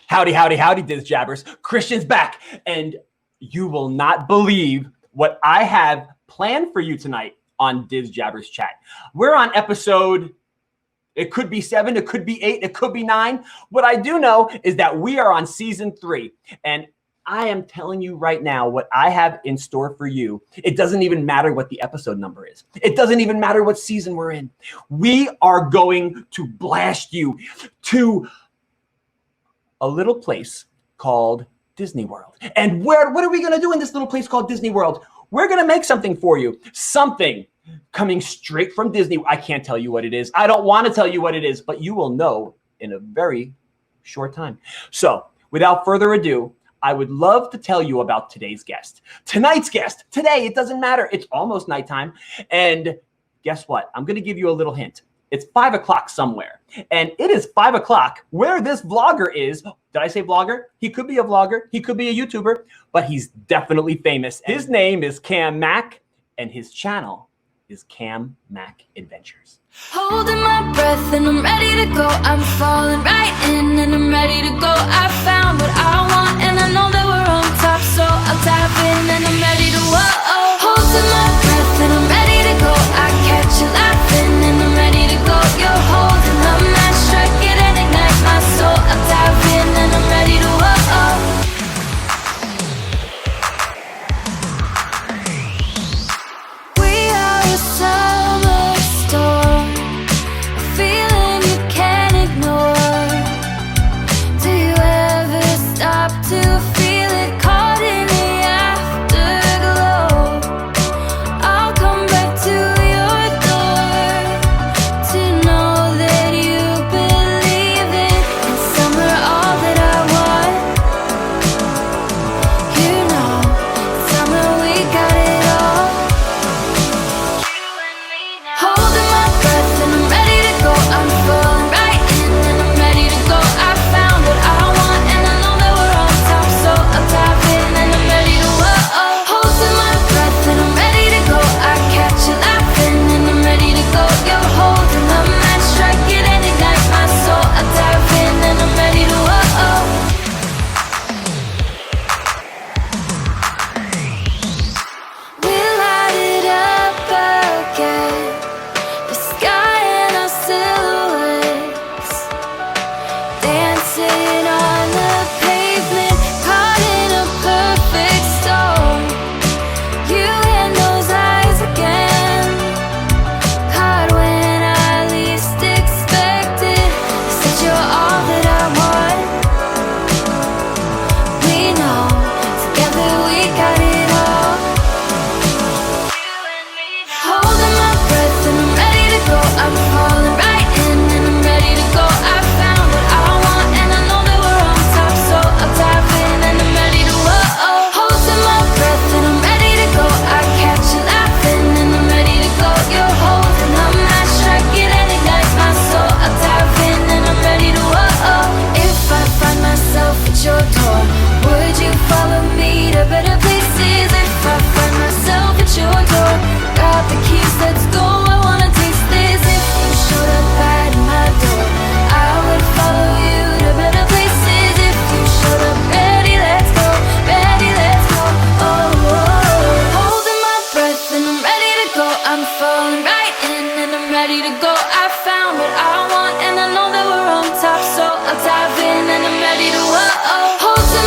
Howdy, howdy, howdy, DizJabberz. Christian's back, and you will not believe what I have planned for you tonight on DizJabberz Chat. We're on episode, it could be 7, it could be 8, it could be 9. What I do know is that we are on season 3, and I am telling you right now what I have in store for you. It doesn't even matter what the episode number is. It doesn't even matter what season we're in. We are going to blast you to a little place called Disney World. And what are we going to do in this little place called Disney World? We're going to make something for you. Something coming straight from Disney. I can't tell you what it is. I don't want to tell you what it is, but you will know in a very short time. So without further ado, I would love to tell you about today's guest. Tonight's guest. Today, it doesn't matter. It's almost nighttime. And guess what? I'm going to give you a little hint. It's 5 o'clock somewhere, and it is 5 o'clock where this vlogger is. Did I say vlogger? He could be a vlogger. He could be a YouTuber, but he's definitely famous. His name is Cam Mac, and his channel is Cam Mac Adventures. Holding my breath and I'm ready to go. I'm falling right in and I'm ready to go. I found what I want and I know that we're on top, so I'll tap in and I'm ready to whoa. Holding my breath and I'm ready to go. I catch you laughing and I'm ready to go. You're holding the match, strike it and ignite my soul. I'll tap in and I'm ready to whoa. We are a summer storm, a feeling you can't ignore. Do you ever stop to feel it caught in the afterglow? I'll come back to your door to know that you believe it. In summer, all that I want, you know, summer we got it all. Holding my breath and I'm ready to go. I'm falling right in and I'm ready to go. I found what I want and I know that we're on top, so I'll tap in and I'm ready to whoa. Holding my breath and I'm ready to go. I catch you laughing and I'm ready to go. You're holding the match, strike it and ignite my soul. I'll tap in and I'm ready to whoa. We'll light it up again, the sky and our silhouettes, dancing on the pavement, caught in a perfect storm. You and those eyes again, caught when I least expected. You said you're all that I want. We know, together we got it all. Holding my breath and I'm ready to go. I'm falling right in and I'm ready to go. I found what I want and I know that we're on top, so I'll tap in and I'm ready to whoa. Holding my breath and I'm ready to go. I catch you laughing and I'm ready to go. You're holding the match, strike it and ignite my soul. I'll tap in and I'm ready to whoa. If I find myself at your door, would you follow me to better places? If I find myself at your door, got the keys, let's go. I wanna taste this. If you showed up at my door, I would follow you to better places. If you showed up ready, let's go. Ready, let's go. Oh, oh, oh. Holding my breath and I'm ready to go. I'm falling right in and I'm ready to go. I found what I want and I know that we're on top, so I'll dive in and I'm ready to whoa. Holding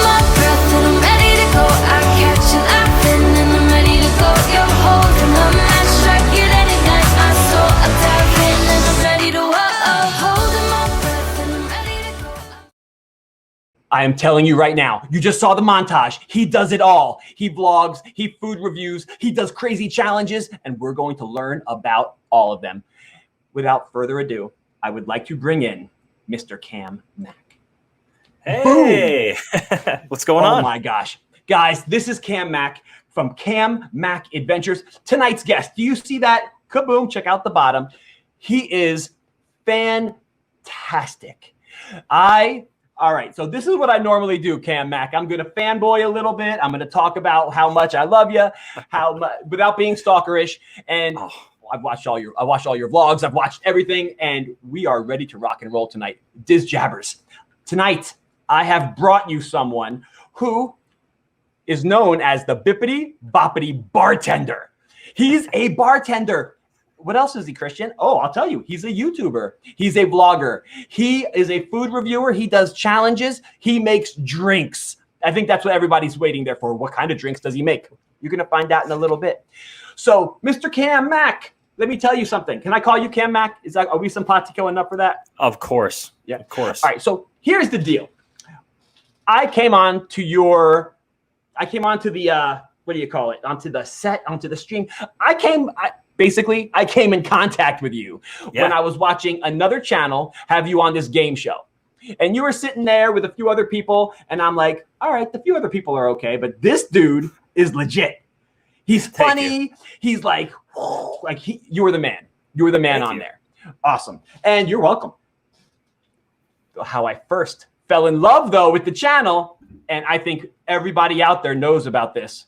I am telling you right now, you just saw the montage. He does it all. He vlogs, he food reviews, he does crazy challenges, and we're going to learn about all of them. Without further ado, I would like to bring in Mr. Cam Mack. Hey, what's going on? Oh my gosh. Guys, this is Cam Mack from Cam Mack Adventures. Tonight's guest, do you see that? Kaboom, check out the bottom. He is fantastic. All right, so this is what I normally do, Cam Mack. I'm going to fanboy a little bit. I'm going to talk about how much I love you, without being stalkerish. And I've watched all your vlogs. I've watched everything, and we are ready to rock and roll tonight. DizJabberz. Tonight, I have brought you someone who is known as the Bippity Boppity Bartender. He's a bartender. What else is he, Christian? Oh, I'll tell you. He's a YouTuber. He's a vlogger. He is a food reviewer. He does challenges. He makes drinks. I think that's what everybody's waiting there for. What kind of drinks does he make? You're going to find out in a little bit. So, Mr. Cam Mack, let me tell you something. Can I call you Cam Mack? Are we simpatico enough for that? Of course. Yeah. Of course. All right. So, here's the deal. I came on to the, what do you call it? Onto the set, onto the stream. I came in contact with you when I was watching another channel have you on this game show. And you were sitting there with a few other people, and I'm like, all right, the few other people are okay, but this dude is legit. He's funny. He's like you were the man. You were the man on there. Awesome. And you're welcome. How I first fell in love, though, with the channel, and I think everybody out there knows about this,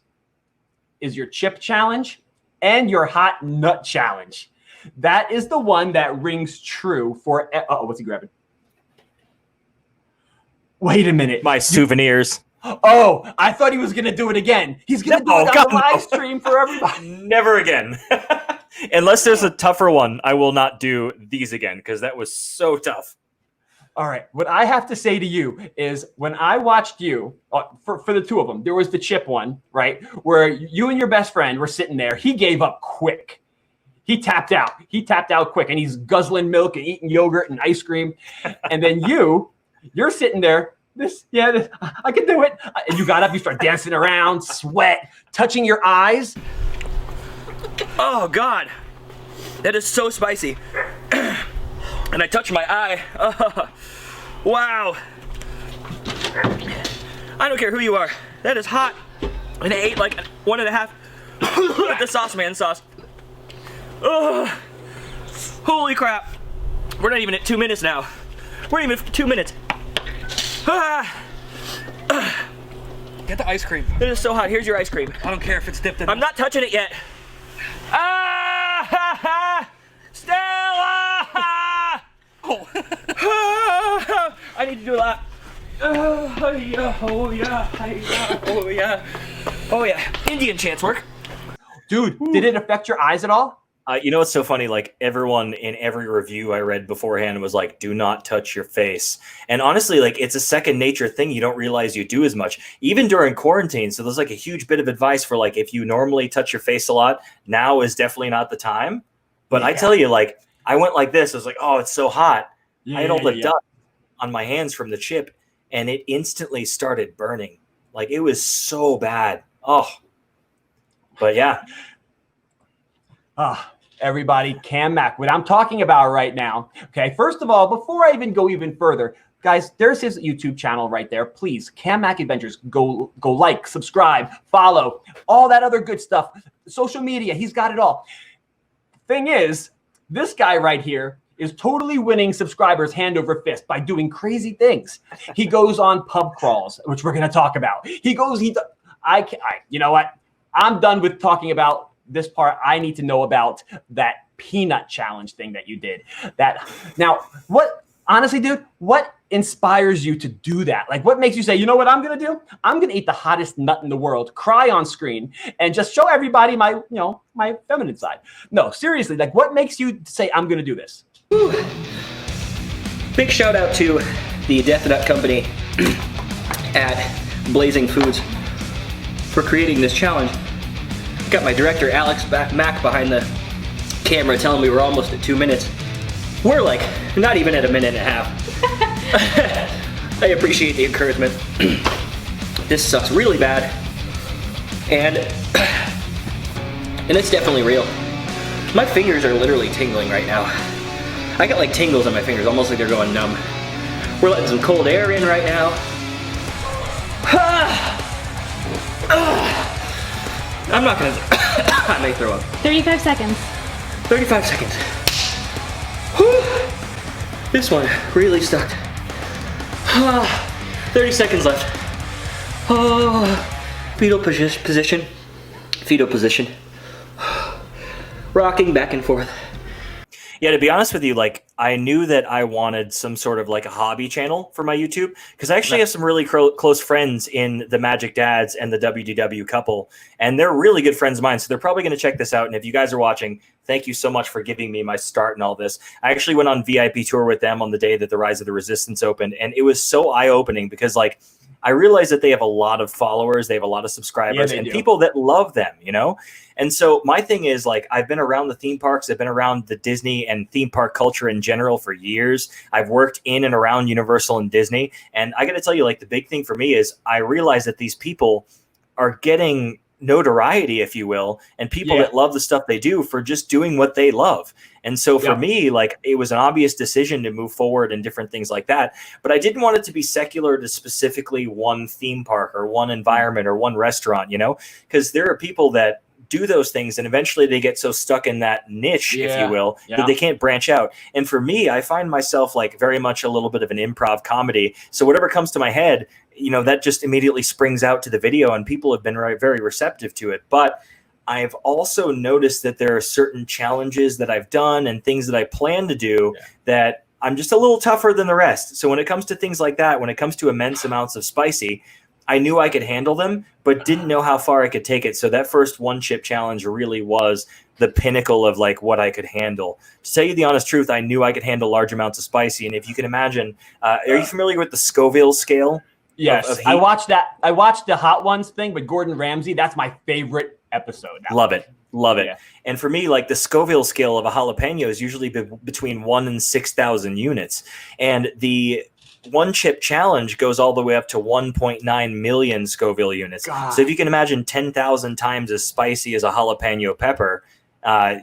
is your chip challenge and your hot nut challenge. That is the one that rings true for... what's he grabbing? Wait a minute. My souvenirs. Oh, I thought he was going to do it again. He's going to do it on the live stream for everybody. Never again. Unless there's a tougher one, I will not do these again, because that was so tough. All right. What I have to say to you is when I watched you, for the two of them, there was the chip one, right? Where you and your best friend were sitting there. He gave up quick. He tapped out. He tapped out quick. And he's guzzling milk and eating yogurt and ice cream. And then you're sitting there. I can do it. And you got up. You start dancing around, sweat, touching your eyes. Oh, God. That is so spicy. And I touched my eye. Wow. I don't care who you are. That is hot. And I ate like 1.5. The sauce, man, sauce. Oh, holy crap. We're not even at 2 minutes now. We're even at 2 minutes. Get the ice cream. It is so hot. Here's your ice cream. I don't care if it's dipped in. I'm not touching it yet. Stella! Oh. I need to do a lot. Oh yeah. Indian chants work. Dude, did it affect your eyes at all? You know what's so funny? Like, everyone in every review I read beforehand was like, do not touch your face. And honestly, like, it's a second nature thing you don't realize you do as much, even during quarantine. So there's like a huge bit of advice for like, if you normally touch your face a lot, now is definitely not the time. But I tell you, like, I went like this. I was like, oh, it's so hot. I had all the dust on my hands from the chip, and it instantly started burning. Like, it was so bad. Oh, but yeah. Everybody, Cam Mack, what I'm talking about right now. Okay, first of all, before I even go even further, guys, there's his YouTube channel right there. Please, Cam Mack Adventures, go like, subscribe, follow, all that other good stuff. Social media, he's got it all. Thing is, this guy right here is totally winning subscribers hand over fist by doing crazy things. He goes on pub crawls, which we're going to talk about. You know what? I'm done with talking about this part. I need to know about that peanut challenge thing that you did. Honestly, dude, what inspires you to do that? Like, what makes you say, you know what I'm going to do? I'm going to eat the hottest nut in the world, cry on screen, and just show everybody my feminine side. No, seriously, like, what makes you say, I'm going to do this? Whew. Big shout out to the Death Nut Company at Blazing Foods for creating this challenge. Got my director, Alex Mack, behind the camera telling me we're almost at 2 minutes. We're like, not even at 1.5 minutes. I appreciate the encouragement. This sucks really bad. And it's definitely real. My fingers are literally tingling right now. I got like tingles on my fingers, almost like they're going numb. We're letting some cold air in right now. I'm not gonna, I may throw up. 35 seconds. 35 seconds. Whew. This one really stuck. 30 seconds left. Fetal position. Fetal position. Rocking back and forth. Yeah, to be honest with you, like I knew that I wanted some sort of like a hobby channel for my YouTube because I actually have some really close friends in the Magic Dads and the WDW couple, and they're really good friends of mine. So they're probably going to check this out. And if you guys are watching, thank you so much for giving me my start and all this. I actually went on VIP tour with them on the day that the Rise of the Resistance opened, and it was so eye-opening because like I realized that they have a lot of followers, they have a lot of subscribers, and people that love them, you know? And so my thing is like, I've been around the theme parks, I've been around the Disney and theme park culture in general for years. I've worked in and around Universal and Disney. And I got to tell you, like the big thing for me is I realize that these people are getting notoriety, if you will, and people that love the stuff they do for just doing what they love. And so for me, like it was an obvious decision to move forward and different things like that. But I didn't want it to be secular to specifically one theme park or one environment or one restaurant, you know, because there are people that do those things and eventually they get so stuck in that niche, if you will, that they can't branch out. And for me, I find myself like very much a little bit of an improv comedy. So whatever comes to my head, you know, that just immediately springs out to the video and people have been very receptive to it. But I've also noticed that there are certain challenges that I've done and things that I plan to do that I'm just a little tougher than the rest. So when it comes to things like that, when it comes to immense amounts of spicy, I knew I could handle them, but didn't know how far I could take it. So that first one chip challenge really was the pinnacle of like what I could handle. To tell you the honest truth, I knew I could handle large amounts of spicy. And if you can imagine, are you familiar with the Scoville scale? Yes, of I watched that. I watched the Hot Ones thing with Gordon Ramsay. That's my favorite episode. Love it. Love it. Yeah. And for me, like the Scoville scale of a jalapeno is usually between 1 and 6,000 units. And the one chip challenge goes all the way up to 1.9 million Scoville units. God. So if you can imagine 10,000 times as spicy as a jalapeno pepper,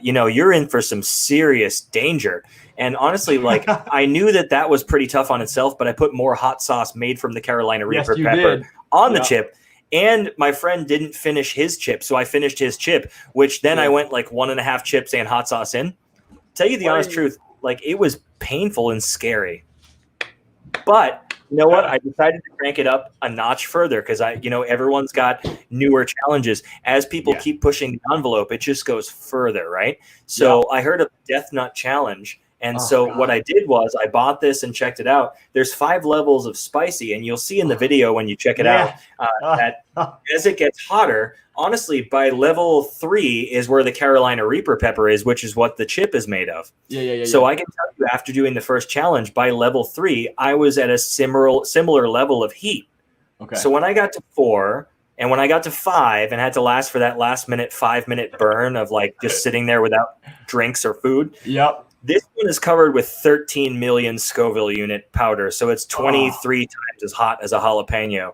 you know, you're in for some serious danger. And honestly, like I knew that was pretty tough on itself, but I put more hot sauce made from the Carolina Reaper pepper on the chip. And my friend didn't finish his chip, so I finished his chip, which then I went like 1.5 chips and hot sauce in. Tell you the honest truth, like it was painful and scary. But you know what? I decided to crank it up a notch further because everyone's got newer challenges. As people keep pushing the envelope, it just goes further, right? So I heard of the Death Nut Challenge. And what I did was I bought this and checked it out. There's 5 levels of spicy, and you'll see in the video when you check it out that as it gets hotter, honestly, by level 3 is where the Carolina Reaper pepper is, which is what the chip is made of. So I can tell you, after doing the first challenge, by level 3, I was at a similar level of heat. Okay. So when I got to 4, and when I got to 5 and had to last for that last 5-minute burn of like just sitting there without drinks or food. This one is covered with 13 million Scoville unit powder, so it's 23 times as hot as a jalapeno.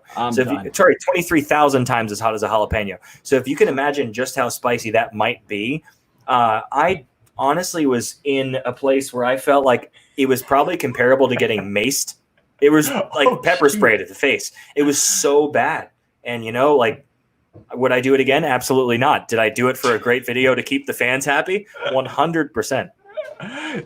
23,000 times as hot as a jalapeno. So if you can imagine just how spicy that might be, I honestly was in a place where I felt like it was probably comparable to getting maced. It was like pepper sprayed at the face. It was so bad. And like, would I do it again? Absolutely not. Did I do it for a great video to keep the fans happy? 100%.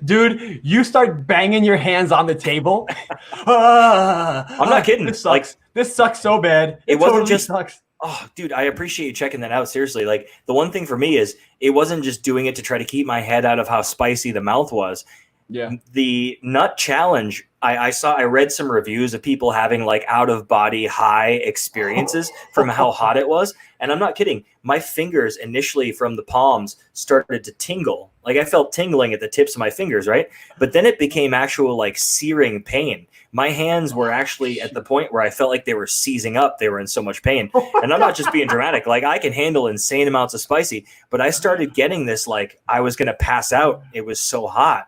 Dude, you start banging your hands on the table. I'm not kidding. This sucks. This sucks so bad. It wasn't totally just sucks. Oh, dude, I appreciate you checking that out. Seriously, like the one thing for me is it wasn't just doing it to try to keep my head out of how spicy the mouth was. Yeah. The nut challenge, I read some reviews of people having like out of body high experiences from how hot it was. And I'm not kidding. My fingers initially from the palms started to tingle. Like I felt tingling at the tips of my fingers, right? But then it became actual like searing pain. My hands were actually at the point where I felt like they were seizing up. They were in so much pain. And I'm not just being dramatic. Like I can handle insane amounts of spicy, but I started getting this like I was going to pass out. It was so hot.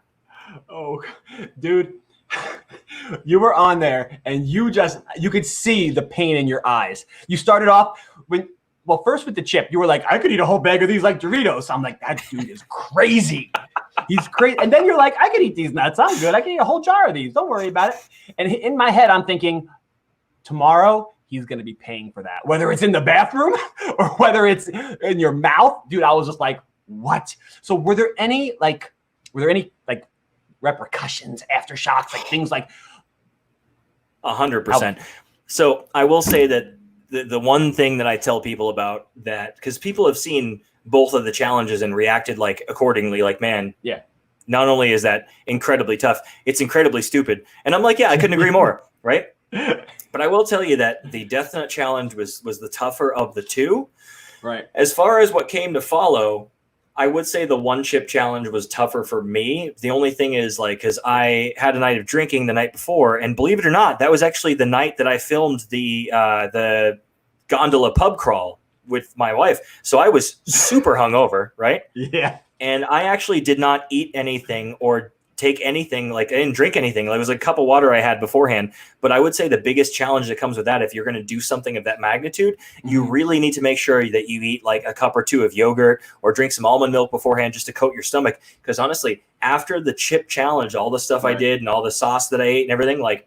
Oh, dude, You were on there, and you could see the pain in your eyes. You started off first with the chip. You were like, I could eat a whole bag of these like Doritos. I'm like, that dude is crazy. He's crazy. And then you're like, I could eat these nuts. I'm good. I can eat a whole jar of these. Don't worry about it. And in my head, I'm thinking, tomorrow, he's going to be paying for that. Whether it's in the bathroom or whether it's in your mouth. Dude, I was just like, what? So were there any repercussions, aftershocks, like things like 100%. So I will say that the one thing that I tell people about that, because people have seen both of the challenges and reacted like accordingly, like, man, yeah, not only is that incredibly tough, it's incredibly stupid. And I'm like, yeah, I couldn't agree more, right? But I will tell you that the Death Nut Challenge was the tougher of the two. Right. As far as what came to follow, I would say the one chip challenge was tougher for me. The only thing is, like, because I had a night of drinking the night before, and believe it or not, that was actually the night that I filmed the gondola pub crawl with my wife. So I was super hungover, right? Yeah. And I actually did not eat anything or take anything. Like, I didn't drink anything. It was a cup of water I had beforehand. But I would say the biggest challenge that comes with that, if you're going to do something of that magnitude, you really need to make sure that you eat like a cup or two of yogurt or drink some almond milk beforehand just to coat your stomach. Because honestly, after the chip challenge, all the stuff I did and all the sauce that I ate and everything, like,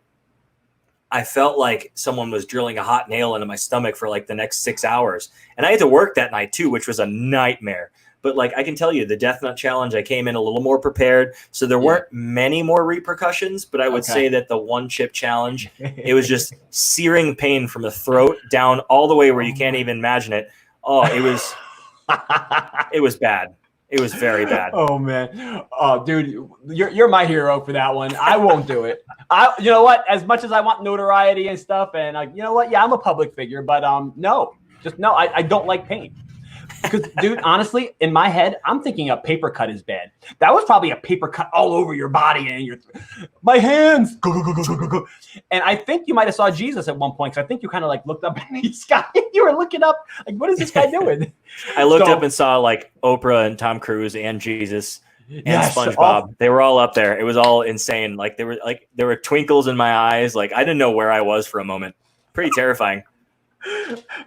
I felt like someone was drilling a hot nail into my stomach for like the next 6 hours. And I had to work that night too, which was a nightmare. But like, I can tell you, the Death Nut Challenge, I came in a little more prepared. So there weren't many more repercussions, but I would say that the one chip challenge, it was just searing pain from the throat down all the way where you can't even imagine it. Oh, it was bad. It was very bad. Oh man. Oh dude, you're my hero for that one. I won't do it. You know what? As much as I want notoriety and stuff, and you know what? Yeah, I'm a public figure, but no. I don't like pain. Because, dude, honestly, in my head, I'm thinking a paper cut is bad. That was probably a paper cut all over your body and my hands. Go. And I think you might have saw Jesus at one point, because I think you kind of like looked up in the sky. You were looking up, like, what is this guy doing? I looked up and saw like Oprah and Tom Cruise and Jesus and SpongeBob. They were all up there. It was all insane. Like, there were twinkles in my eyes. Like, I didn't know where I was for a moment. Pretty terrifying.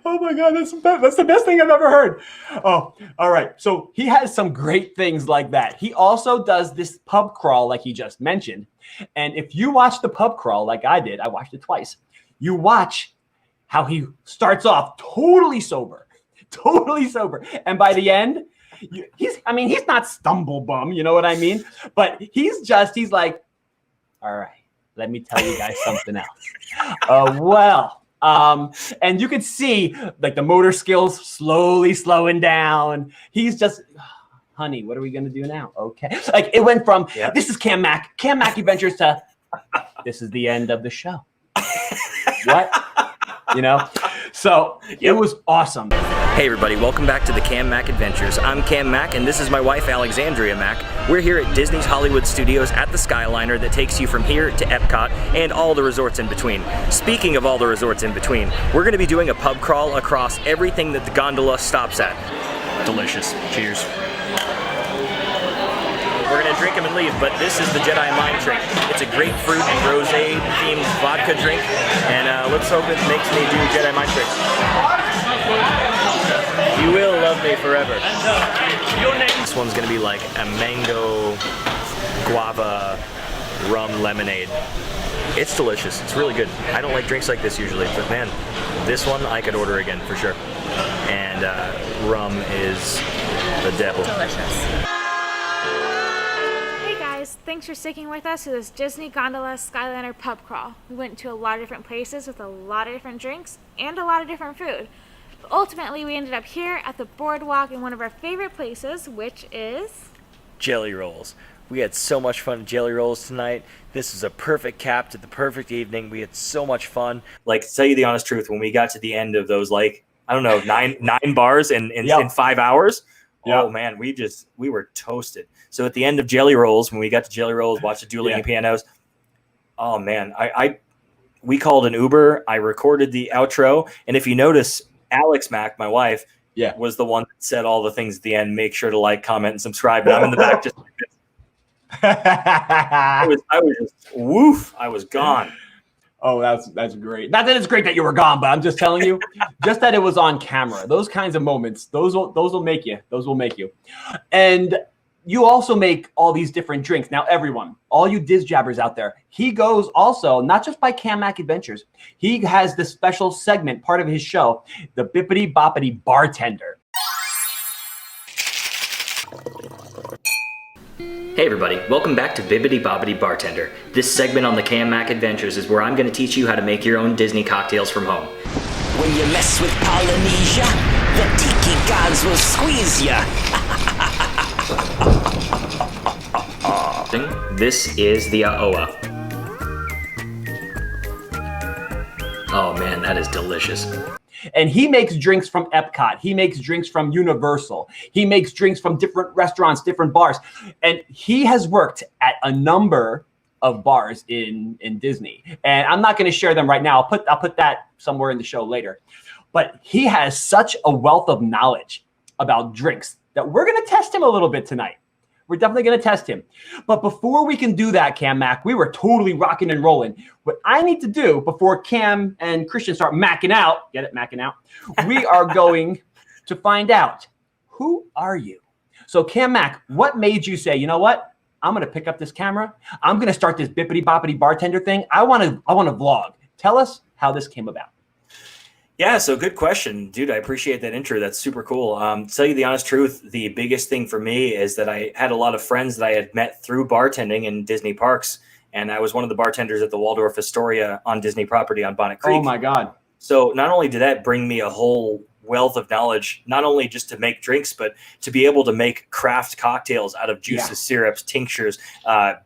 Oh my God, that's the best thing I've ever heard. Oh, all right. So he has some great things like that. He also does this pub crawl like he just mentioned. And if you watch the pub crawl like I did, I watched it twice. You watch how he starts off totally sober. And by the end, he's not stumble bum, you know what I mean? But he's like, all right, let me tell you guys something else. And you could see like the motor skills slowly slowing down. He's just, honey, what are we going to do now? Okay. Like, it went from, this is Cam Mack Adventures to, this is the end of the show. What? You know? So it was awesome. Hey everybody, welcome back to the Cam Mack Adventures. I'm Cam Mack and this is my wife Alexandria Mack. We're here at Disney's Hollywood Studios at the Skyliner that takes you from here to Epcot and all the resorts in between. Speaking of all the resorts in between, we're going to be doing a pub crawl across everything that the gondola stops at. Delicious. Cheers. We're going to drink them and leave, but this is the Jedi Mind Trick. It's a grapefruit and rosé themed vodka drink, and let's hope it makes me do Jedi Mind Tricks. You will love me forever. This one's going to be like a mango guava rum lemonade. It's delicious. It's really good. I don't like drinks like this usually, but man, this one I could order again for sure. And rum is the devil. Delicious. Thanks for sticking with us to this Disney Gondola Skyliner pub crawl. We went to a lot of different places with a lot of different drinks and a lot of different food. But ultimately, we ended up here at the boardwalk in one of our favorite places, which is Jelly Rolls. We had so much fun at Jelly Rolls tonight. This is a perfect cap to the perfect evening. We had so much fun. Like, to tell you the honest truth, when we got to the end of those, like, I don't know, nine bars in 5 hours, oh man, we were toasted. So at the end of Jelly Rolls, when we got to Jelly Rolls, watched the dueling pianos, oh man, we called an Uber. I recorded the outro, and if you notice, Alex Mack, my wife, was the one that said all the things at the end. Make sure to like, comment, and subscribe. And I'm in the back just like this. I was just woof. I was gone. Oh, that's great. Not that it's great that you were gone, but I'm just telling you, just that it was on camera. Those kinds of moments, those will make you. Those will make you. And you also make all these different drinks. Now, everyone, all you DizJabberz out there, he goes also not just by Cam Mac Adventures. He has this special segment, part of his show, the Bippity Boppity Bartender. Hey everybody, welcome back to Bibbidi Bobbidi Bartender. This segment on the Cam Mac Adventures is where I'm going to teach you how to make your own Disney cocktails from home. When you mess with Polynesia, the tiki gods will squeeze ya. This is the Aoa. Oh man, that is delicious. And he makes drinks from Epcot. He makes drinks from Universal. He makes drinks from different restaurants, different bars. And he has worked at a number of bars in Disney. And I'm not going to share them right now. I'll put that somewhere in the show later. But he has such a wealth of knowledge about drinks that we're going to test him a little bit tonight. We're definitely going to test him. But before we can do that, Cam Mac, we were totally rocking and rolling. What I need to do before Cam and Christian start macking out, get it, macking out, we are going to find out, who are you? So Cam Mac, what made you say, you know what? I'm going to pick up this camera. I'm going to start this Bippity Boppity Bartender thing. I want to vlog. Tell us how this came about. Yeah, so good question, dude. I appreciate that intro. That's super cool. To tell you the honest truth, the biggest thing for me is that I had a lot of friends that I had met through bartending in Disney parks, and I was one of the bartenders at the Waldorf Astoria on Disney property on Bonnet Creek. Oh my God. So not only did that bring me a whole wealth of knowledge, not only just to make drinks, but to be able to make craft cocktails out of juices, syrups, tinctures,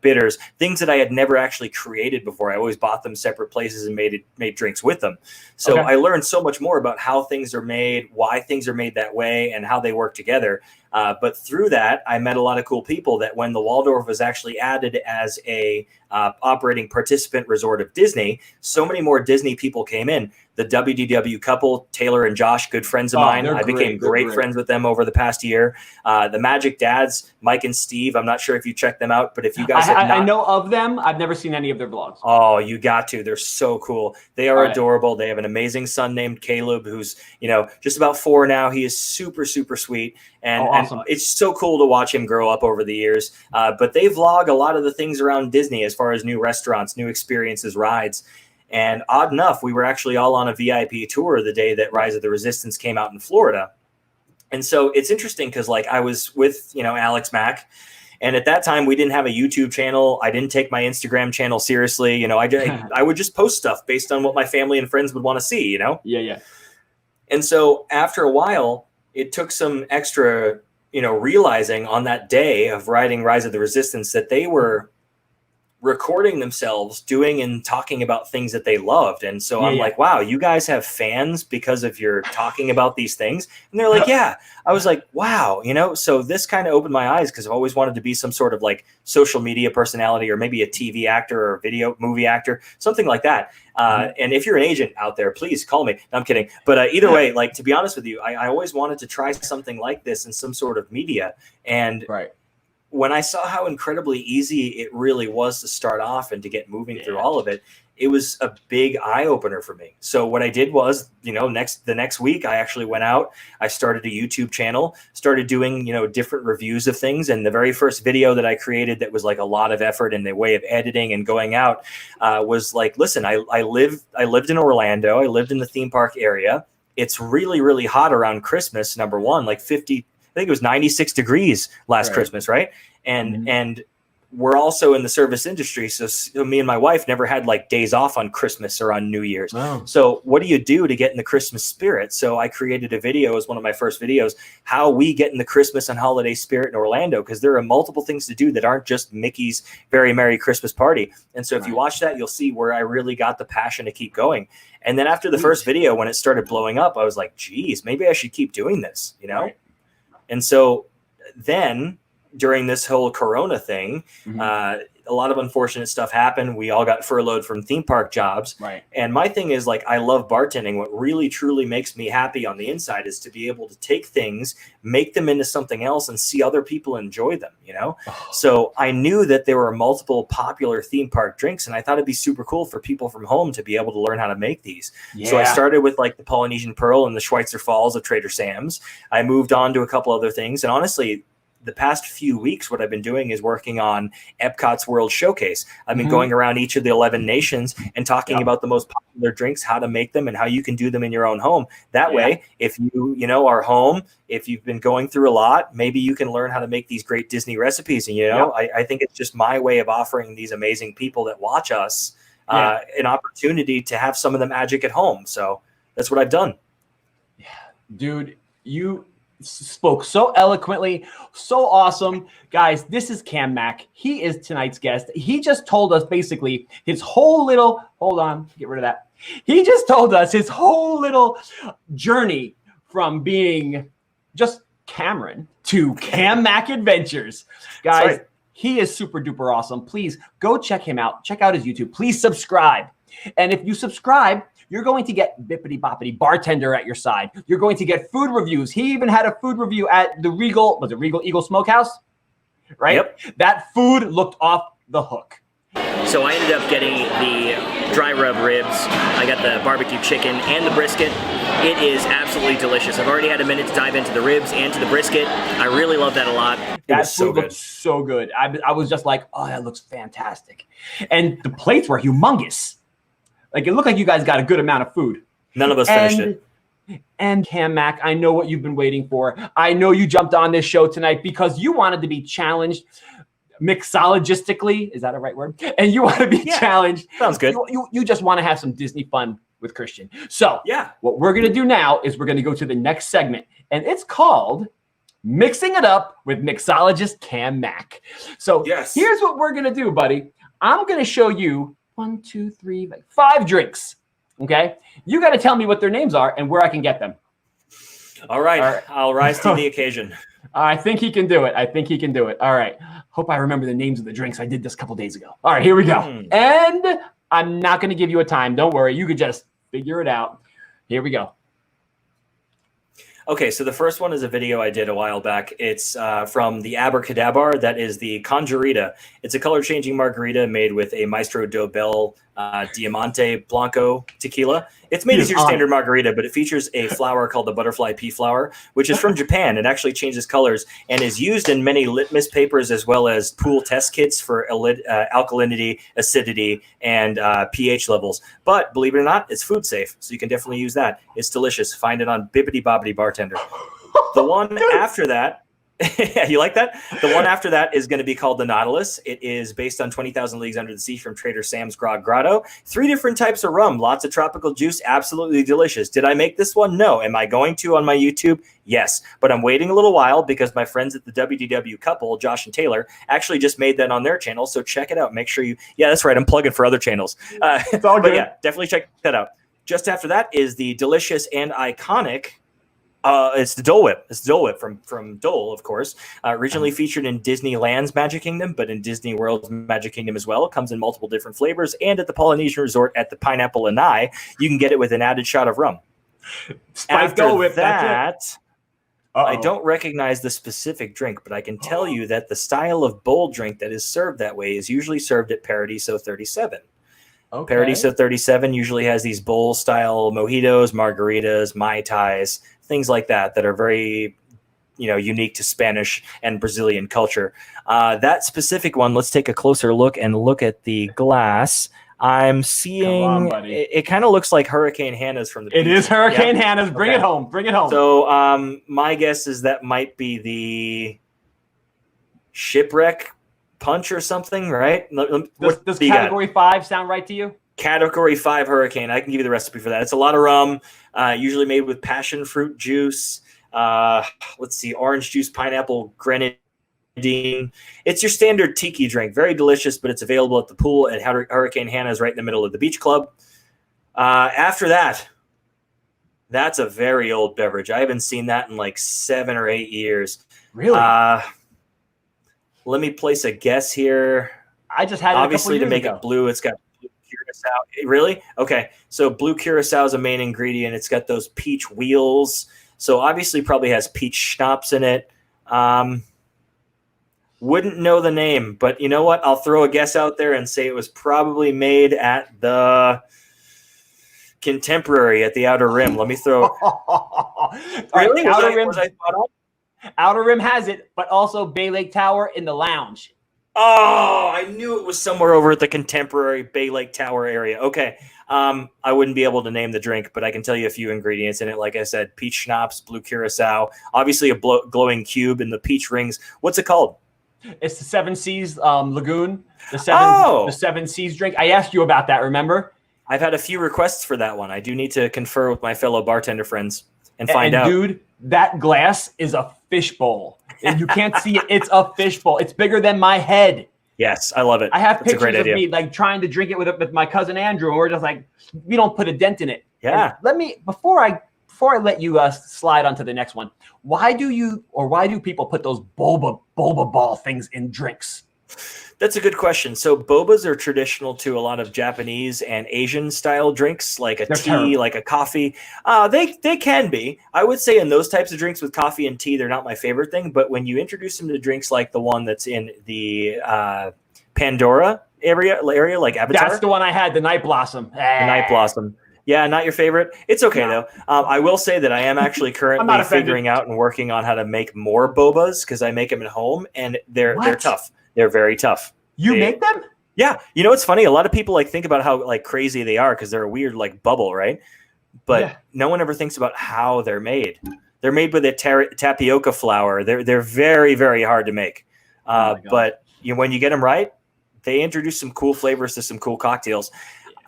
bitters, things that I had never actually created before. I always bought them separate places and made drinks with them. So I learned so much more about how things are made, why things are made that way, and how they work together. But through that, I met a lot of cool people that when the Waldorf was actually added as a operating participant resort of Disney, so many more Disney people came in. The WDW couple, Taylor and Josh, good friends of mine. I became great friends with them over the past year. The Magic Dads, Mike and Steve. I'm not sure if you checked them out, but if you guys have not, I know of them. I've never seen any of their vlogs. Oh, you got to. They're so cool. They are adorable. They have an amazing son named Caleb, who's, just about 4 now. He is super, super sweet. And, awesome. and it's so cool to watch him grow up over the years. But they vlog a lot of the things around Disney as far as new restaurants, new experiences, rides. And odd enough, we were actually all on a VIP tour the day that Rise of the Resistance came out in Florida. And so it's interesting because I was with, Alex Mack. And at that time, we didn't have a YouTube channel. I didn't take my Instagram channel seriously. I would just post stuff based on what my family and friends would want to see, Yeah. And so after a while, it took some extra, realizing on that day of writing Rise of the Resistance that they were recording themselves doing and talking about things that they loved. And so I'm like, wow, you guys have fans because of your talking about these things. And they're like, yeah. I was like, wow, so this kind of opened my eyes because I've always wanted to be some sort of social media personality or maybe a TV actor or a movie actor, something like that. And if you're an agent out there, please call me. No, I'm kidding. But either way, to be honest with you, I always wanted to try something like this in some sort of media. And when I saw how incredibly easy it really was to start off and to get moving through all of it, it was a big eye opener for me. So what I did was, the next week I actually went out, I started a YouTube channel, started doing, different reviews of things. And the very first video that I created that was a lot of effort in the way of editing and going out was listen, I lived in Orlando. I lived in the theme park area. It's really, really hot around Christmas. Number one, 50, I think it was 96 degrees last Christmas, right? And we're also in the service industry, so me and my wife never had days off on Christmas or on New Year's. Wow. So what do you do to get in the Christmas spirit? So I created a video as one of my first videos, how we get in the Christmas and holiday spirit in Orlando, because there are multiple things to do that aren't just Mickey's Very Merry Christmas Party. And so if you watch that, you'll see where I really got the passion to keep going. And then after the first video, when it started blowing up, I was like, geez, maybe I should keep doing this, And so then during this whole Corona thing, a lot of unfortunate stuff happened. We all got furloughed from theme park jobs. Right. And my thing is, like, I love bartending. What really, truly makes me happy on the inside is to be able to take things, make them into something else, and see other people enjoy them, you know? So I knew that there were multiple popular theme park drinks, and I thought it'd be super cool for people from home to be able to learn how to make these. So I started with, like, the Polynesian Pearl and the Schweitzer Falls of Trader Sam's. I moved on to a couple other things. And honestly, the past few weeks, what I've been doing is working on Epcot's World Showcase. I've been going around each of the 11 nations and talking about the most popular drinks, how to make them, and how you can do them in your own home. That way, if you know, are home, if you've been going through a lot, maybe you can learn how to make these great Disney recipes. And, you know, I think it's just my way of offering these amazing people that watch us an opportunity to have some of the magic at home. So that's what I've done. Yeah, dude, you spoke so eloquently, so awesome. Guys, this is Cam Mack. He is tonight's guest. He just told us basically his whole little, hold on, get rid of that. He just told us his whole little journey from being just Cameron to Cam Mack Adventures. Guys, he is super duper awesome. Please go check him out. Check out his YouTube. Please subscribe. And if you subscribe, you're going to get bippity boppity bartender at your side. You're going to get food reviews. He even had a food review at the Regal Eagle Smokehouse, right? Yep. That food looked off the hook. So I ended up getting the dry rub ribs. I got the barbecue chicken and the brisket. It is absolutely delicious. I've already had a minute to dive into the ribs and to the brisket. I really love that a lot. That food looked so good. I was just like, oh, that looks fantastic. And the plates were humongous. Like, it looked like you guys got a good amount of food. None of us finished it. And Cam Mack, I know what you've been waiting for. I know you jumped on this show tonight because you wanted to be challenged mixologistically. Is that a right word? And you want to be challenged. Sounds good. You just want to have some Disney fun with Christian. So what we're going to do now is we're going to go to the next segment. And it's called Mixing It Up with Mixologist Cam Mack. So here's what we're going to do, buddy. I'm going to show you 1, 2, 3, like 5 drinks. Okay. You got to tell me what their names are and where I can get them. All right. I'll rise to the occasion. I think he can do it. All right. Hope I remember the names of the drinks. I did this a couple days ago. All right, here we go. And I'm not going to give you a time. Don't worry. You could just figure it out. Here we go. Okay, so the first one is a video I did a while back. It's from the Abracadabra. That is the Conjurita. It's a color-changing margarita made with a Maestro Dobel Diamante Blanco tequila. It's made as your standard margarita, but it features a flower called the butterfly pea flower, which is from Japan. It actually changes colors and is used in many litmus papers as well as pool test kits for alkalinity, acidity, and pH levels. But believe it or not, it's food safe, so you can definitely use that. It's delicious. Find it on Bibbidi Bobbidi Bartender. The one after that, yeah, you like that? The one after that is going to be called the Nautilus. It is based on 20,000 Leagues Under the Sea from Trader Sam's Grog Grotto. 3 different types of rum, lots of tropical juice, absolutely delicious. Did I make this one? No. Am I going to on my YouTube? Yes. But I'm waiting a little while because my friends at the WDW couple, Josh and Taylor, actually just made that on their channel. So check it out. Make sure you, that's right. I'm plugging for other channels. It's all good. But yeah, definitely check that out. Just after that is the delicious and iconic it's the Dole Whip. It's Dole Whip from Dole, of course. Originally featured in Disneyland's Magic Kingdom, but in Disney World's Magic Kingdom as well. It comes in multiple different flavors. And at the Polynesian Resort at the Pineapple Lanai, you can get it with an added shot of rum. Spiked Dole Whip, that, I don't recognize the specific drink, but I can tell you that the style of bowl drink that is served that way is usually served at Paradiso 37. Okay. Paradiso 37 usually has these bowl-style mojitos, margaritas, Mai Tais, things like that are very, unique to Spanish and Brazilian culture. That specific one, let's take a closer look and look at the glass. I'm seeing it kind of looks like Hurricane Hannah's from the beach. It is Hurricane Hannah's. Bring it home. Bring it home. So my guess is that might be the Shipwreck Punch or something, right? Does Category 5 sound right to you? Category 5 Hurricane. I can give you the recipe for that. It's a lot of rum, usually made with passion fruit juice. Let's see, orange juice, pineapple, grenadine. It's your standard tiki drink. Very delicious, but it's available at the pool at Hurricane Hannah's right in the middle of the beach club. After that, that's a very old beverage. I haven't seen that in like 7 or 8 years. Really? Let me place a guess here. I just had it Obviously, a to couple make years ago. it blue, it's got blue curacao. Really? Okay. So blue curacao is a main ingredient. It's got those peach wheels. So obviously, probably has peach schnapps in it. Wouldn't know the name, but you know what? I'll throw a guess out there and say it was probably made at the Contemporary at the Outer Rim. Let me throw. Really? Outer Rim. Was I spot on? Outer Rim has it, but also Bay Lake Tower in the lounge. Oh, I knew it was somewhere over at the Contemporary Bay Lake Tower area. Okay. I wouldn't be able to name the drink, but I can tell you a few ingredients in it. Like I said, peach schnapps, blue curacao, obviously a glowing cube, and the peach rings. What's it called? It's the Seven Seas Lagoon, the Seven Seas drink. I asked you about that, remember? I've had a few requests for that one. I do need to confer with my fellow bartender friends and find out. Dude, that glass is a fishbowl. And you can't see it. It's a fishbowl. It's bigger than my head. Yes, I love it. I have That's pictures of me like trying to drink it with my cousin Andrew, and we're just like, we don't put a dent in it. Yeah. And before I let you slide onto the next one, why do people put those boba ball things in drinks? That's a good question. So bobas are traditional to a lot of Japanese and Asian style drinks, like a tea, terrible. like a coffee. They can be. I would say in those types of drinks with coffee and tea, they're not my favorite thing. But when you introduce them to drinks like the one that's in the Pandora area, like Avatar, That's the one I had, the Night Blossom. the Night Blossom. Yeah, not your favorite. It's okay though. I will say that I am actually currently figuring out and working on how to make more bobas because I make them at home, and they're tough. They're very tough. You make them? Yeah. You know, it's funny. A lot of people like think about how like crazy they are because they're a weird like bubble, right? But no one ever thinks about how they're made. They're made with a tapioca flour. They're very, very hard to make. But when you get them right, they introduce some cool flavors to some cool cocktails.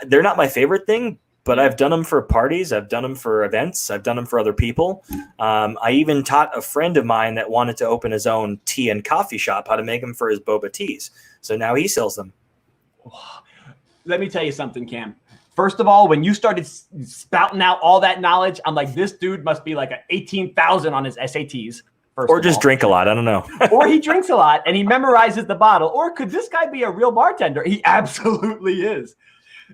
They're not my favorite thing, but I've done them for parties. I've done them for events. I've done them for other people. I even taught a friend of mine that wanted to open his own tea and coffee shop how to make them for his boba teas. So now he sells them. Let me tell you something, Cam. First of all, when you started spouting out all that knowledge, I'm like, this dude must be like an 18,000 on his SATs. Or just drink a lot. I don't know. Or he drinks a lot and he memorizes the bottle. Or could this guy be a real bartender? He absolutely is.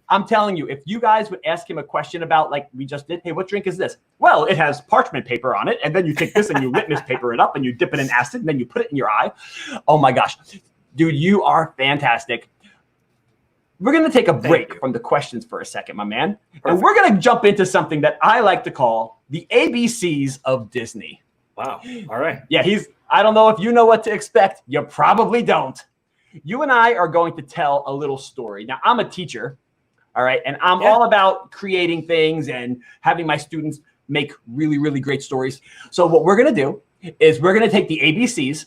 I'm telling you, if you guys would ask him a question about, like we just did, hey, what drink is this? Well, it has parchment paper on it, and then you take this and you litmus paper it up, and you dip it in acid, and then you put it in your eye. Oh my gosh. Dude, you are fantastic. We're going to take a break from the questions for a second, my man. Perfect. And we're going to jump into something that I like to call the ABCs of Disney. Wow. All right. Yeah, I don't know if you know what to expect. You probably don't. You and I are going to tell a little story. Now, I'm a teacher. All right. And I'm all about creating things and having my students make really, really great stories. So what we're going to do is we're going to take the ABCs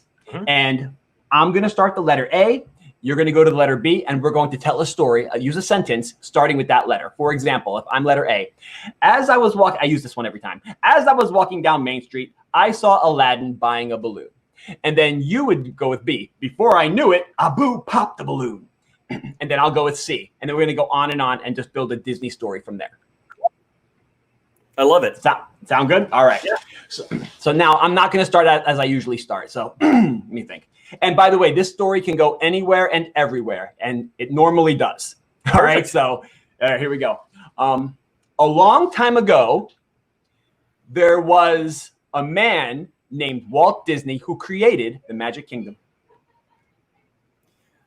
and I'm going to start the letter A. You're going to go to the letter B and we're going to tell a story, use a sentence starting with that letter. For example, if I'm letter A, as I was walking, I use this one every time. As I was walking down Main Street, I saw Aladdin buying a balloon. And then you would go with B. Before I knew it, Abu popped the balloon. And then I'll go with C. And then we're going to go on and just build a Disney story from there. I love it. Sound good? All right. Yeah. So now I'm not going to start out as I usually start. So let me think. And by the way, this story can go anywhere and everywhere. And it normally does. All right. So here we go. A long time ago, there was a man named Walt Disney who created the Magic Kingdom.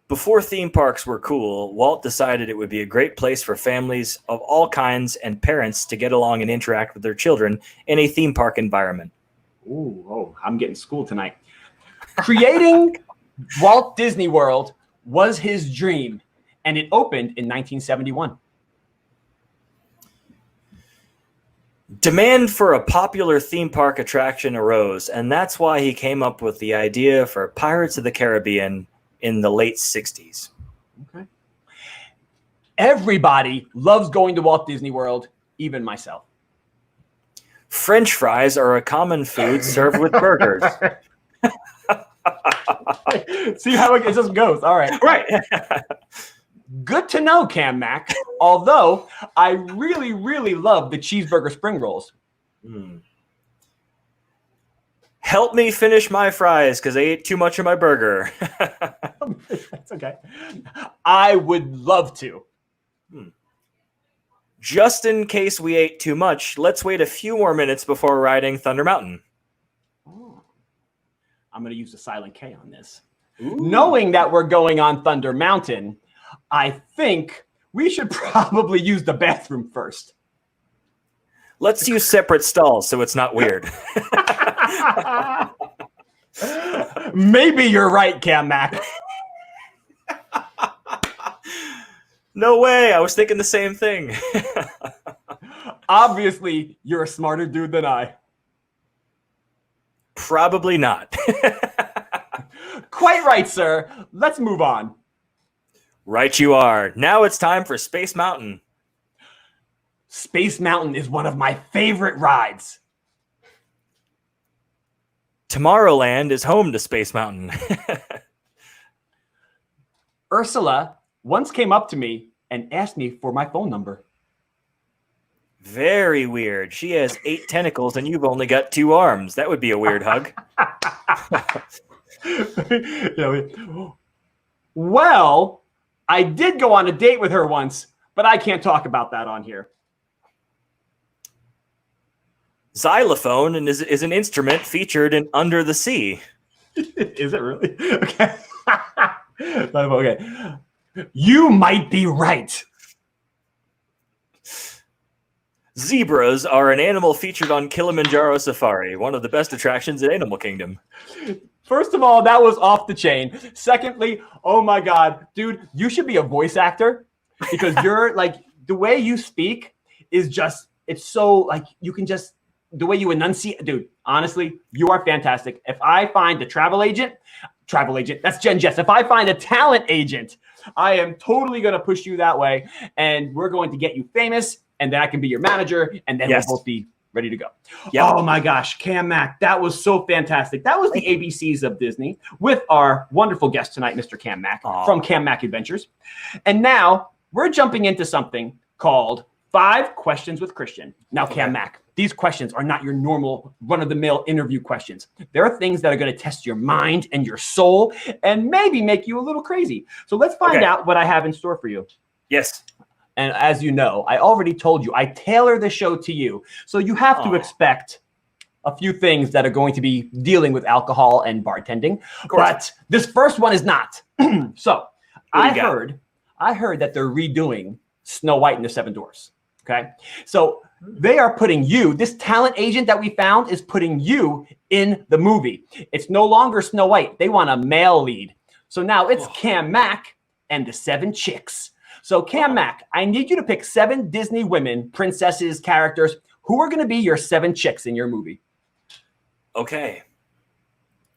Before theme parks were cool, Walt decided it would be a great place for families of all kinds and parents to get along and interact with their children in a theme park environment. Ooh, I'm getting schooled tonight. Creating Walt Disney World was his dream, and it opened in 1971. Demand for a popular theme park attraction arose, and that's why he came up with the idea for Pirates of the Caribbean in the late 60s. Okay. Everybody loves going to Walt Disney World, even myself. French fries are a common food served with burgers. See how it just goes. All right. Right. Good to know, Cam Mac. Although I really, really love the cheeseburger spring rolls. Help me finish my fries because I ate too much of my burger. That's okay. I would love to. Just in case we ate too much, let's wait a few more minutes before riding Thunder Mountain. I'm going to use the silent K on this. Knowing that we're going on Thunder Mountain, I think we should probably use the bathroom first. Let's use separate stalls so it's not weird. Maybe you're right, Cam Mac. No way. I was thinking the same thing. Obviously, you're a smarter dude than I. Probably not. Quite right, sir. Let's move on. Right you are. Now it's time for Space Mountain. Space Mountain is one of my favorite rides. Tomorrowland is home to Space Mountain. Ursula once came up to me and asked me for my phone number. Very weird. She has 8 tentacles and you've only got 2 arms. That would be a weird hug. Well, I did go on a date with her once, but I can't talk about that on here. Xylophone is an instrument featured in Under the Sea. Is it really? Okay. Okay. You might be right. Zebras are an animal featured on Kilimanjaro Safari, one of the best attractions in Animal Kingdom. First of all, that was off the chain. Secondly, oh my God, dude, you should be a voice actor because you're like, the way you speak is just, it's so like, you can just, the way you enunciate, dude, honestly, you are fantastic. If I find a travel agent, that's Jen Jess. If I find a talent agent, I am totally going to push you that way. And we're going to get you famous. And then I can be your manager. And then we'll both be ready to go. Yep. Oh my gosh, Cam Mac, that was so fantastic. That was the ABCs of Disney with our wonderful guest tonight, Mr. Cam Mac from Cam Mac Adventures. And now we're jumping into something called 5 Questions with Christian. Now, Cam Mac, these questions are not your normal run-of-the-mill interview questions. There are things that are going to test your mind and your soul and maybe make you a little crazy. So let's find out what I have in store for you. Yes. And as you know, I already told you, I tailor the show to you. So you have to expect a few things that are going to be dealing with alcohol and bartending. But this first one is not. So I heard that they're redoing Snow White and the Seven Dwarfs. Okay. So they are putting you, this talent agent that we found is putting you in the movie. It's no longer Snow White. They want a male lead. So now it's Cam Mac and the 7 chicks. So Cam Mac, I need you to pick 7 Disney women, princesses, characters. Who are going to be your 7 chicks in your movie? Okay.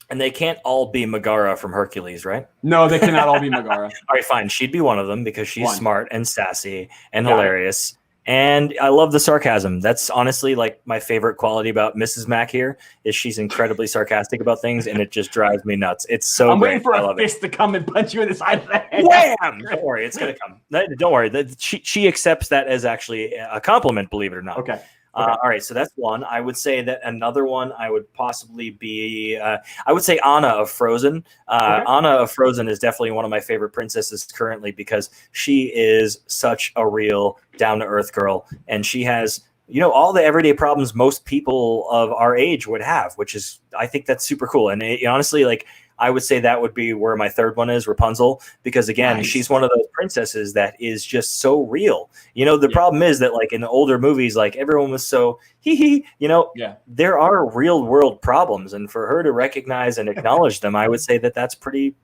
And they can't all be Megara from Hercules, right? No, they cannot all be Megara. All right, fine. She'd be one of them because she's smart and sassy and hilarious. And I love the sarcasm. That's honestly like my favorite quality about Mrs. Mac here is she's incredibly sarcastic about things, and it just drives me nuts. It's so I'm great. waiting for a fist to come and punch you in the side of the head. Wham! Don't worry, it's gonna come. Don't worry. She accepts that as actually a compliment, believe it or not. Okay. All right, so that's one. I would say that another one I would possibly be, I would say Anna of Frozen. Anna of Frozen is definitely one of my favorite princesses currently because she is such a real down-to-earth girl. And she has, you know, all the everyday problems most people of our age would have, which is, I think that's super cool. And honestly, like, I would say that would be where my third one is, Rapunzel, because again, she's one of those princesses that is just so real. You know, the problem is that like in the older movies, like everyone was so you know, there are real world problems. And for her to recognize and acknowledge them, I would say that that's pretty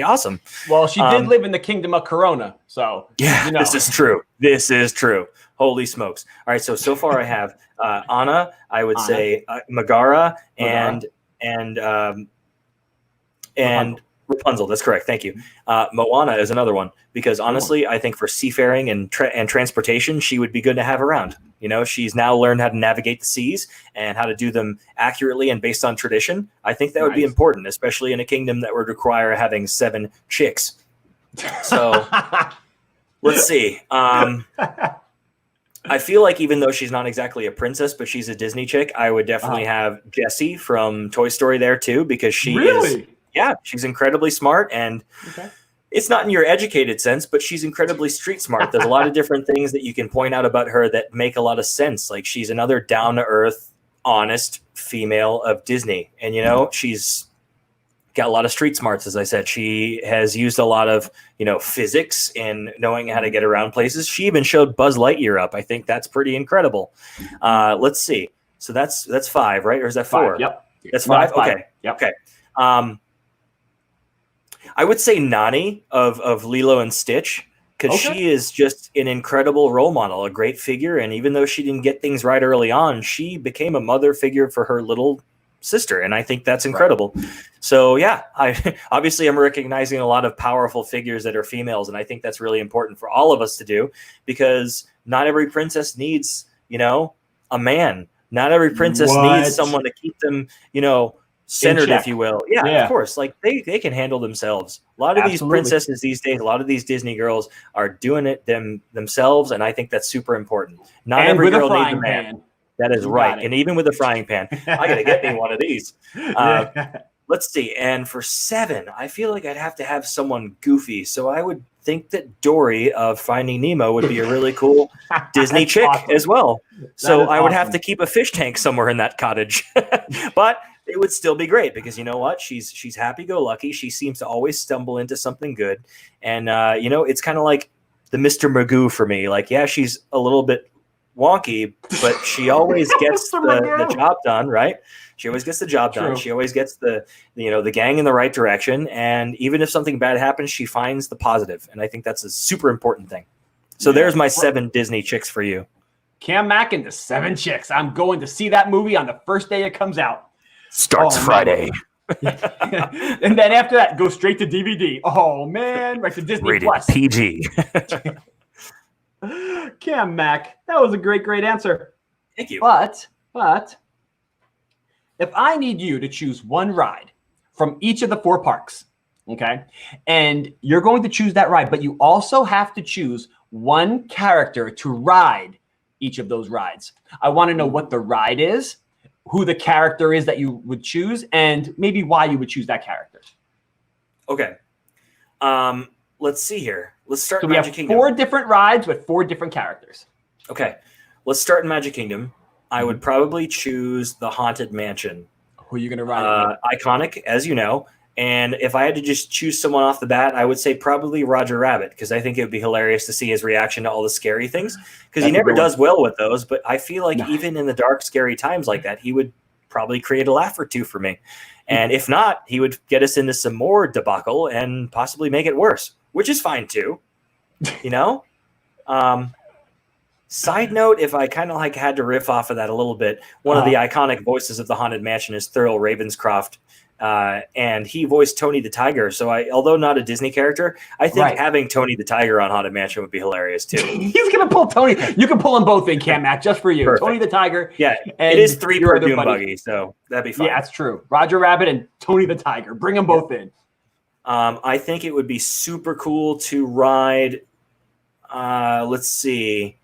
awesome. Well, she did live in the kingdom of Corona. So yeah, you know. This is true. This is true. Holy smokes. All right. So far I have Anna, I would say Megara and Rapunzel. That's correct. Thank you. Moana is another one because honestly, I think for seafaring and transportation, she would be good to have around. You know, she's now learned how to navigate the seas and how to do them accurately and based on tradition. I think that would be important, especially in a kingdom that would require having 7 chicks. So let's see. I feel like even though she's not exactly a princess, but she's a Disney chick, I would definitely have Jessie from Toy Story there too, because she is, she's incredibly smart, and it's not in your educated sense, but she's incredibly street smart. There's a lot of different things that you can point out about her that make a lot of sense. Like, she's another down to earth, honest female of Disney. And, you know, she's got a lot of street smarts, as I said. She has used a lot of, you know, physics and knowing how to get around places. She even showed Buzz Lightyear up. I think that's pretty incredible. Let's see. So that's 5, right? Or is that 4? 5, yep. That's 5? Five. Okay. Yep. Okay. I would say Nani of Lilo and Stitch, because she is just an incredible role model, a great figure. And even though she didn't get things right early on, she became a mother figure for her little sister, and I think that's incredible. So yeah, obviously I'm recognizing a lot of powerful figures that are females, and I think that's really important for all of us to do, because not every princess needs, you know, a man. Not every princess needs someone to keep them, you know, centered, if you will. Yeah, of course. Like, they can handle themselves. A lot of these princesses these days, a lot of these Disney girls are doing it themselves, and I think that's super important. Not every girl needs a man. That is right. And even with a frying pan, I got to get me one of these. Let's see. And for 7, I feel like I'd have to have someone goofy. So I would think that Dory of Finding Nemo would be a really cool Disney chick as well. So I would have to keep a fish tank somewhere in that cottage. But it would still be great, because you know what? She's happy-go-lucky. She seems to always stumble into something good. And, you know, it's kind of like the Mr. Magoo for me. Like, yeah, she's a little bit wonky, but she always gets the job done, right? She always gets the job done. She always gets the gang in the right direction. And even if something bad happens, she finds the positive. And I think that's a super important thing. So there's my 7 Disney chicks for you. Cam Mack and the 7 chicks. I'm going to see that movie on the first day it comes out. Starts Friday. And then after that, go straight to DVD. Oh man, right to Disney Rated Plus. PG. Cam Mack, that was a great answer. Thank you. But if I need you to choose one ride from each of the 4 parks, okay, and you're going to choose that ride, but you also have to choose one character to ride each of those rides. I want to know what the ride is, who the character is that you would choose, and maybe why you would choose that character. Okay. Let's see here. Let's start in we Magic have Kingdom. 4 different rides with 4 different characters. Okay. Let's start in Magic Kingdom. I would probably choose the Haunted Mansion. Who are you going to ride? Iconic, as you know. And if I had to just choose someone off the bat, I would say probably Roger Rabbit, because I think it would be hilarious to see his reaction to all the scary things, because he never does well with those. But I feel like even in the dark, scary times like that, he would probably create a laugh or two for me. And if not, he would get us into some more debacle and possibly make it worse, which is fine too. You know? Side note, if I kind of like had to riff off of that a little bit, one of the iconic voices of the Haunted Mansion is Thurl Ravenscroft. And he voiced Tony the Tiger. So although not a Disney character, I think having Tony the Tiger on Haunted Mansion would be hilarious too. He's going to pull Tony. You can pull them both in, Cam Mack, just for you. Perfect. Tony the Tiger. Yeah, and it is 3 per Doom buddy. Buggy, so that'd be fun. Yeah, that's true. Roger Rabbit and Tony the Tiger. Bring them both in. I think it would be super cool to ride, let's see,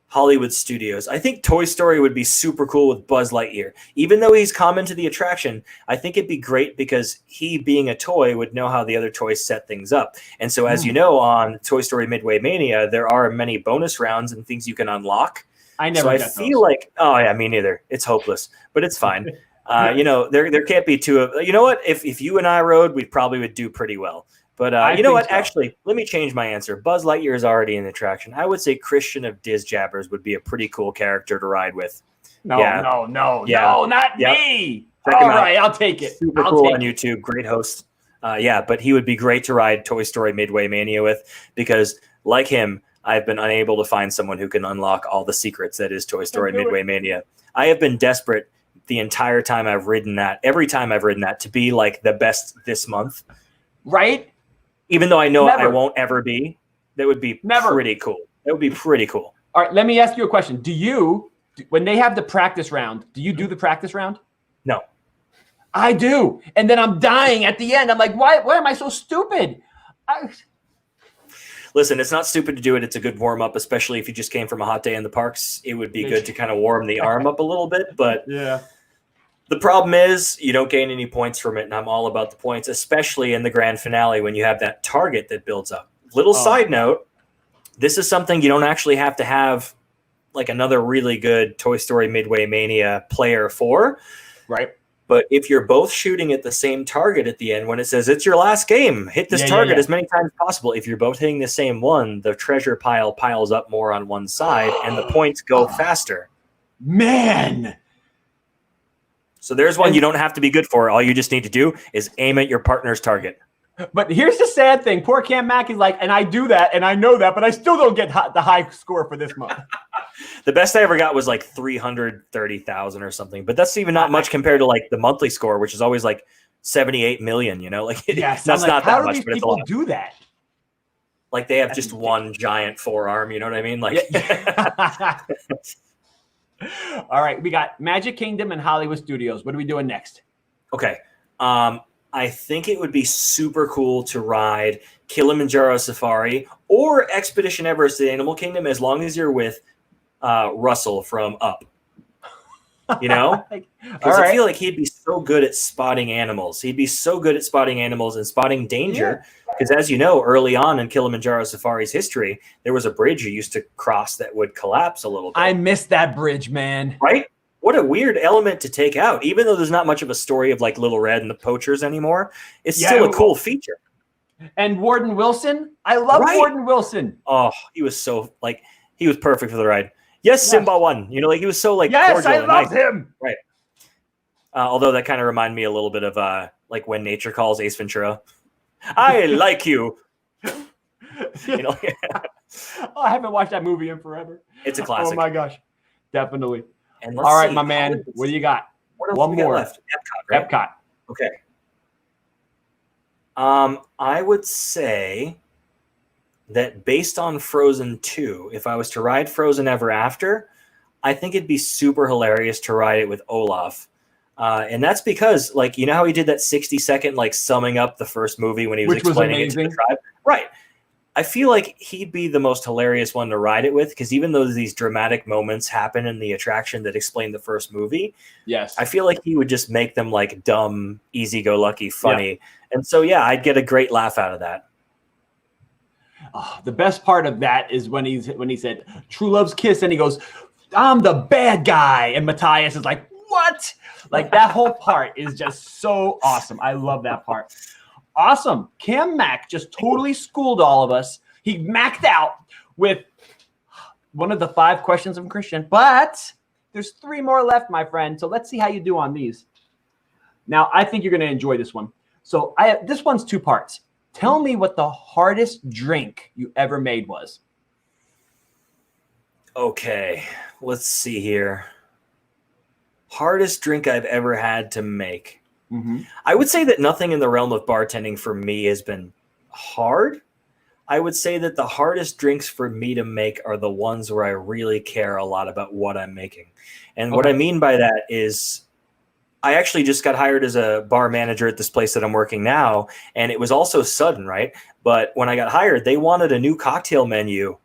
Hollywood Studios. I think Toy Story would be super cool with Buzz Lightyear. Even though he's common to the attraction, I think it'd be great because he, being a toy, would know how the other toys set things up. And so, as you know, on Toy Story Midway Mania, there are many bonus rounds and things you can unlock. I feel like, oh yeah, me neither. It's hopeless, but it's fine. You know, there can't be 2 of. You know what? If you and I rode, we probably would do pretty well. But you know what? So. Actually, let me change my answer. Buzz Lightyear is already an attraction. I would say Christian of DizJabberz would be a pretty cool character to ride with. No, not me. Check him out. Right, I'll take it. Super cool on YouTube. Great host. But he would be great to ride Toy Story Midway Mania with, because like him, I've been unable to find someone who can unlock all the secrets that is Toy Story Midway Mania. I have been desperate the entire time I've ridden that, every time I've ridden that, to be like the best this month. Right? Even though I know I won't ever be, that would be pretty cool. That would be pretty cool. All right, let me ask you a question. When they have the practice round, do you do the practice round? No. I do. And then I'm dying at the end. I'm like, why am I so stupid? Listen, it's not stupid to do it. It's a good warm up, especially if you just came from a hot day in the parks. It would be good to kind of warm the arm up a little bit. But Yeah. the problem is you don't gain any points from it. And I'm all about the points, especially in the grand finale when you have that target that builds up. Little side note, this is something you don't actually have to have like another really good Toy Story Midway Mania player for. Right. But if you're both shooting at the same target at the end, when it says it's your last game, hit this target as many times as possible. If you're both hitting the same one, the treasure pile piles up more on one side and the points go faster. Man. So there's one you don't have to be good for. All you just need to do is aim at your partner's target. But here's the sad thing. Poor Cam Mack is like, and I do that, and I know that, but I still don't get the high score for this month. The best I ever got was like 330,000 or something. But that's even not much compared to like the monthly score, which is always like 78 million, you know? Like Yes, that's I'm like, not how that do much, these but it's a people lot. do that? Like they have just one giant forearm, you know what I mean? Like All right, we got Magic Kingdom and Hollywood Studios. What are we doing next? Okay. I think it would be super cool to ride Kilimanjaro Safari or Expedition Everest at Animal Kingdom as long as you're with Russell from Up. You know? Because I feel like he'd be so good at spotting animals. He'd be so good at spotting animals and spotting danger. Because as you know, early on in Kilimanjaro Safari's history, there was a bridge you used to cross that would collapse a little bit. I missed that bridge, man. Right? What a weird element to take out. Even though there's not much of a story of like Little Red and the poachers anymore, it's still a cool feature. And Warden Wilson? I love Warden Wilson. Oh, he was so like he was perfect for the ride. Yes, Simba won. You know, like he was so like yes, I and love nice. him. Right. Although that kind of reminded me a little bit of like When Nature Calls, Ace Ventura. I like you. You know, Oh, I haven't watched that movie in forever. It's a classic. Oh my gosh, definitely. And all right, my man, what do you got? What else One we got more left? Epcot, right? Epcot. Okay. I would say that based on Frozen 2, if I was to ride Frozen Ever After, I think it'd be super hilarious to ride it with Olaf. And that's because, like, you know how he did that 60-second, like, summing up the first movie when he was explaining it to the tribe? Right. I feel like he'd be the most hilarious one to ride it with, because even though these dramatic moments happen in the attraction that explain the first movie, yes, I feel like he would just make them, like, dumb, easy-go-lucky, funny. Yeah. And so, yeah, I'd get a great laugh out of that. Oh, the best part of that is when he said "True Love's Kiss" and he goes, "I'm the bad guy," and Matthias is like, "What?" Like that whole part is just so awesome. I love that part. Awesome. Cam Mack just totally schooled all of us. He maxed out with one of the 5 questions from Christian, but there's 3 more left, my friend. So let's see how you do on these. Now, I think you're going to enjoy this one. So this one's 2 parts. Tell me what the hardest drink you ever made was. Okay, let's see here. Hardest drink I've ever had to make. Mm-hmm. I would say that nothing in the realm of bartending for me has been hard. I would say that the hardest drinks for me to make are the ones where I really care a lot about what I'm making. And what I mean by that is I actually just got hired as a bar manager at this place that I'm working now, and it was also sudden, right? But when I got hired, they wanted a new cocktail menu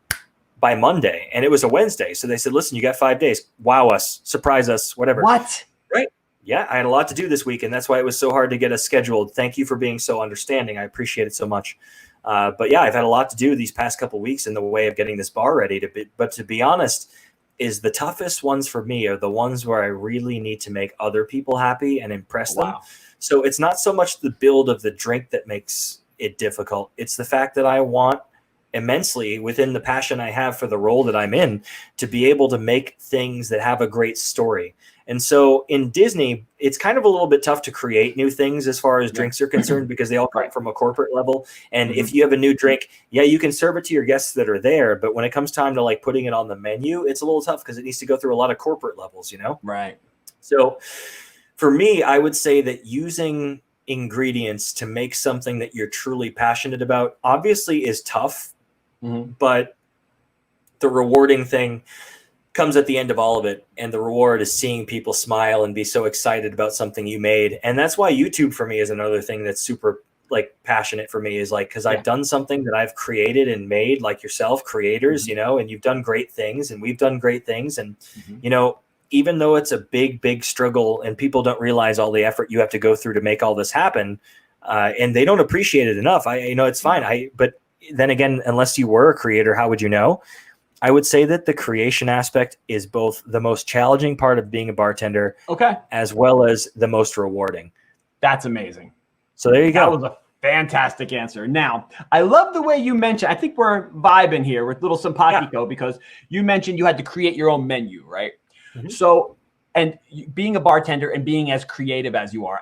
by Monday, and it was a Wednesday. So they said, listen, you got 5 days. Wow us, surprise us, whatever. What? Right? Yeah, I had a lot to do this week, and that's why it was so hard to get us scheduled. Thank you for being so understanding. I appreciate it so much. But yeah, I've had a lot to do these past couple weeks in the way of getting this bar ready. But to be honest, is the toughest ones for me are the ones where I really need to make other people happy and impress them. So it's not so much the build of the drink that makes it difficult. It's the fact that I want immensely, within the passion I have for the role that I'm in, to be able to make things that have a great story. And so in Disney, it's kind of a little bit tough to create new things as far as drinks are concerned, because they all come from a corporate level. And if you have a new drink, yeah, you can serve it to your guests that are there. But when it comes time to like putting it on the menu, it's a little tough because it needs to go through a lot of corporate levels, you know? Right. So for me, I would say that using ingredients to make something that you're truly passionate about obviously is tough, but the rewarding thing comes at the end of all of it. And the reward is seeing people smile and be so excited about something you made. And that's why YouTube for me is another thing that's super like passionate for me is like, because Yeah. I've done something that I've created and made, like yourself, creators, you know, and you've done great things and we've done great things. And, you know, even though it's a big, big struggle and people don't realize all the effort you have to go through to make all this happen, and they don't appreciate it enough. You know, it's fine. But then again, unless you were a creator, how would you know? I would say that the creation aspect is both the most challenging part of being a bartender, as well as the most rewarding. That's amazing. So there you go. That was a fantastic answer. Now, I love the way you mentioned, I think we're vibing here with little simpatico because you mentioned you had to create your own menu, right? So, and being a bartender and being as creative as you are,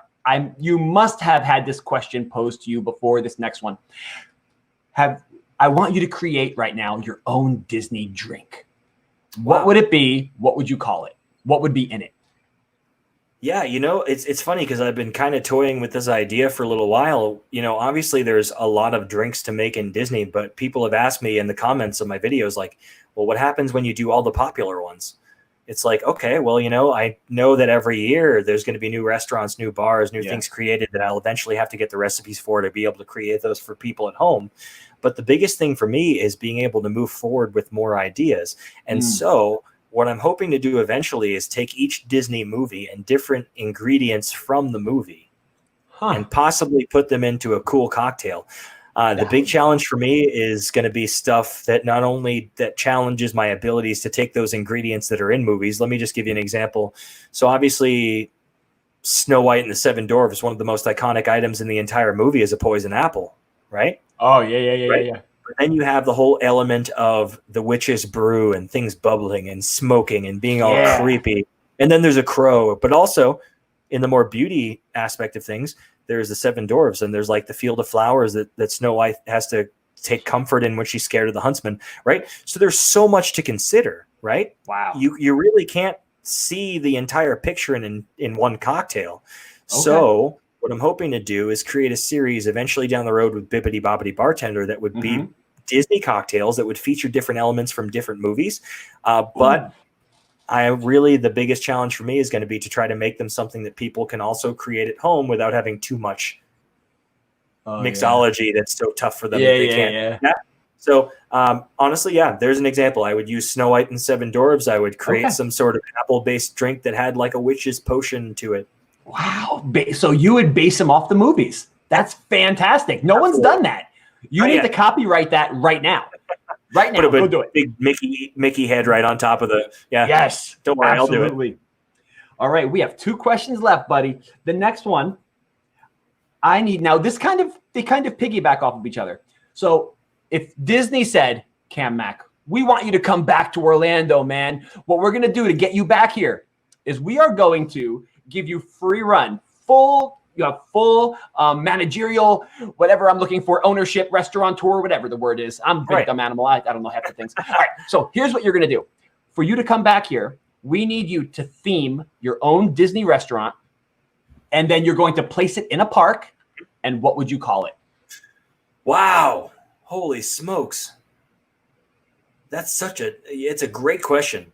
you must have had this question posed to you before this next one. I want you to create right now your own Disney drink. What would it be? What would you call it? What would be in it? Yeah, you know, it's funny because I've been kind of toying with this idea for a little while. You know, obviously there's a lot of drinks to make in Disney, but people have asked me in the comments of my videos, like, well, what happens when you do all the popular ones? It's like, okay, well, you know, I know that every year there's going to be new restaurants, new bars, new things created that I'll eventually have to get the recipes for to be able to create those for people at home. But the biggest thing for me is being able to move forward with more ideas. And so what I'm hoping to do eventually is take each Disney movie and different ingredients from the movie and possibly put them into a cool cocktail. The big challenge for me is going to be stuff that not only that challenges my abilities to take those ingredients that are in movies. Let me just give you an example. So obviously Snow White and the Seven Dwarfs, one of the most iconic items in the entire movie is a poison apple, right? Oh, yeah. But then you have the whole element of the witch's brew and things bubbling and smoking and being all creepy. And then there's a crow, but also in the more beauty aspect of things, there's the Seven Dwarfs and there's like the field of flowers that Snow White has to take comfort in when she's scared of the huntsman, right? So there's so much to consider, right? Wow. You really can't see the entire picture in one cocktail. So what I'm hoping to do is create a series eventually down the road with Bibbidi Bobbidi Bartender that would be Disney cocktails that would feature different elements from different movies. But the biggest challenge for me is going to be to try to make them something that people can also create at home without having too much mixology that's so tough for them that they can't. Yeah. So honestly, there's an example. I would use Snow White and Seven Dwarfs. I would create some sort of apple-based drink that had like a witch's potion to it. Wow. So you would base them off the movies. That's fantastic. No one's done that. You need to copyright that right now. Right now. Go do it. Big Mickey head right on top of the Yes. Don't worry, absolutely. I'll do it. All right. We have 2 questions left, buddy. The next one they kind of piggyback off of each other. So if Disney said, Cam Mack, we want you to come back to Orlando, man. What we're going to do to get you back here is we are going to give you free run, full managerial, whatever I'm looking for, ownership, restaurateur, whatever the word is. I'm a big dumb animal. I don't know half the things. All right. So here's what you're going to do. For you to come back here, we need you to theme your own Disney restaurant, and then you're going to place it in a park. And what would you call it? Wow. Holy smokes. That's it's a great question.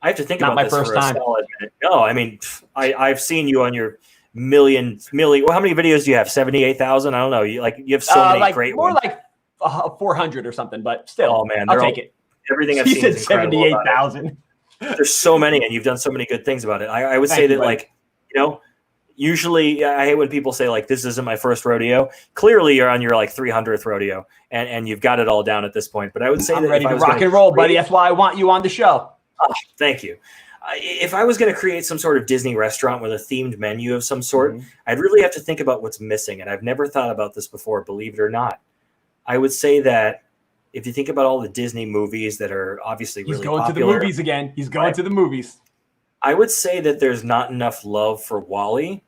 I have to think about this for a solid minute. No, I mean, I've seen you on your million. Well, how many videos do you have? 78,000? I don't know. You have so many great more ones. Like 400 or something, but still. Oh man, I'll take it. Everything I've He seen said is incredible. 78,000. There's so many, and you've done so many good things about it. I would say that, usually I hate when people say like, this isn't my first rodeo. Clearly you're on your like 300th rodeo and you've got it all down at this point. But I would say I'm ready to rock and roll, buddy. That's why I want you on the show. Oh, thank you. If I was going to create some sort of Disney restaurant with a themed menu of some sort, I'd really have to think about what's missing. And I've never thought about this before, believe it or not. I would say that if you think about all the Disney movies that are obviously really popular. He's going to the movies again. He's going to the movies. I would say that there's not enough love for WALL-E.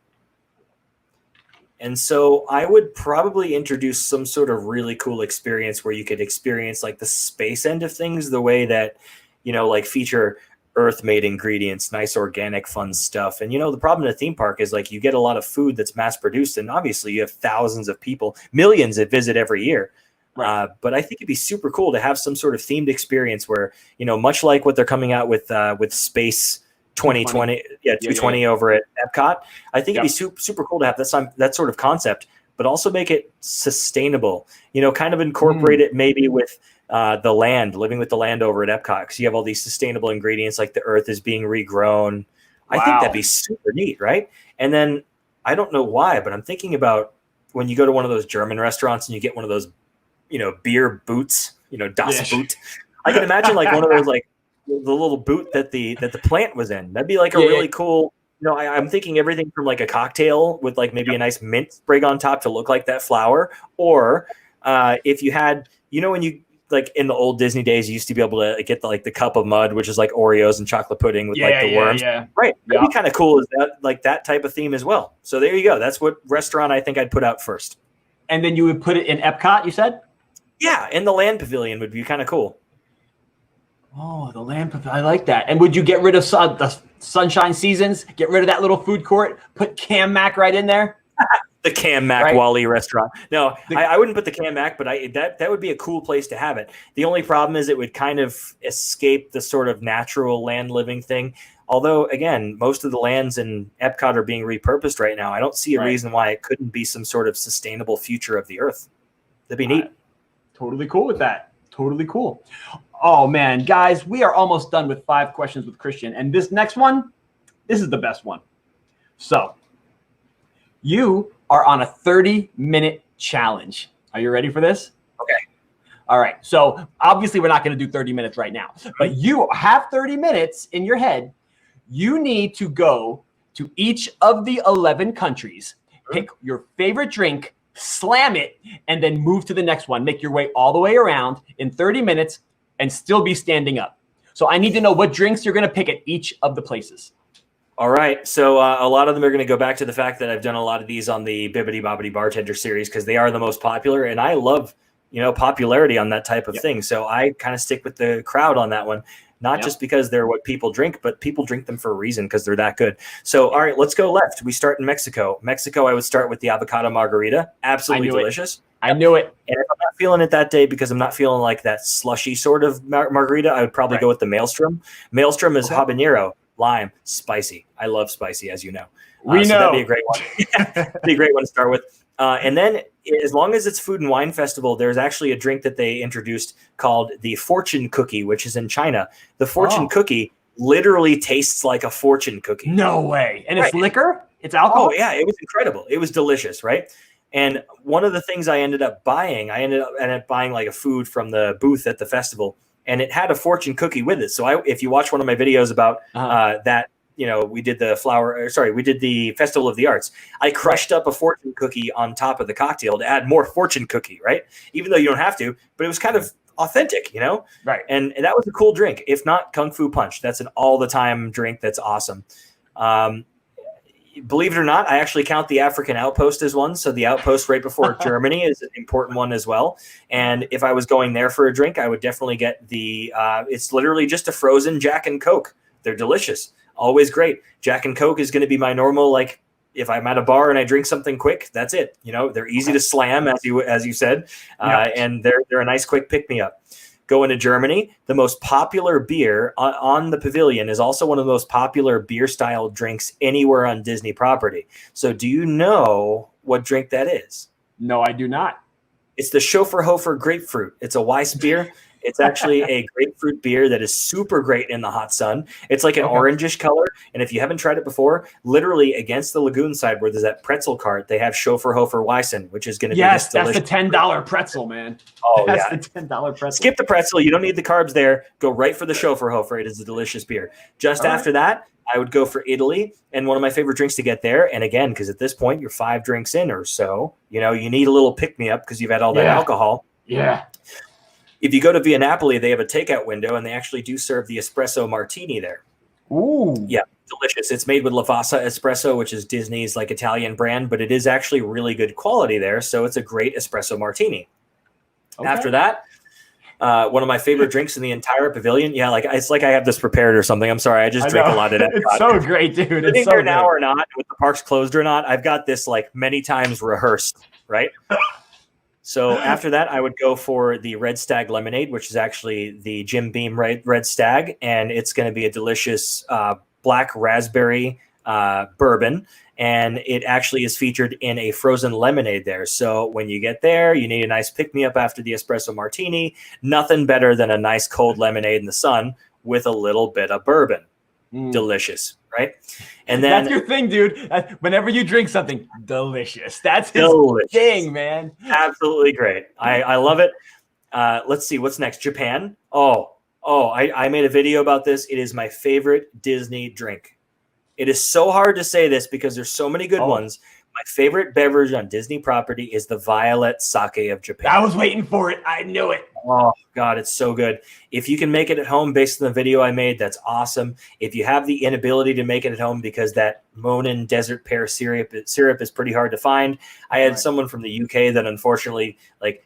And so I would probably introduce some sort of really cool experience where you could experience like the space end of things the way that, like feature Earth-made ingredients, nice organic fun stuff. And, the problem in a theme park is like you get a lot of food that's mass-produced. And obviously you have thousands of people, millions that visit every year. Right. But I think it'd be super cool to have some sort of themed experience where, much like what they're coming out with Space 2020, 220 over at Epcot. I think it'd be super cool to have that sort of concept, but also make it sustainable. Kind of incorporate it maybe with the land, living with the land over at Epcot, because you have all these sustainable ingredients, like the earth is being regrown. I think that'd be super neat, right? And then I don't know why, but I'm thinking about when you go to one of those German restaurants and you get one of those, beer boots, Das Boot. I can imagine like one of those, like the little boot that the plant was in. That'd be like a really cool. I'm thinking everything from like a cocktail with like maybe a nice mint sprig on top to look like that flower, or if you had, when you like in the old Disney days, you used to be able to get the cup of mud, which is like Oreos and chocolate pudding with like the worms. Yeah. Right. That'd be kind of cool. Is that like that type of theme as well? So there you go. That's what restaurant I think I'd put out first. And then you would put it in Epcot, you said? Yeah, in the land pavilion would be kind of cool. Oh, the land pavilion. I like that. And would you get rid of the Sunshine Seasons? Get rid of that little food court? Put Cam Mac right in there? The Cam Mac Wally restaurant. No, I wouldn't put the Cam Mac, but that would be a cool place to have it. The only problem is it would kind of escape the sort of natural land living thing. Although, again, most of the lands in Epcot are being repurposed right now. I don't see a reason why it couldn't be some sort of sustainable future of the Earth. That'd be neat. Totally cool with that. Totally cool. Oh, man. Guys, we are almost done with 5 questions with Christian. And this next one, this is the best one. So, you are on a 30-minute challenge. Are you ready for this? Okay. All right. So, obviously, we're not going to do 30 minutes right now. But you have 30 minutes in your head. You need to go to each of the 11 countries, pick your favorite drink, slam it, and then move to the next one. Make your way all the way around in 30 minutes and still be standing up. So I need to know what drinks you're going to pick at each of the places. All right. So a lot of them are going to go back to the fact that I've done a lot of these on the Bibbidi Bobbidi Bartender series because they are the most popular. And I love, popularity on that type of thing. So I kind of stick with the crowd on that one. Not just because they're what people drink, but people drink them for a reason because they're that good. So, all right, let's go left. We start in Mexico. Mexico, I would start with the avocado margarita. Absolutely delicious. I knew it. And if I'm not feeling it that day because I'm not feeling like that slushy sort of margarita, I would probably go with the Maelstrom. Maelstrom is habanero, lime, spicy. I love spicy, as you know. We know. So that'd be a great one. That'd be a great one to start with. And then as long as it's Food and Wine Festival, there's actually a drink that they introduced called the Fortune Cookie, which is in China. The Fortune Cookie literally tastes like a fortune cookie. No way. And it's liquor? It's alcohol? Oh, yeah. It was incredible. It was delicious, right? And one of the things I ended up buying like a food from the booth at the festival, and it had a fortune cookie with it. So if you watch one of my videos about that, we did the Festival of the Arts. I crushed up a fortune cookie on top of the cocktail to add more fortune cookie, right? Even though you don't have to, but it was kind of authentic, Right. And that was a cool drink. If not, Kung Fu Punch. That's an all-the-time drink that's awesome. Believe it or not, I actually count the African Outpost as one. So the Outpost right before Germany is an important one as well. And if I was going there for a drink, I would definitely get it's literally just a frozen Jack and Coke. They're delicious. Always great. Jack and Coke is going to be my normal, like if I'm at a bar and I drink something quick, that's it. They're easy to slam, as you said, and they're a nice quick pick me up. Going to Germany, the most popular beer on the pavilion is also one of the most popular beer style drinks anywhere on Disney property. So do you know what drink that is? No, I do not. It's the Schöfferhofer Grapefruit. It's a Weiss beer. It's actually a grapefruit beer that is super great in the hot sun. It's like an orangish color. And if you haven't tried it before, literally against the lagoon side where there's that pretzel cart, they have Schöfferhofer Weissen, which is going to be this delicious. That's the $10 pretzel, man. Oh, that's the $10 pretzel. Skip the pretzel. You don't need the carbs there. Go right for the Schöfferhofer. It is a delicious beer. Just after that, I would go for Italy. And one of my favorite drinks to get there, and again, because at this point, you're 5 drinks in or so, you need a little pick-me-up because you've had all that alcohol. Yeah. If you go to Via Napoli, they have a takeout window, and they actually do serve the espresso martini there. Ooh. Yeah, delicious. It's made with Lavazza Espresso, which is Disney's like Italian brand, but it is actually really good quality there, so it's a great espresso martini. Okay. After that, one of my favorite drinks in the entire pavilion. Yeah, it's like I have this prepared or something. I'm sorry, I just drink a lot of that. It's so great, dude. It's so there now or not, with the parks closed or not, I've got this like many times rehearsed, right? So after that, I would go for the Red Stag Lemonade, which is actually the Jim Beam Red Stag, and it's going to be a delicious black raspberry bourbon, and it actually is featured in a frozen lemonade there. So when you get there, you need a nice pick-me-up after the espresso martini. Nothing better than a nice cold lemonade in the sun with a little bit of bourbon. Delicious, right? And then that's your thing, dude. Whenever you drink something, delicious. That's his delicious. thing, man. Absolutely great. I love it. Let's see what's next. Japan. I made a video about this. It is my favorite Disney drink. It is so hard to say this because there's so many good ones. My favorite beverage on Disney property is the violet sake of Japan. I was waiting for it. I knew it. Oh, God, it's so good. If you can make it at home based on the video I made, that's awesome. If you have the inability to make it at home because that Monin desert pear syrup is pretty hard to find. I had someone from the UK that unfortunately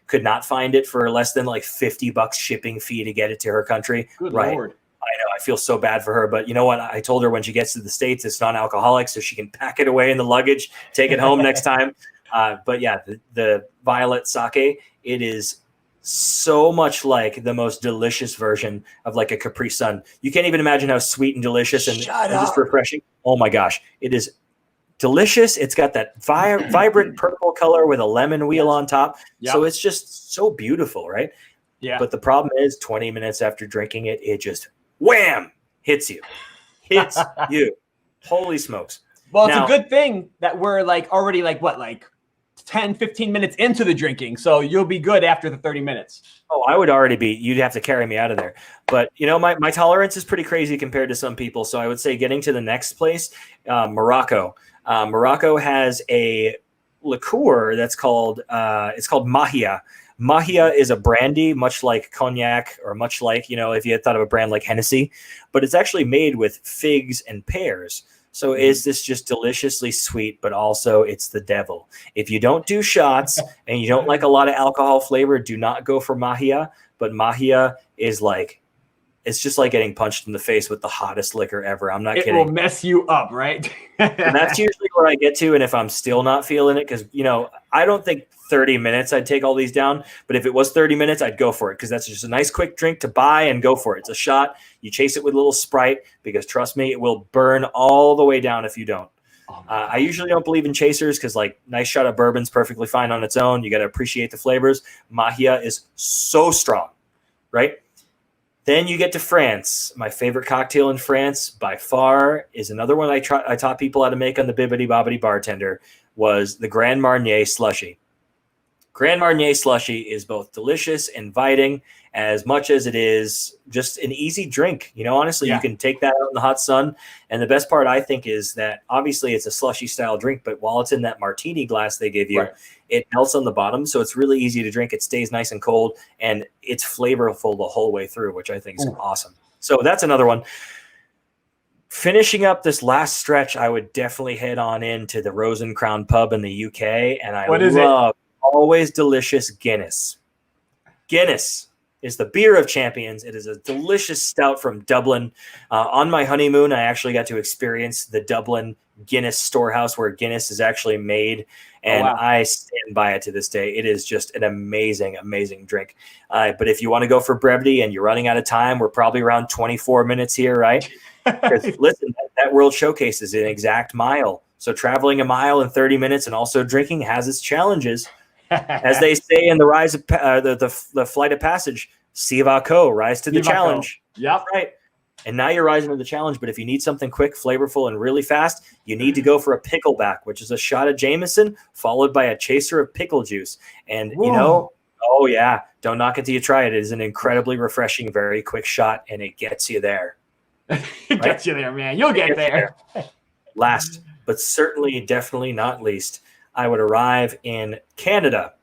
could not find it for less than $50 shipping fee to get it to her country. Good right. Lord. I know. I feel so bad for her, but you know what? I told her when she gets to the States, it's non-alcoholic, so she can pack it away in the luggage, take it home next time. But yeah, the violet sake, it is so much like the most delicious version of a Capri Sun. You can't even imagine how sweet and delicious and just refreshing. Oh my gosh, it is delicious. It's got that vibrant purple color with a lemon wheel on top. Yep. So it's just so beautiful, right? Yeah. But the problem is 20 minutes after drinking it, it just wham hits you. Hits you. Holy smokes. Well, it's a good thing that we're already 10, 15 minutes into the drinking. So you'll be good after the 30 minutes. Oh, I would already be. You'd have to carry me out of there. But, my tolerance is pretty crazy compared to some people. So I would say getting to the next place, Morocco. Morocco has a liqueur that's called Mahia. Mahia is a brandy, much like cognac or much like, if you had thought of a brand like Hennessy, but it's actually made with figs and pears. So is this just deliciously sweet, but also it's the devil. If you don't do shots and you don't like a lot of alcohol flavor, do not go for Mahia. But Mahia is it's just like getting punched in the face with the hottest liquor ever. I'm not kidding. It will mess you up, right? And that's usually where I get to. And if I'm still not feeling it, because, I don't think 30 minutes I'd take all these down. But if it was 30 minutes, I'd go for it because that's just a nice quick drink to buy and go for it. It's a shot. You chase it with a little Sprite because trust me, it will burn all the way down if you don't. I usually don't believe in chasers because nice shot of bourbon's perfectly fine on its own. You got to appreciate the flavors. Mahia is so strong, right? Then you get to France. My favorite cocktail in France by far is another one I taught people how to make on the Bibbidi Bobbidi Bartender was the Grand Marnier slushy. Grand Marnier slushy is both delicious, inviting, as much as it is just an easy drink. Honestly, you can take that out in the hot sun. And the best part, I think, is that obviously it's a slushy style drink, but while it's in that martini glass they give you, it melts on the bottom. So it's really easy to drink. It stays nice and cold, and it's flavorful the whole way through, which I think is awesome. So that's another one. Finishing up this last stretch, I would definitely head on into the Rose and Crown pub in the UK, and I love always delicious Guinness. Guinness is the beer of champions. It is a delicious stout from Dublin. On my honeymoon, I actually got to experience the Dublin Guinness storehouse where Guinness is actually made, and I stand by it to this day. It is just an amazing, amazing drink. But if you want to go for brevity and you're running out of time, we're probably around 24 minutes here, right? Because listen, that World Showcase is an exact mile. So traveling a mile in 30 minutes and also drinking has its challenges. As they say in the rise of the Flight of Passage, Siva Ko, rise to the challenge. Yep. Right. And now you're rising to the challenge. But if you need something quick, flavorful, and really fast, you need to go for a pickleback, which is a shot of Jameson followed by a chaser of pickle juice. And, don't knock it till you try it. It is an incredibly refreshing, very quick shot, and it gets you there. It gets you there, man. You'll get there. Last, but certainly, definitely not least, I would arrive in Canada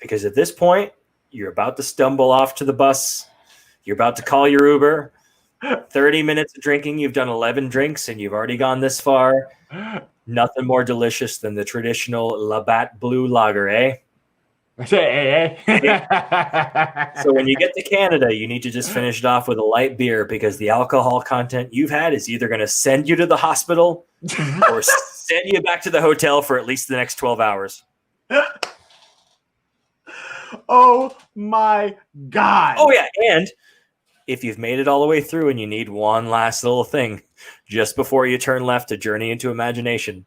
because at this point, you're about to stumble off to the bus. You're about to call your Uber. 30 minutes of drinking. You've done 11 drinks and you've already gone this far. Nothing more delicious than the traditional Labatt Blue Lager, eh? So when you get to Canada, you need to just finish it off with a light beer because the alcohol content you've had is either going to send you to the hospital or send you back to the hotel for at least the next 12 hours. Oh my God. Oh yeah. And if you've made it all the way through and you need one last little thing, just before you turn left to Journey into Imagination,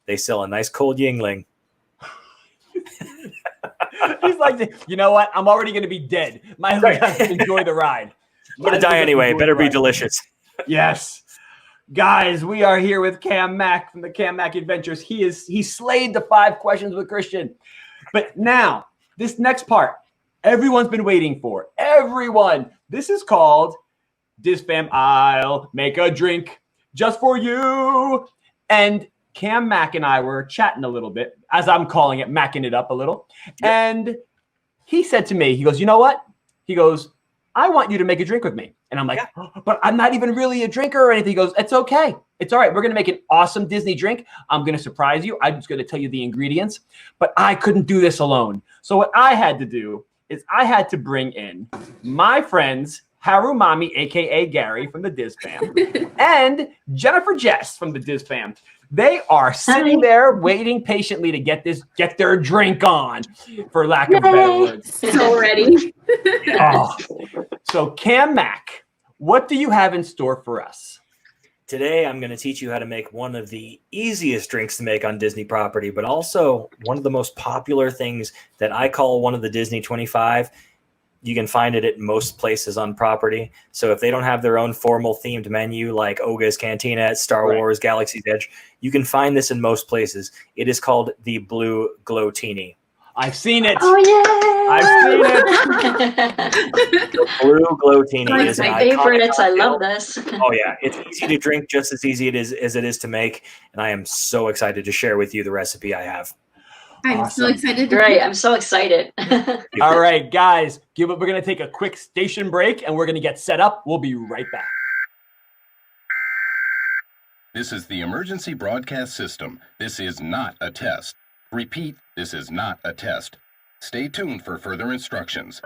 they sell a nice cold Yingling. He's like, you know what? I'm already going to be dead. Might as well just enjoy the ride. I'm going to die anyway. It better be delicious. Yes. Guys, we are here with Cam Mack from the Cam Mack Adventures. He slayed the 5 questions with Christian. But now, this next part, everyone's been waiting for. Everyone. This is called DizFam, I'll make a drink just for you. And Cam Mack and I were chatting a little bit, as I'm calling it, macking it up a little. Yep. And he said to me, he goes, you know what? He goes, I want you to make a drink with me. And I'm like, but I'm not even really a drinker or anything. He goes, it's okay. It's all right. We're going to make an awesome Disney drink. I'm going to surprise you. I'm just going to tell you the ingredients. But I couldn't do this alone. So what I had to do is I had to bring in my friends, Harumami, a.k.a. Gary from the Diz Fam, and Jennifer Jess from the Diz Fam. They are sitting there waiting patiently to get their drink on, for lack of better words. So ready. Oh. So Cam Mack, what do you have in store for us? Today, I'm going to teach you how to make one of the easiest drinks to make on Disney property, but also one of the most popular things that I call one of the Disney 25. You can find it at most places on property. So if they don't have their own formal themed menu like Oga's Cantina at Star Wars, Galaxy's Edge, you can find this in most places. It is called the Blue Glowtini. I've seen it. Oh, yeah. I've seen it. The Blue Glowtini One is of an my iconic favorites. I cocktail. love this. Oh, yeah. It's easy to drink, just as easy as it is to make. And I am so excited to share with you the recipe I have. I'm so excited. Great. I'm so excited. All right, guys, we're going to take a quick station break and we're going to get set up. We'll be right back. This is the emergency broadcast system. This is not a test. Repeat, this is not a test. Stay tuned for further instructions.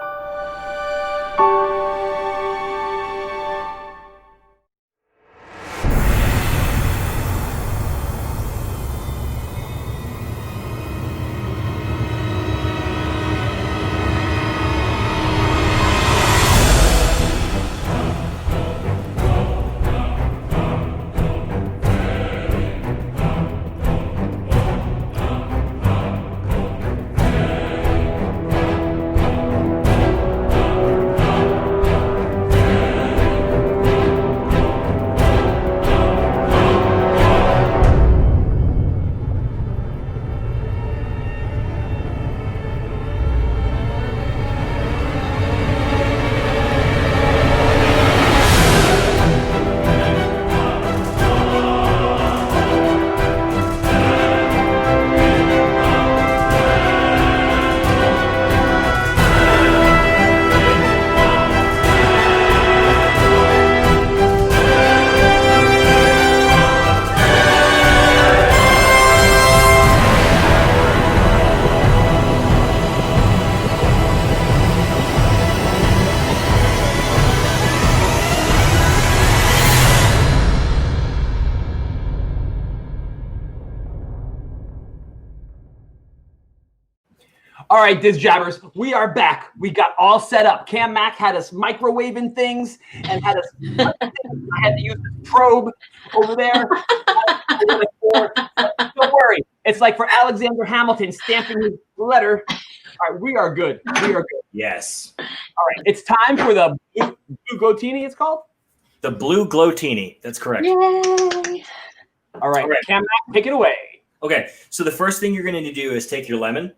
All right, DizJabberz, we are back. We got all set up. Cam Mack had us microwaving things and had us. I had to use this probe over there. Don't worry. It's like for Alexander Hamilton stamping his letter. All right, we are good. We are good. Yes. All right, it's time for the Blue Glowtini, it's called? The Blue Glowtini. That's correct. Yay. All right, Cam Mack, take it away. Okay, so the first thing you're going to need to do is take your lemon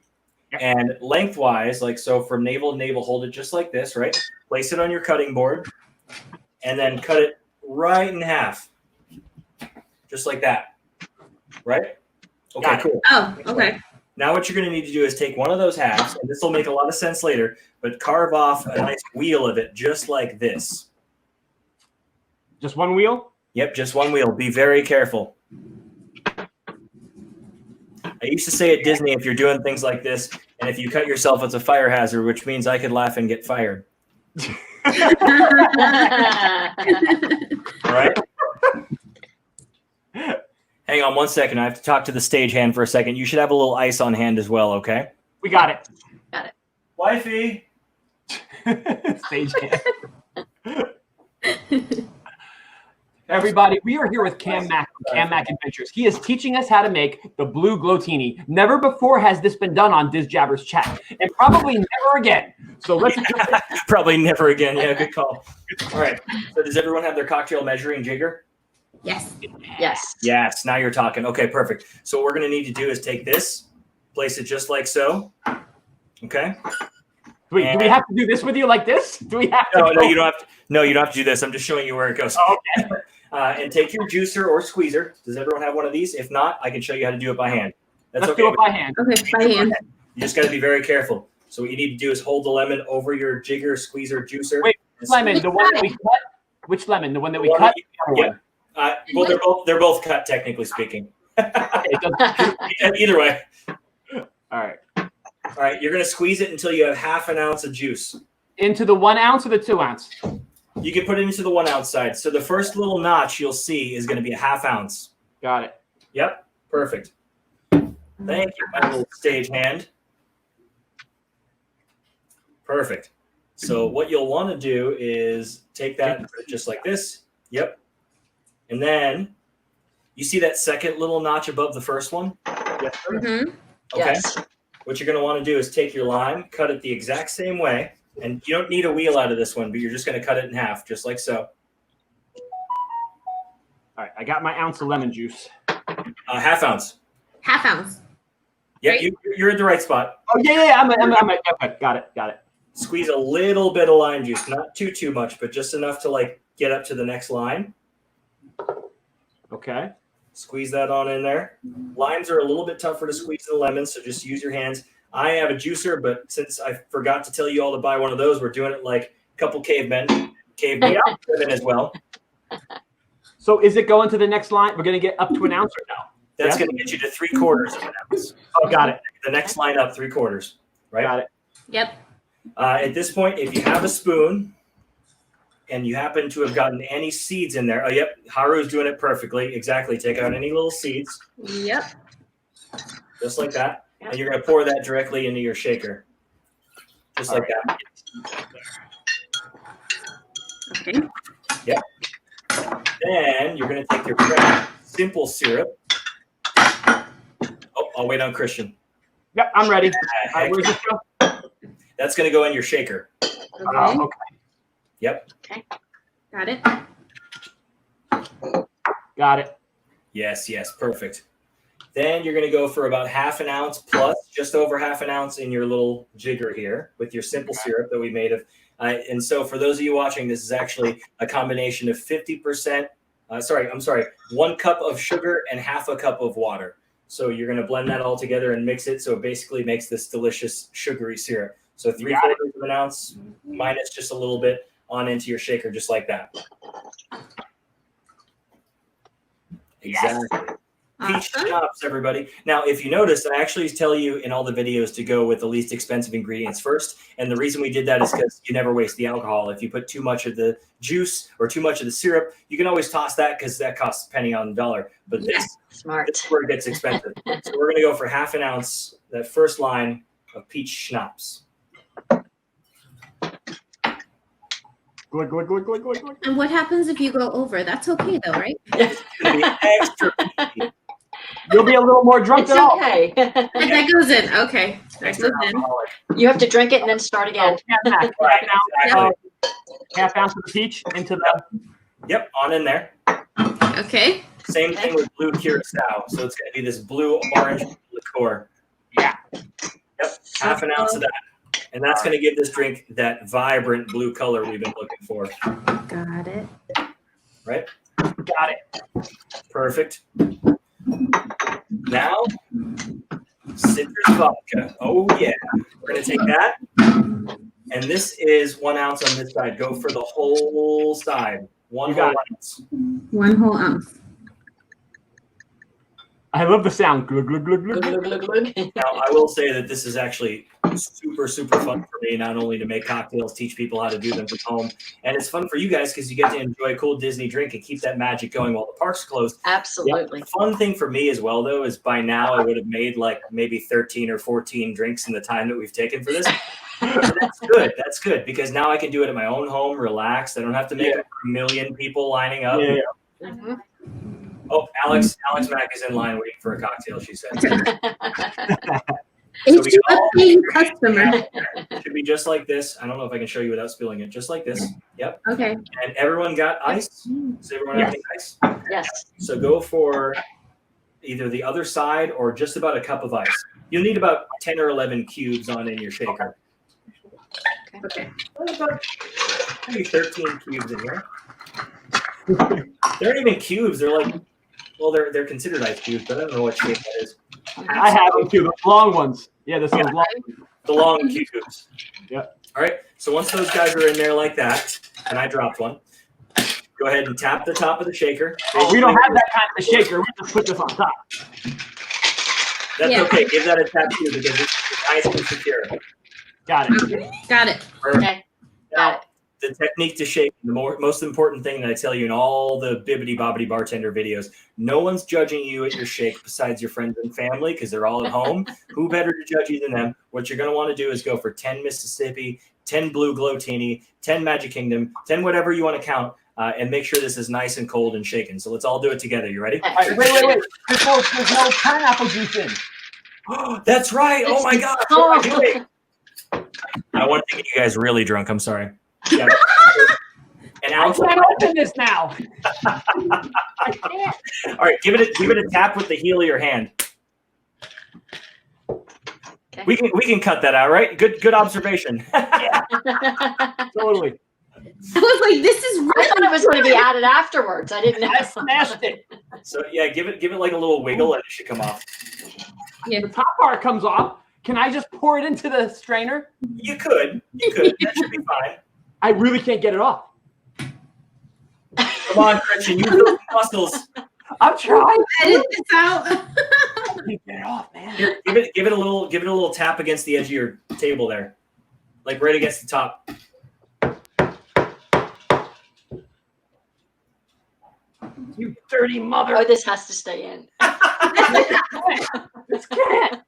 and lengthwise, like so from navel to navel, hold it just like this, right? Place it on your cutting board and then cut it right in half. Just like that, right? Okay, cool. Oh, okay. Now what you're going to need to do is take one of those halves, and this will make a lot of sense later, but carve off a nice wheel of it just like this. Just one wheel? Yep, just one wheel. Be very careful. I used to say at Disney, if you're doing things like this, and if you cut yourself, it's a fire hazard, which means I could laugh and get fired. Right? Hang on one second. I have to talk to the stagehand for a second. You should have a little ice on hand as well, okay? We got it. Got it. Wifey. Stagehand. Everybody, we are here with Cam Mack from Cam Mack Adventures. He is teaching us how to make the blue glotini. Never before has this been done on DizJabberz chat, and probably never again. So let's probably never again. Yeah, good call. All right. So does everyone have their cocktail measuring jigger? Yes. Yes. Yes. Now you're talking. Okay, perfect. So what we're going to need to do is take this, place it just like so. Okay. Do we have to do this with you like this? Do we have to? No, you don't have to. No, you don't have to do this. I'm just showing you where it goes. Oh, okay. And take your juicer or squeezer. Does everyone have one of these? If not, I can show you how to do it by hand. That's Let's do it by hand. Okay, by hand. You just got to be very careful. So what you need to do is hold the lemon over your jigger, squeezer, juicer. Wait, lemon, the one that we cut? Which lemon? The one that we cut? Yeah. Well, they're both cut, technically speaking. Either way. All right. All right, you're going to squeeze it until you have half an ounce of juice. Into the 1 ounce or the 2 ounce? You can put it into the 1 ounce side. So the first little notch you'll see is going to be a half ounce. Got it. Yep, perfect. Thank you, my little stage hand. Perfect. So what you'll want to do is take that and put it just like this. Yep. And then you see that second little notch above the first one? Yes, sir. Mm-hmm. Okay. Yes. What you're going to want to do is take your lime, cut it the exact same way. And you don't need a wheel out of this one, but you're just going to cut it in half, just like so. All right, I got my ounce of lemon juice. Half ounce. Half ounce. Yeah, Right. you're in the right spot. Oh, yeah, I'm okay, got it. Squeeze a little bit of lime juice, not too much, but just enough to like get up to the next line. Okay. Squeeze that on in there. Limes are a little bit tougher to squeeze than lemons, so just use your hands. I have a juicer, but since I forgot to tell you all to buy one of those, we're doing it like a couple cavemen as well. So is it going to the next line? We're going to get up to an ounce or no? That's Yeah? going to get you to 3/4 of an ounce. Oh, got it. The next line up 3/4, right? Got it. Yep. At this point, if you have a spoon and you happen to have gotten any seeds in there, oh, yep, Haru's doing it perfectly. Exactly. Take out any little seeds, Yep. just like that. And you're going to pour that directly into your shaker, just like that. Okay. Yep. Then you're going to take your simple syrup. Oh, I'll wait on Christian. Yep, I'm ready. All right, where's this go? That's going to go in your shaker. Okay. Okay. Yep. Okay. Got it. Got it. Yes, perfect. Then you're going to go for about half an ounce plus, just over half an ounce in your little jigger here with your simple syrup that we made of. And so for those of you watching, this is actually a combination of 50%, 1 cup of sugar and half a cup of water. So you're going to blend that all together and mix it. So it basically makes this delicious sugary syrup. So 3/4 of an ounce minus just a little bit on into your shaker, just like that. Exactly. Peach schnapps, everybody. Now, if you notice, I actually tell you in all the videos to go with the least expensive ingredients first. And the reason we did that is because you never waste the alcohol. If you put too much of the juice or too much of the syrup, you can always toss that because that costs a penny on the dollar. But this is where it gets expensive. So we're going to go for half an ounce, that first line of peach schnapps. Glug, glug, glug, glug, glug, glug. And what happens if you go over? That's okay though, right? It's going to be extra peachy. You'll be a little more drunk It's than all. okay. That goes in. Okay. That Extra goes in. alcoholic. You have to drink it and then start again. Right, exactly. Half ounce of the peach into the. Yep, on in there. Okay. Same thing with blue curacao. So it's going to be this blue-orange liqueur. Yeah. Yep, half an ounce of that. And that's going to give this drink that vibrant blue color we've been looking for. Got it. Right? Got it. Perfect. Now, citrus vodka. Oh, yeah. We're going to take that. And this is 1 ounce on this side. Go for the whole side. One whole ounce. 1 whole ounce. I love the sound. Glug, glug, glug, glug. Glug, glug, glug, glug. Now, I will say that this is actually super, super fun for me, not only to make cocktails, teach people how to do them from home. And it's fun for you guys because you get to enjoy a cool Disney drink and keep that magic going while the park's closed. Absolutely. The fun thing for me as well, though, is by now I would have made like maybe 13 or 14 drinks in the time that we've taken for this. That's good. That's good because now I can do it at my own home, relaxed. I don't have to make it for a million people lining up. Yeah. Mhm. Oh, Alex Mack is in line waiting for a cocktail. She said. It's we a paying customer. It should be just like this. I don't know if I can show you without spilling it. Just like this. Yep. Okay. And everyone got ice. Does everyone have any ice? Yes. So go for either the other side or just about a cup of ice. You'll need about 10 or 11 cubes on in your shaker. Okay. Maybe 13 cubes in here. They aren't even cubes. They're like, well, they're considered ice cubes, but I don't know what shape that is. I have them too, the long ones. Yeah, this one's long. The long cubes. Yep. All right. So once those guys are in there like that, and I dropped one, go ahead and tap the top of the shaker. We don't have that kind of shaker. We just put this on top. That's okay. Give that a tap too because it's nice and secure. Got it. Okay. Got it. Okay. Got it. The technique to shake, the most important thing that I tell you in all the bibbity bobbity bartender videos, no one's judging you at your shake besides your friends and family because they're all at home. Who better to judge you than them? What you're going to want to do is go for 10 Mississippi, 10 Blue Glowtini, 10 Magic Kingdom, 10 whatever you want to count, and make sure this is nice and cold and shaken. So let's all do it together. You ready? All right, wait. There's no pineapple juice in. That's right. Oh my gosh. What am I doing? I wanted to get you guys really drunk. I'm sorry. Yeah. And I can't open this now. I can't. All right, give it a tap with the heel of your hand. Okay. We can cut that out, right? Good observation. Yeah, totally. I was like, this is I really thought it was going to be added afterwards. I didn't know. I smashed it. So yeah, give it like a little wiggle and it should come off. The top part comes off. Can I just pour it into the strainer? You could. That should be fine. I really can't get it off. Come on, Christian, use those muscles. I'm trying. edit this out. I can't get it off, man. Here, give it a little tap against the edge of your table there, like right against the top. You dirty mother. Oh, this has to stay in. This can't.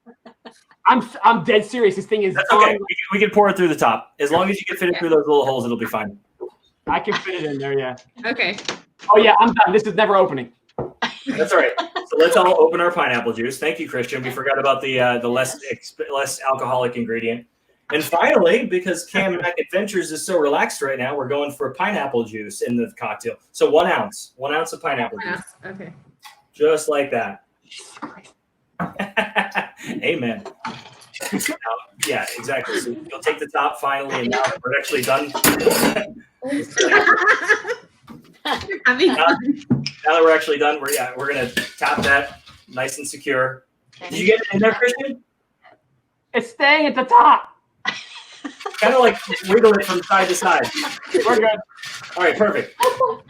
I'm dead serious. This thing is That's okay. We can pour it through the top. As long as you can fit it through those little holes, it'll be fine. I can fit it in there, yeah. Okay. Oh yeah, I'm done. This is never opening. That's all right. So let's all open our pineapple juice. Thank you, Christian. We forgot about the less alcoholic ingredient. And finally, because Cam Mac Adventures is so relaxed right now, we're going for pineapple juice in the cocktail. So 1 ounce of pineapple juice. Okay. Just like that. Amen. Now, yeah, exactly. So you'll take the top finally, and now that we're actually done. Now that we're actually done, we're gonna tap that nice and secure. Did you get it in there, Christian? It's staying at the top. Kind of like wiggle it from side to side. We're good. All right, perfect.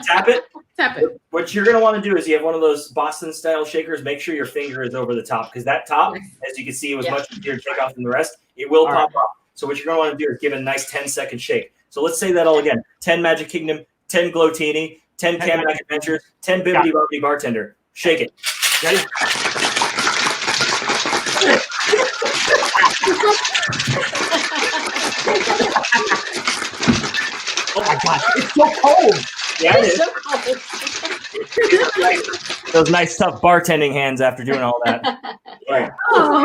Tap it. Tap it. What you're going to want to do is you have one of those Boston-style shakers. Make sure your finger is over the top because that top, as you can see, was much easier to take off than the rest. It will pop off. So what you're going to want to do is give it a nice 10-second shake. So let's say that all again. 10 Magic Kingdom, 10 Glowtini, 10 Cam Mac Adventures, 10 Bibbidi Bobbidi Bartender. Shake it. Ready? Oh my God, it's so cold. Yeah, it is. So cold. Those nice, tough bartending hands after doing all that. Right. Oh.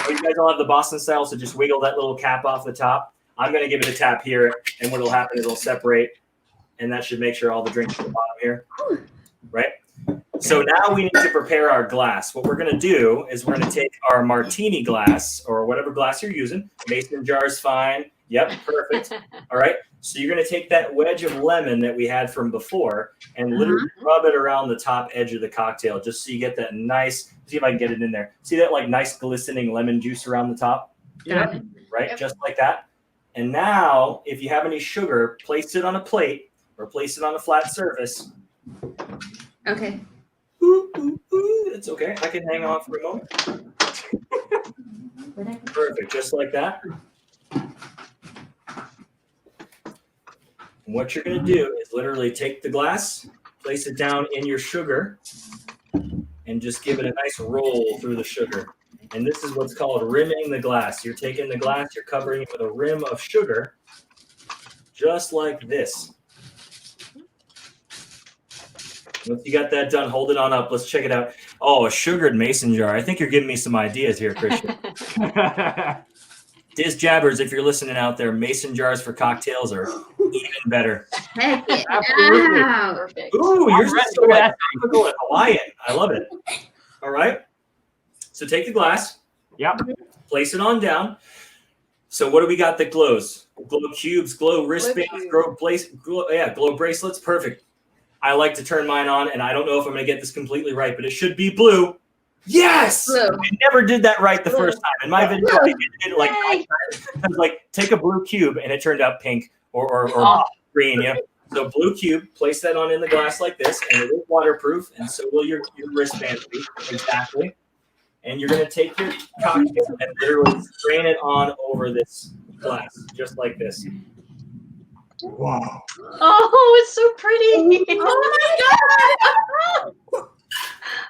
You guys all have the Boston style, so just wiggle that little cap off the top. I'm going to give it a tap here, and what will happen is it'll separate, and that should make sure all the drinks at the bottom here. Right? So now we need to prepare our glass. What we're going to do is we're going to take our martini glass, or whatever glass you're using. Mason jar's fine. Yep, perfect. All right. So you're going to take that wedge of lemon that we had from before and literally rub it around the top edge of the cocktail just so you get that nice, see if I can get it in there. See that like nice glistening lemon juice around the top? Yeah. Right? Yep. Just like that. And now, if you have any sugar, place it on a plate or place it on a flat surface. Okay. It's okay. I can hang on for a moment. Perfect. Just like that. And what you're going to do is literally take the glass, place it down in your sugar, and just give it a nice roll through the sugar. And this is what's called rimming the glass. You're taking the glass, you're covering it with a rim of sugar, just like this. Once you got that done, hold it on up. Let's check it out. Oh, a sugared mason jar. I think you're giving me some ideas here, Christian. DizJabberz, if you're listening out there, mason jars for cocktails are even better. Heck yeah. Absolutely. Wow. Perfect. Ooh, you're ready. so like tropical and Hawaiian. I love it. All right. So take the glass. Yep. Place it on down. So what do we got that glows? Glow cubes, glow wristbands, cube. glow bracelets. Perfect. I like to turn mine on, and I don't know if I'm going to get this completely right, but it should be blue. Yes! Blue. I never did that right the first time. In my video, I did it like Yay. 5 times. I was like, take a blue cube, and it turned out pink or green. Yeah. So blue cube, place that on in the glass like this, and it is waterproof, and so will your wristband be. Exactly. And you're going to take your cocktail and literally strain it on over this glass, just like this. Wow. Oh, it's so pretty. Oh my god.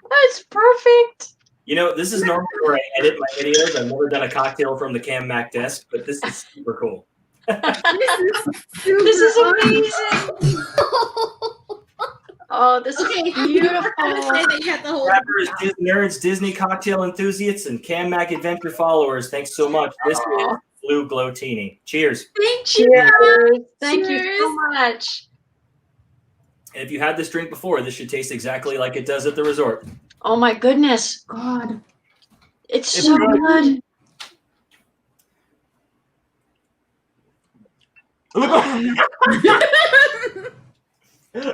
That's perfect. You know, this is normally where I edit my videos. I've never done a cocktail from the Cam Mac desk, but this is super cool. This is amazing. Oh, this is Okay, beautiful. say that you have to hold Rappers, Nerds, Disney cocktail enthusiasts, and Cam Mac adventure followers, thanks so much. This is Blue Glowtini. Cheers. Thank you. Cheers. Thank you Cheers. so much. And if you had this drink before, this should taste exactly like it does at the resort. Oh my goodness. God. It's so good.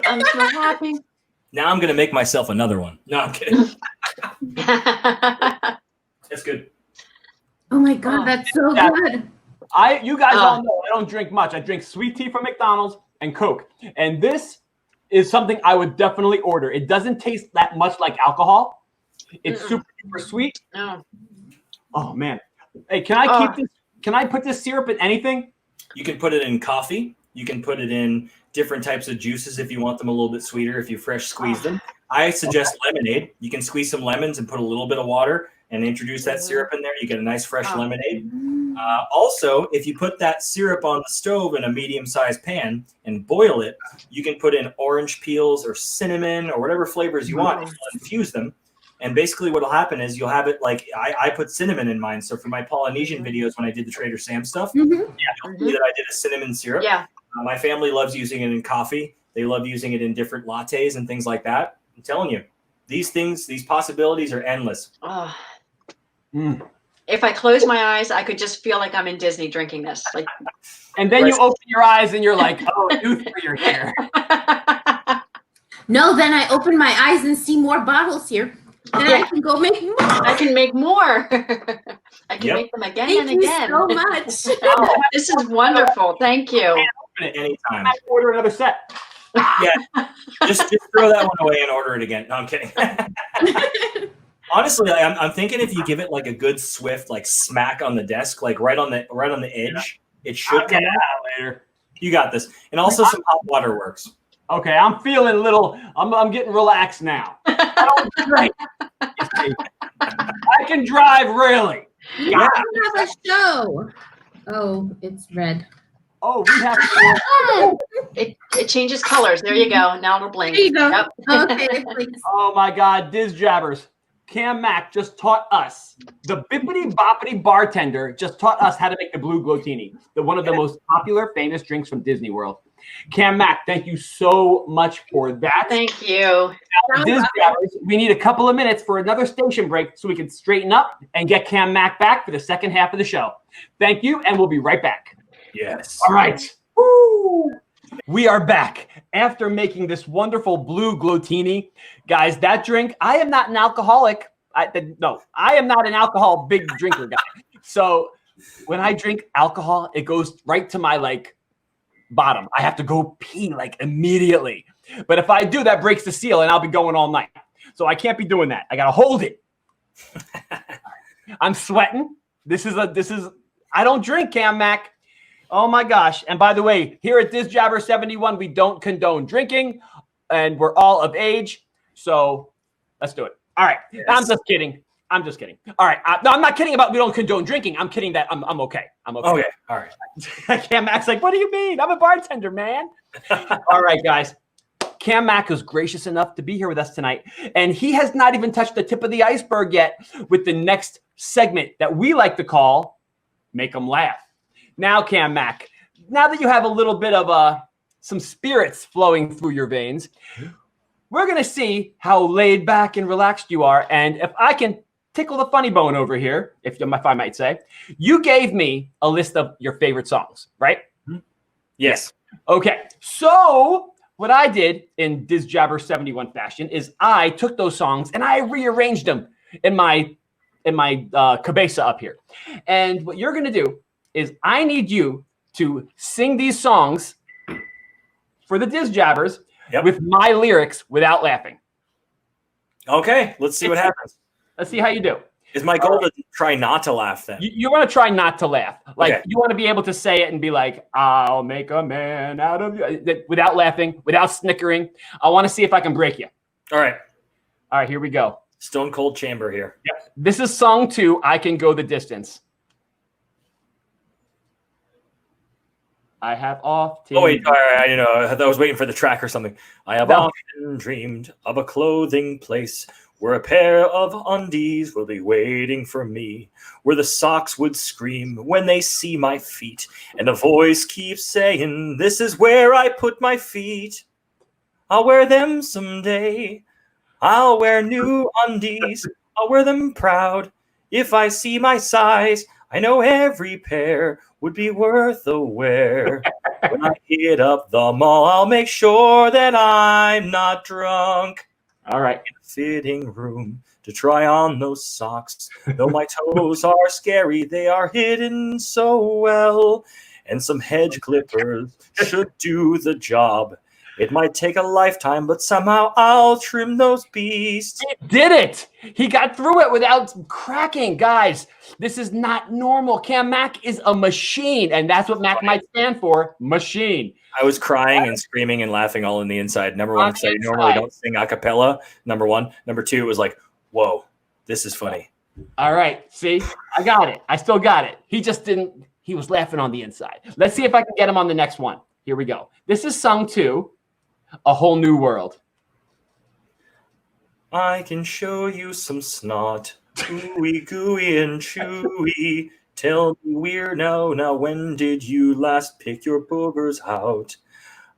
I'm so happy. Now I'm going to make myself another one. No, I'm kidding. That's good. Oh my god, that's so Yeah. good. You guys all know I don't drink much. I drink sweet tea from McDonald's and Coke. And this is something I would definitely order. It doesn't taste that much like alcohol. It's super sweet. No. Oh man. Hey, can I keep this? Can I put this syrup in anything? You can put it in coffee. You can put it in different types of juices if you want them a little bit sweeter, if you fresh squeeze them. I suggest lemonade. You can squeeze some lemons and put a little bit of water and introduce that syrup in there. You get a nice fresh lemonade. Also, if you put that syrup on the stove in a medium-sized pan and boil it, you can put in orange peels or cinnamon or whatever flavors you want. You'll infuse them. And basically what will happen is you'll have it like, I put cinnamon in mine. So for my Polynesian videos, when I did the Trader Sam stuff, you'll see that I did a cinnamon syrup. Yeah. My family loves using it in coffee. They love using it in different lattes and things like that. I'm telling you, these things, these possibilities are endless. Oh. If I close my eyes, I could just feel like I'm in Disney drinking this. Like, And then you open your eyes and you're like, oh, youth for your hair. No, then I open my eyes and see more bottles here. And I can go make more. I can make more. I can Yep. make them again Thank and you again. so much. Oh, this is wonderful. Thank you. Open it anytime. I order another set. Yeah, just throw that one away and order it again. No, I'm kidding. Honestly, I'm thinking if you give it like a good swift like smack on the desk, like right on the edge, it should I'll come get out. that later. You got this. And also some hot water works. Okay, I'm feeling a little. I'm getting relaxed now. I don't drink. You see. I can drive, really. Yeah. Have a show. Oh, it's red. Oh, we have to. It changes colors. There you go. Now it'll blink. There you go. Yep. Okay, please. Oh my God, DizJabberz. Cam Mac just taught us. The bippity boppity bartender just taught us how to make the Blue Glowtini, one of the most popular, famous drinks from Disney World. Cam Mac, thank you so much for that. Thank you. DizJabberz, we need a couple of minutes for another station break so we can straighten up and get Cam Mac back for the second half of the show. Thank you, and we'll be right back. Yes. All right. Woo. We are back after making this wonderful Blue Glowtini. Guys, that drink, I am not an alcoholic. I am not an alcohol big drinker guy. So when I drink alcohol, it goes right to my bottom. I have to go pee immediately. But if I do, that breaks the seal and I'll be going all night. So I can't be doing that. I got to hold it. I'm sweating. I don't drink, Cam Mac. Oh my gosh. And by the way, here at DizJabberz 71, we don't condone drinking and we're all of age. So let's do it. All right. Yes. I'm just kidding. I'm just kidding. All right. No, I'm not kidding about we don't condone drinking. I'm kidding that I'm okay. I'm okay. Okay. All right. Cam Mack's like, what do you mean? I'm a bartender, man. All right, guys. Cam Mack was gracious enough to be here with us tonight, and he has not even touched the tip of the iceberg yet with the next segment that we like to call Make 'em Laugh. Now, Cam Mack, now that you have a little bit of some spirits flowing through your veins, we're going to see how laid back and relaxed you are, and if I can tickle the funny bone over here, if I might say, you gave me a list of your favorite songs, right? Yes. Okay, so what I did in DizJabberz 71 fashion is I took those songs and I rearranged them in my cabeza up here. And what you're going to do is I need you to sing these songs for the DizJabberz with my lyrics without laughing. Okay, let's see what happens. Let's see how you do. Is my goal to try not to laugh then? You want to try not to laugh. Like, Okay. you want to be able to say it and be like, I'll make a man out of you, without laughing, without snickering. I want to see if I can break you. All right. All right, here we go. Stone Cold Chamber here. Yep. This is song 2, I Can Go the Distance. I have often... Oh, wait. All right. I know. I was waiting for the track or something. I have often dreamed of a clothing place where a pair of undies will be waiting for me, where the socks would scream when they see my feet, and a voice keeps saying, this is where I put my feet. I'll wear them someday. I'll wear new undies. I'll wear them proud. If I see my size, I know every pair would be worth a wear. When I hit up the mall, I'll make sure that I'm not drunk. All right. In a fitting room to try on those socks. Though my toes are scary, they are hidden so well. And some hedge clippers should do the job. It might take a lifetime, but somehow I'll trim those beasts. He did it. He got through it without cracking. Guys, this is not normal. Cam Mack is a machine, and that's what Mac might stand for, machine. I was crying and screaming and laughing all in the inside. Number one, because I normally don't sing a cappella. Number one. Number two, it was like, whoa, this is funny. All right. See, I got it. I still got it. He just didn't. He was laughing on the inside. Let's see if I can get him on the next one. Here we go. This is song 2, A Whole New World. I can show you some snot. Ooey gooey and chewy. Tell me weird now when did you last pick your boogers out?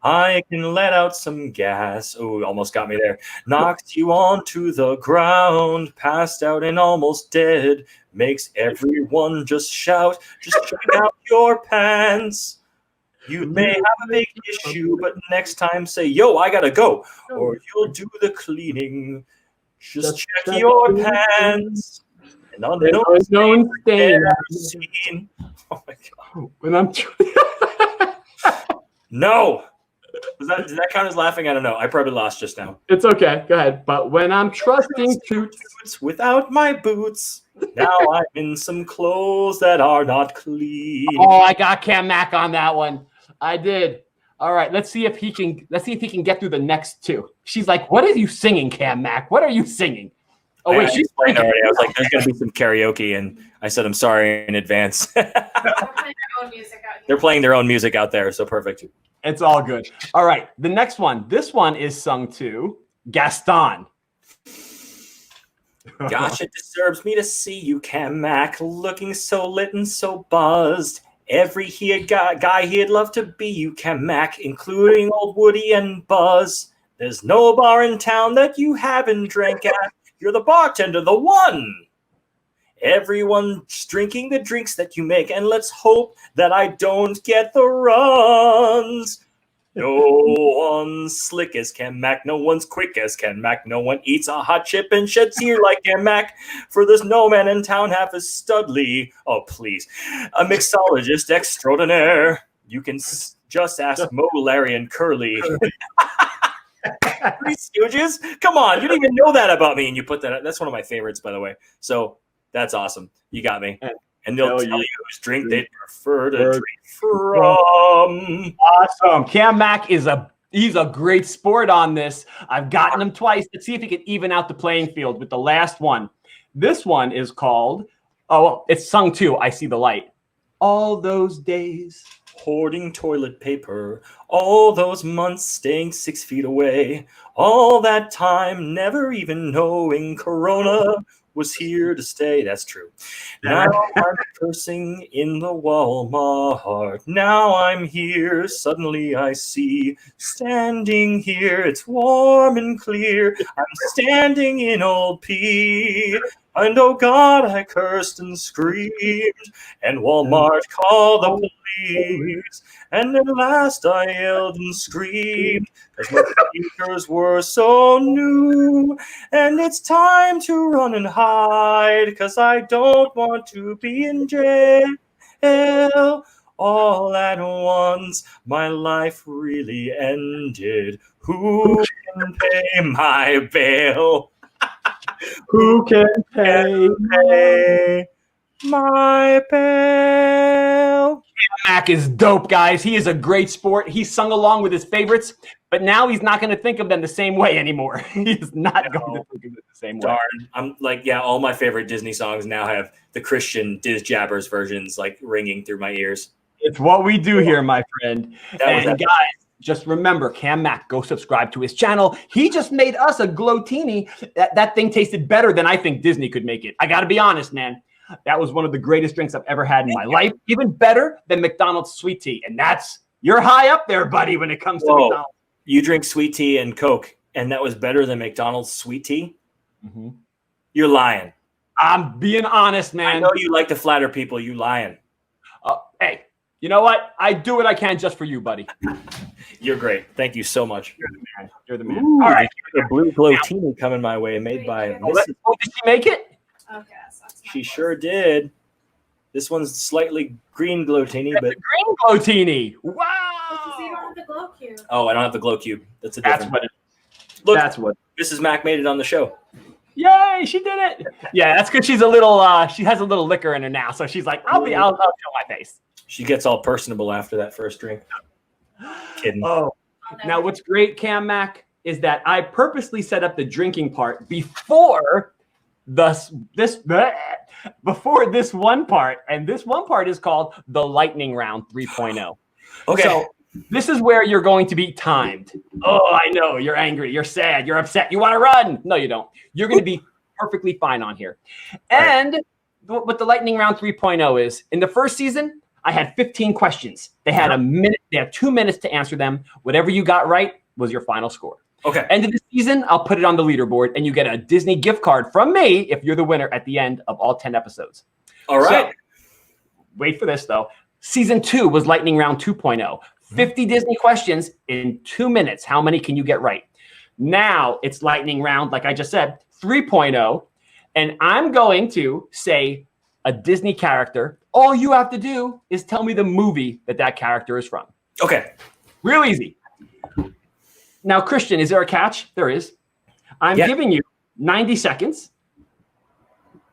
I can let out some gas. Oh, almost got me there. Knocked you onto the ground, passed out and almost dead. Makes everyone just shout, just check out your pants. You may have a big issue, but next time say, yo, I gotta go. Or you'll do the cleaning. Just check your pants. An unknown stain. Oh my God. When I'm No. Did that count as laughing? I don't know. I probably lost just now. It's okay. Go ahead. But when I'm trusting Toots without my boots, now I'm in some clothes that are not clean. Oh, I got Cam Mack on that one. I did. All right. Let's see if he can get through the next 2. She's like, "What are you singing, Cam Mack? What are you singing?" Oh wait, she's playing already. I was like, "There's gonna be some karaoke," and I said, "I'm sorry in advance." They're playing their own music out there, so perfect. It's all good. All right, the next one. This one is sung to Gaston. Gosh, it disturbs me to see you, Cam Mack, looking so lit and so buzzed. Every guy he'd love to be you, Cam Mack, including old Woody and Buzz. There's no bar in town that you haven't drank at. You're the bartender, the one. Everyone's drinking the drinks that you make, and let's hope that I don't get the runs. No one's slick as Cam Mack, no one's quick as Cam Mack, no one eats a hot chip and sheds here like Cam Mack, for there's no man in town half as studly. Oh, please. A mixologist extraordinaire. You can just ask Mo, Larry, and Curly. Three Stooges? Come on, you didn't even know that about me, and you put that. That's one of my favorites, by the way. So that's awesome. You got me. And they'll tell you whose drink they'd prefer to drink from. Awesome. Cam Mack he's a great sport on this. I've gotten him twice. Let's see if he can even out the playing field with the last one. This one is called, oh, well, it's sung too, I See the Light. All those days. Hoarding toilet paper, all those months staying 6 feet away, all that time never even knowing Corona was here to stay. That's true. Now I'm cursing in the Walmart. Now I'm here. Suddenly I see standing here. It's warm and clear. I'm standing in Old P. And oh God, I cursed and screamed, and Walmart called the police. And at last I yelled and screamed, because my sneakers were so new. And it's time to run and hide, because I don't want to be in jail. All at once, my life really ended. Who can pay my bail? Who can pay my bail? Mac is dope, guys. He is a great sport. He sung along with his favorites, but now he's not going to think of them the same way anymore. He's not going to think of it the same way. Darn. I'm like, yeah, all my favorite Disney songs now have the Christian DizJabberz versions like ringing through my ears. It's what we do here, my friend. And guys, just remember, Cam Mac, go subscribe to his channel. He just made us a glotini. That thing tasted better than I think Disney could make it. I got to be honest, man. That was one of the greatest drinks I've ever had in my life. Even better than McDonald's sweet tea. And you're high up there, buddy, when it comes to McDonald's. You drink sweet tea and Coke, and that was better than McDonald's sweet tea? Mm-hmm. You're lying. I'm being honest, man. I know you like to flatter people. You lying. Hey, you know what? I do what I can just for you, buddy. You're great. Thank you so much. You're the man. You're the man. Ooh, all right. A blue glotini coming my way, made by Mrs. Did she make it? Okay. She sure did. This one's slightly green glotini, but green glotini. Wow. You don't have the glow cube. Oh, I don't have the glow cube. That's a different. Look, that's what Mrs. Mac made it on the show. Yay, she did it. Yeah, that's because she's a little she has a little liquor in her now. So she's like, I'll show my face. She gets all personable after that first drink. Kidding. Oh. Now what's great, Cam Mac, is that I purposely set up the drinking part before this one part, and this one part is called the lightning round 3.0. Okay. So this is where you're going to be timed. Oh, I know. You're angry. You're sad. You're upset. You want to run. No, you don't. You're going to be perfectly fine on here. And what the lightning round 3.0 is, in the first season, I had 15 questions. They had a minute. They had 2 minutes to answer them. Whatever you got right was your final score. Okay. End of the season, I'll put it on the leaderboard, and you get a Disney gift card from me if you're the winner at the end of all 10 episodes. All right. So, wait for this, though. Season 2 was Lightning Round 2.0. 50 Disney questions in 2 minutes. How many can you get right? Now it's Lightning Round, like I just said, 3.0. And I'm going to say a Disney character. All you have to do is tell me the movie that character is from. Okay. Real easy. Now, Christian, is there a catch? There is. I'm giving you 90 seconds.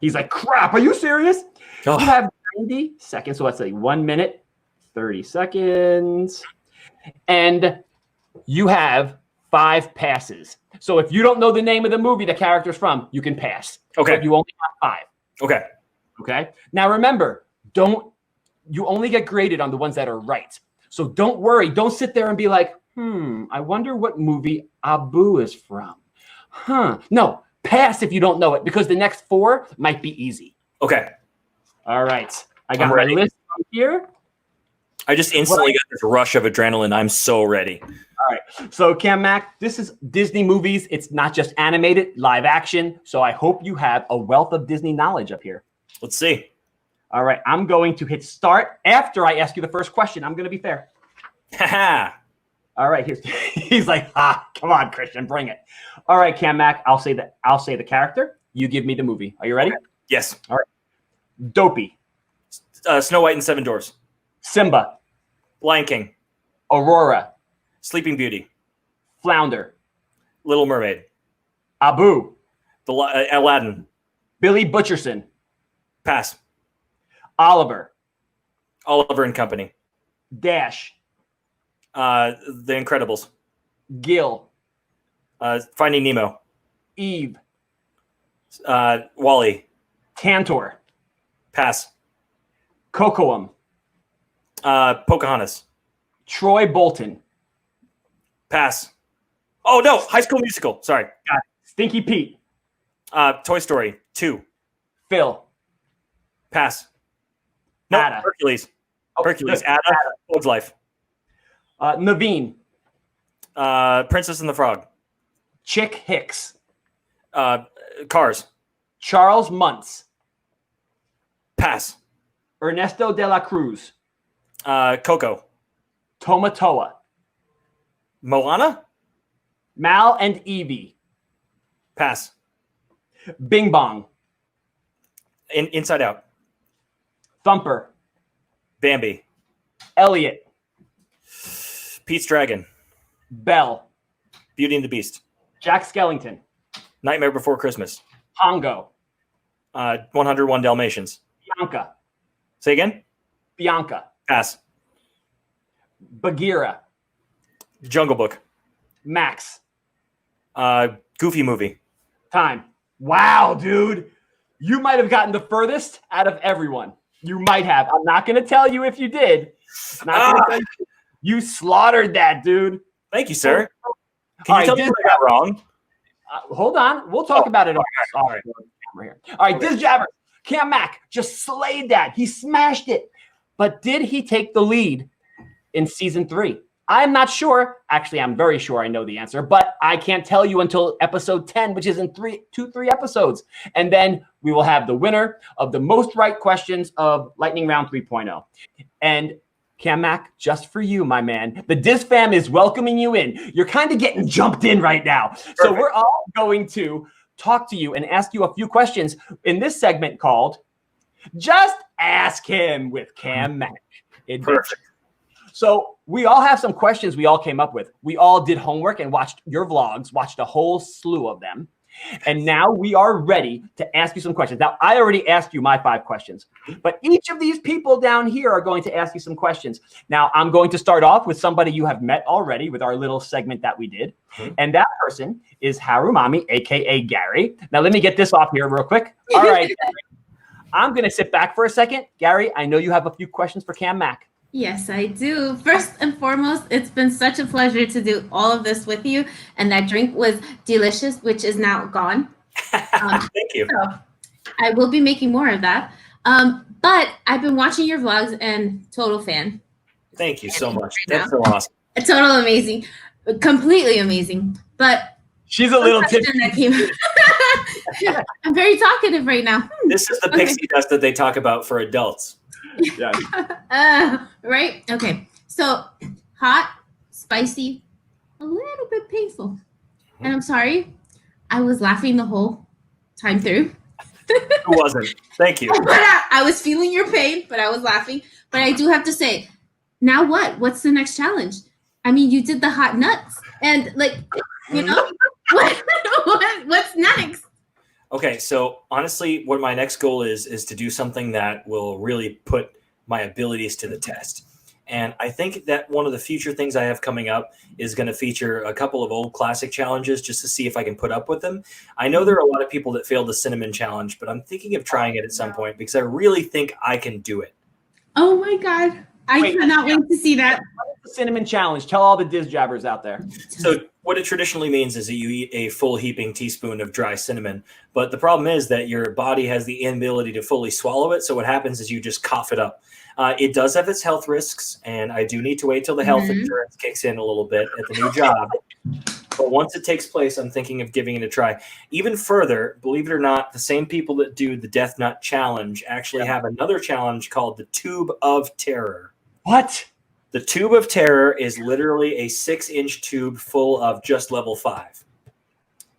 He's like, crap, are you serious? Oh. You have 90 seconds. So let's say 1 minute, 30 seconds. And you have 5 passes. So if you don't know the name of the movie the character's from, you can pass. Okay. But you only have 5. Okay. Okay. Now remember, you only get graded on the ones that are right. So don't worry. Don't sit there and be like, I wonder what movie Abu is from. No, pass if you don't know it, because the next 4 might be easy. Okay. All right. I got my list here. I just instantly got this rush of adrenaline. I'm so ready. All right. So, Cam Mac, this is Disney movies. It's not just animated, live action. So I hope you have a wealth of Disney knowledge up here. Let's see. All right. I'm going to hit start after I ask you the first question. I'm going to be fair. Ha All right, he's like, come on, Christian, bring it. All right, Cam Mac, I'll say the character. You give me the movie. Are you ready? Yes. All right. Dopey. Snow White and Seven Dwarfs. Simba. Lion King. Aurora. Sleeping Beauty. Flounder. Little Mermaid. Abu. Aladdin. Billy Butcherson. Pass. Oliver. Oliver and Company. Dash. The Incredibles. Gil. Finding Nemo. Eve. Wally. Tantor. Pass. Cocoam. Pocahontas. Troy Bolton. Pass. Oh no, High School Musical. Sorry. Got it. Stinky Pete. Toy Story 2. Phil. Pass. No, Ada. Hercules. Oh, Hercules. good. Ada. Bug's Life. Naveen. Princess and the Frog. Chick Hicks. Cars. Charles Muntz. Pass. Ernesto de la Cruz. Coco. Tomatoa. Moana. Mal and Evie. Pass. Bing Bong. Inside Out. Thumper. Bambi. Elliot. Pete's Dragon. Belle. Beauty and the Beast. Jack Skellington. Nightmare Before Christmas. Pongo. 101 Dalmatians. Bianca. Say again? Bianca. Pass. Bagheera. Jungle Book. Max. Goofy Movie. Time. Wow, dude. You might have gotten the furthest out of everyone. You might have. I'm not going to tell you if you did. Not gonna tell you. You slaughtered that, dude. Thank you, sir. Can All you tell right, me what I got wrong? Hold on. We'll talk about it all right. All right, DizJabberz. Cam Mack just slayed that. He smashed it. But did he take the lead in season 3? I'm not sure. Actually, I'm very sure I know the answer, but I can't tell you until episode 10, which is in 3 episodes. And then we will have the winner of the most right questions of Lightning Round 3.0. And Cam Mack, just for you, my man, the Diz fam is welcoming you in. You're kind of getting jumped in right now. Perfect. So we're all going to talk to you and ask you a few questions in this segment called Just Ask Him with Cam Mack. Perfect. So we all have some questions we all came up with. We all did homework and watched your vlogs, watched a whole slew of them. And now we are ready to ask you some questions. Now, I already asked you my 5 questions, but each of these people down here are going to ask you some questions. Now, I'm going to start off with somebody you have met already with our little segment that we did. And that person is Harumami, a.k.a. Gary. Now, let me get this off here real quick. All right, Gary. I'm going to sit back for a second. Gary, I know you have a few questions for Cam Mack. Yes, I do. First and foremost, it's been such a pleasure to do all of this with you. And that drink was delicious, which is now gone. Thank you. So I will be making more of that. But I've been watching your vlogs and total fan. Thank you so much. That's so awesome. A total amazing. Completely amazing. But she's a little tipsy. I'm very talkative right now. This is the pixie dust that they talk about for adults. Yeah. Right? Okay. So hot, spicy, a little bit painful. And I'm sorry, I was laughing the whole time through. Who wasn't? Thank you. But I was feeling your pain, but I was laughing. But I do have to say, now what? What's the next challenge? I mean, you did the hot nuts. And like, you know, what's next? Okay, so honestly, what my next goal is to do something that will really put my abilities to the test. And I think that one of the future things I have coming up is going to feature a couple of old classic challenges just to see if I can put up with them. I know there are a lot of people that failed the cinnamon challenge, but I'm thinking of trying it at some point because I really think I can do it. Oh my God. I cannot wait to see that. The cinnamon challenge. Tell all the DizJabberz out there. So what it traditionally means is that you eat a full heaping teaspoon of dry cinnamon. But the problem is that your body has the inability to fully swallow it. So what happens is you just cough it up. It does have its health risks, and I do need to wait till the health insurance kicks in a little bit at the new job. But once it takes place, I'm thinking of giving it a try. Even further, believe it or not, the same people that do the Death Nut Challenge actually have another challenge called the Tube of Terror. What? The Tube of Terror is literally a 6-inch tube full of just level 5.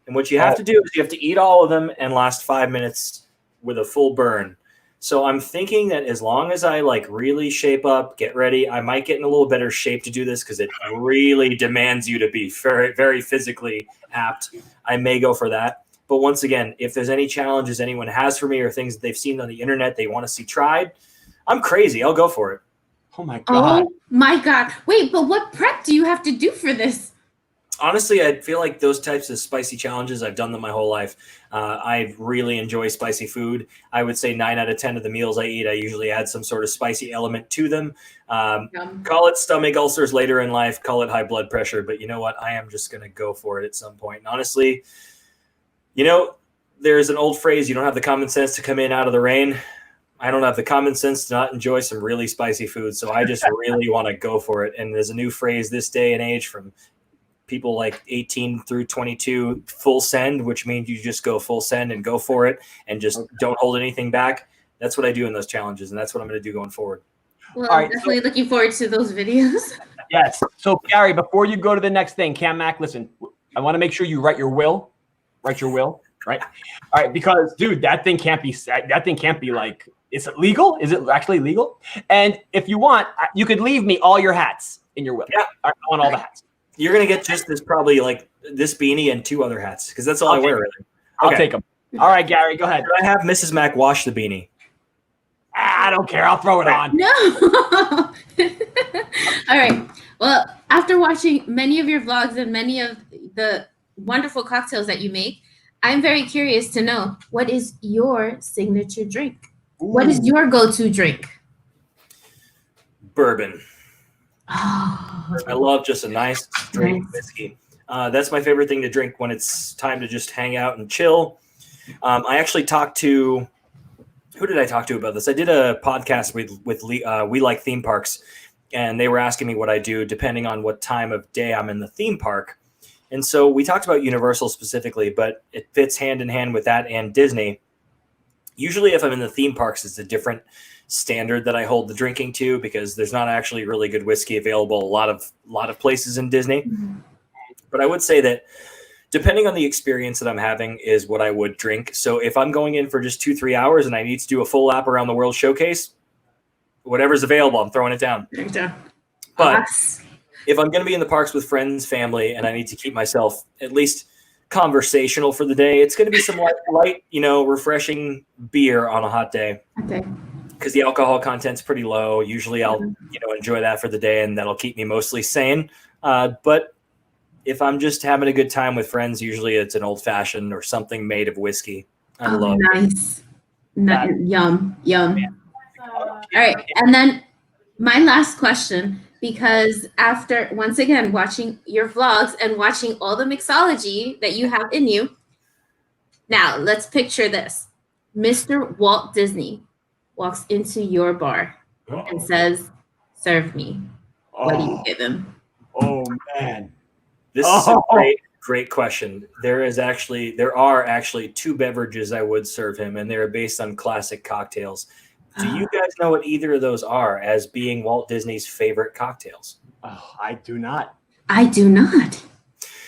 And what you have to do is you have to eat all of them and last 5 minutes with a full burn. So I'm thinking that as long as I like really shape up, get ready, I might get in a little better shape to do this because it really demands you to be very, very physically apt. I may go for that. But once again, if there's any challenges anyone has for me or things they've seen on the internet they want to see tried, I'm crazy. I'll go for it. Oh my God. Oh my God. Wait, but what prep do you have to do for this? Honestly, I feel like those types of spicy challenges, I've done them my whole life. I really enjoy spicy food. I would say 9 out of 10 of the meals I eat, I usually add some sort of spicy element to them. Call it stomach ulcers later in life, call it high blood pressure. But you know what? I am just going to go for it at some point. And honestly, you know, there's an old phrase, you don't have the common sense to come in out of the rain. I don't have the common sense to not enjoy some really spicy food. So I just really want to go for it. And there's a new phrase this day and age from people like 18 through 22, full send, which means you just go full send and go for it and just don't hold anything back. That's what I do in those challenges, and that's what I'm going to do going forward. Well, I'm definitely looking forward to those videos. Yes. So, Gary, before you go to the next thing, Cam Mac, listen, I want to make sure you write your will, right? All right, because dude, that thing can't be like, is it legal? Is it actually legal? And if you want, you could leave me all your hats in your will. Yeah, I want all the hats. You're going to get just this, probably like this beanie and 2 other hats, because that's all I wear, really. I'll take them. All right, Gary, go ahead. Should I have Mrs. Mac wash the beanie? I don't care. I'll throw it on. No. All right. Well, after watching many of your vlogs and many of the wonderful cocktails that you make, I'm very curious to know, what is your signature drink? Ooh. What is your go-to drink? Bourbon. Oh. I love just a nice straight whiskey. That's my favorite thing to drink when it's time to just hang out and chill. I actually talked to, who did I talk to about this? I did a podcast with We Like Theme Parks, and they were asking me what I do depending on what time of day I'm in the theme park. And so we talked about Universal specifically, but it fits hand in hand with that and Disney. Usually if I'm in the theme parks, it's a different standard that I hold the drinking to, because there's not actually really good whiskey available a lot of places in Disney. Mm-hmm. But I would say that depending on the experience that I'm having is what I would drink. So if I'm going in for just 2-3 hours and I need to do a full lap around the World Showcase, whatever's available, I'm throwing it down. But if I'm going to be in the parks with friends, family, and I need to keep myself at least conversational for the day, it's going to be some light, refreshing beer on a hot day. Okay. Because the alcohol content's pretty low. Usually I'll, enjoy that for the day, and that'll keep me mostly sane. But if I'm just having a good time with friends, usually it's an old fashioned or something made of whiskey. I love it. Yum. All right. And then my last question, because after, once again, watching your vlogs and watching all the mixology that you have in you, now let's picture this. Mr. Walt Disney walks into your bar and says, "Serve me." What do you give him? Oh, man. This is a great question. There are actually 2 beverages I would serve him, and they're based on classic cocktails. Do you guys know what either of those are as being Walt Disney's favorite cocktails? Oh, I do not. I do not.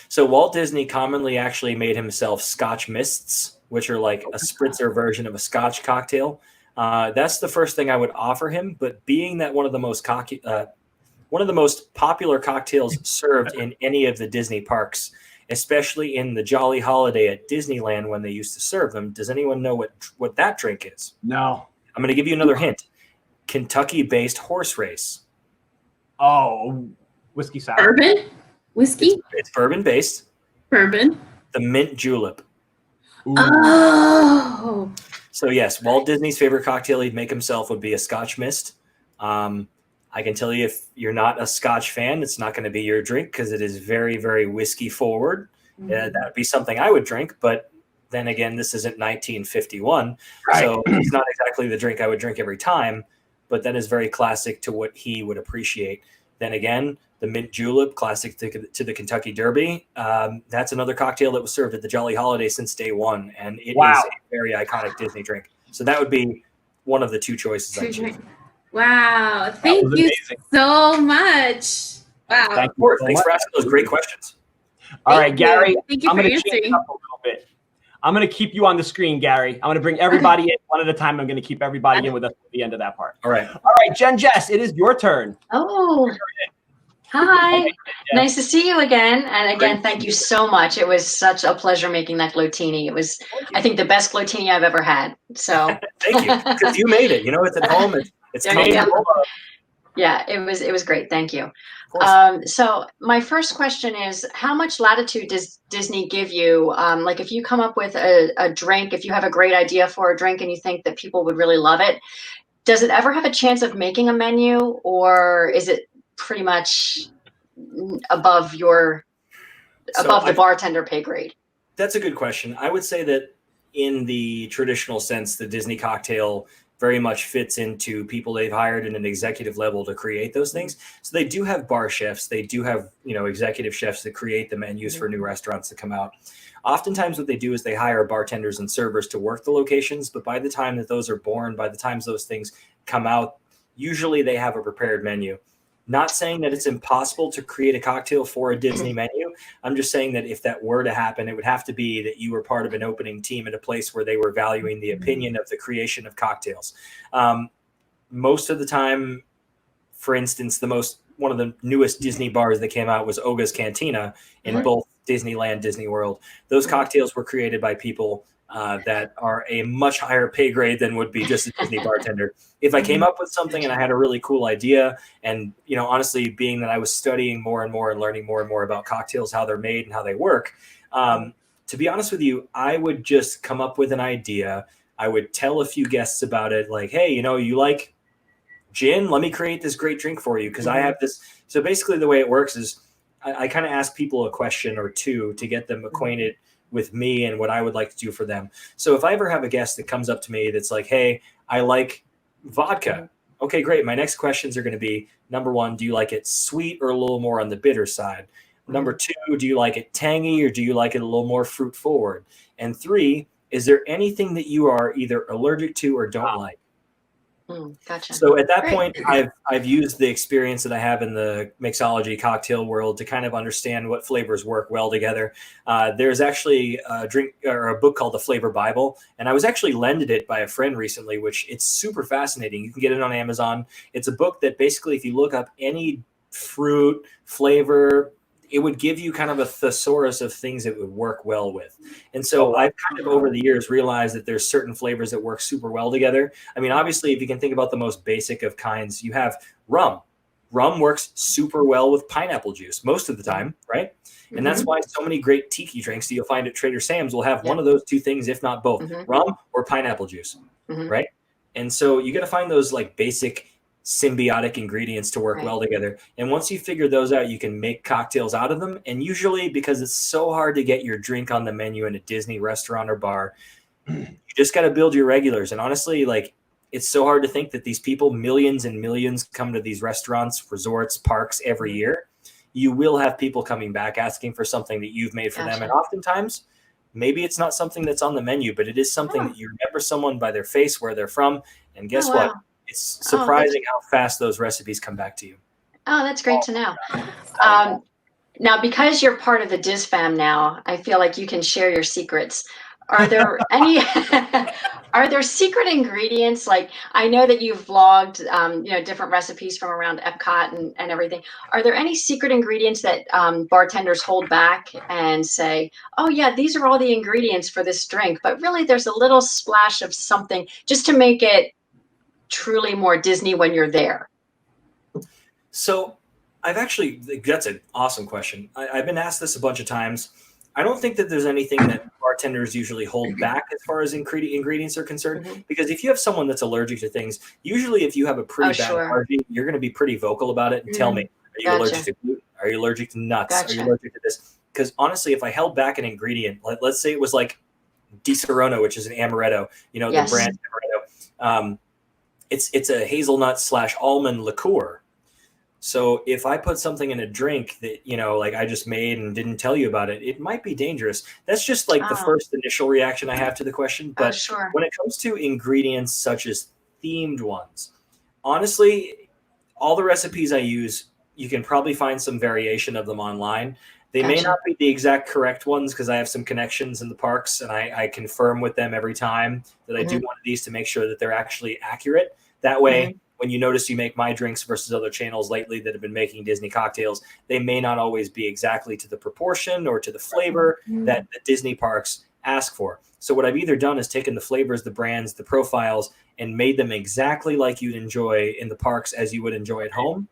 So Walt Disney commonly actually made himself Scotch mists, which are like a spritzer version of a Scotch cocktail. That's the first thing I would offer him. But being that one of the most popular cocktails served in any of the Disney parks, especially in the Jolly Holiday at Disneyland when they used to serve them, does anyone know what that drink is? No. I'm going to give you another hint. Kentucky-based horse race. Oh, whiskey sour. Bourbon? Whiskey? It's bourbon-based. Bourbon. The mint julep. Ooh. Oh. So yes, Walt Disney's favorite cocktail he'd make himself would be a Scotch mist. I can tell you, if you're not a Scotch fan, it's not going to be your drink because it is very, very whiskey forward. Mm-hmm. That would be something I would drink, but then again, this isn't 1951, right. So it's not exactly the drink I would drink every time, but that is very classic to what he would appreciate. Then again, the mint julep, classic to the Kentucky Derby. That's another cocktail that was served at the Jolly Holiday since day one, and it is a very iconic Disney drink. So that would be one of the 2 choices I choose. Wow. Thank you so much. Wow. Thanks for asking those great questions. All right, Gary, Thank you for answering. Up a little bit. I'm going to keep you on the screen, Gary. I'm going to bring everybody in one at a time. I'm going to keep everybody in with us at the end of that part. All right. All right, Jen Jess, it is your turn. Oh, hi. Nice to see you again. And again, thank you so much. It was such a pleasure making that glotini. It was, I think, the best glotini I've ever had. So thank you. Because you made it. It's at home. It's comfortable. Yeah, it was great. Thank you. course. So my first question is, how much latitude does Disney give you? Like if you come up with a drink, if you have a great idea for a drink and you think that people would really love it, does it ever have a chance of making a menu, or is it pretty much above the bartender pay grade? That's a good question. I would say that in the traditional sense, the Disney cocktail very much fits into people they've hired in an executive level to create those things. So they do have bar chefs. They do have, executive chefs that create the menus for new restaurants that come out. Oftentimes what they do is they hire bartenders and servers to work the locations. But by the time that those are born, by the time those things come out, usually they have a prepared menu. Not saying that it's impossible to create a cocktail for a Disney menu. I'm just saying that if that were to happen, it would have to be that you were part of an opening team at a place where they were valuing the opinion of the creation of cocktails. Most of the time, for instance, one of the newest Disney bars that came out was Oga's Cantina in both Disneyland, Disney World. Those cocktails were created by people that are a much higher pay grade than would be just a Disney bartender. If I came up with something and I had a really cool idea, and honestly, being that I was studying more and more and learning more and more about cocktails, how they're made and how they work, to be honest with you, I would just come up with an idea. I would tell a few guests about it, like, hey, you like gin? Let me create this great drink for you because I have this. So basically, the way it works is I kind of ask people a question or two to get them acquainted with me and what I would like to do for them. So if I ever have a guest that comes up to me that's like, hey, I like vodka. Okay, great. My next questions are going to be, number one, do you like it sweet or a little more on the bitter side? Number two, do you like it tangy or do you like it a little more fruit forward? And three, is there anything that you are either allergic to or don't like? Gotcha. So at that point, I've used the experience that I have in the mixology cocktail world to kind of understand what flavors work well together. There's actually a drink or a book called The Flavor Bible, and I was actually lended it by a friend recently, which it's super fascinating. You can get it on Amazon. It's a book that basically, if you look up any fruit flavor, it would give you kind of a thesaurus of things that would work well with. And so I've kind of over the years realized that there's certain flavors that work super well together. I mean, obviously, if you can think about the most basic of kinds, you have rum. Rum works super well with pineapple juice most of the time, right? And that's why so many great tiki drinks that you'll find at Trader Sam's will have one of those two things, if not both, rum or pineapple juice, right? And so you got to find those like basic symbiotic ingredients to work well together. And once you figure those out, you can make cocktails out of them. And usually, because it's so hard to get your drink on the menu in a Disney restaurant or bar, you just got to build your regulars. And honestly, like, it's so hard to think that these people, millions and millions, come to these restaurants, resorts, parks every year. You will have people coming back asking for something that you've made for them. And oftentimes, maybe it's not something that's on the menu, but it is something that you remember someone by their face, where they're from. And guess what? It's surprising how fast those recipes come back to you. Oh, that's great to know. Now, because you're part of the Diz fam now, I feel like you can share your secrets. Are there any are there secret ingredients? Like, I know that you've vlogged different recipes from around Epcot and everything. Are there any secret ingredients that bartenders hold back and say, oh yeah, these are all the ingredients for this drink, but really there's a little splash of something just to make it truly more Disney when you're there? So that's an awesome question. I've been asked this a bunch of times. I don't think that there's anything that bartenders usually hold back as far as ingredients are concerned, because if you have someone that's allergic to things, usually if you have a pretty bad allergy, you're going to be pretty vocal about it and tell me, are you allergic to gluten? Are you allergic to nuts? Are you allergic to this? Because honestly, if I held back an ingredient, let's say it was like Di Serono, which is an amaretto, the brand amaretto, it's a hazelnut / almond liqueur. So if I put something in a drink that, like I just made and didn't tell you about it, it might be dangerous. That's just like the first initial reaction I have to the question. But when it comes to ingredients such as themed ones, honestly, all the recipes I use, you can probably find some variation of them online. They may not be the exact correct ones because I have some connections in the parks and I confirm with them every time that I do one of these to make sure that they're actually accurate. That way, when you notice you make my drinks versus other channels lately that have been making Disney cocktails, they may not always be exactly to the proportion or to the flavor that the Disney parks ask for. So what I've either done is taken the flavors, the brands, the profiles, and made them exactly like you'd enjoy in the parks as you would enjoy at home.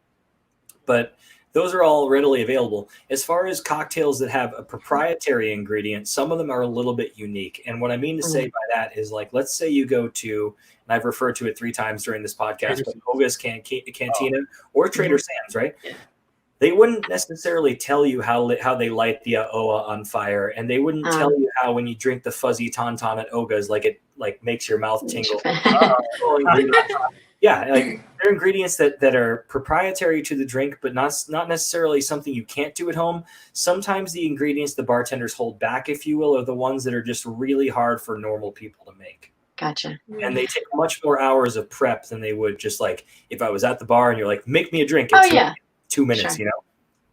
But those are all readily available. As far as cocktails that have a proprietary ingredient, some of them are a little bit unique. And what I mean to say by that is, like, let's say you go to, and I've referred to it 3 times during this podcast, but Oga's Cantina or Trader Sam's, right? Yeah. They wouldn't necessarily tell you how they light the Oa on fire, and they wouldn't tell you how when you drink the fuzzy tauntaun at Oga's, like it like makes your mouth tingle. Yeah, like they're ingredients that are proprietary to the drink, but not necessarily something you can't do at home. Sometimes the ingredients the bartenders hold back, if you will, are the ones that are just really hard for normal people to make. Gotcha. And they take much more hours of prep than they would just like if I was at the bar and you're like, make me a drink. Oh, yeah. 2 minutes, Sure. you know?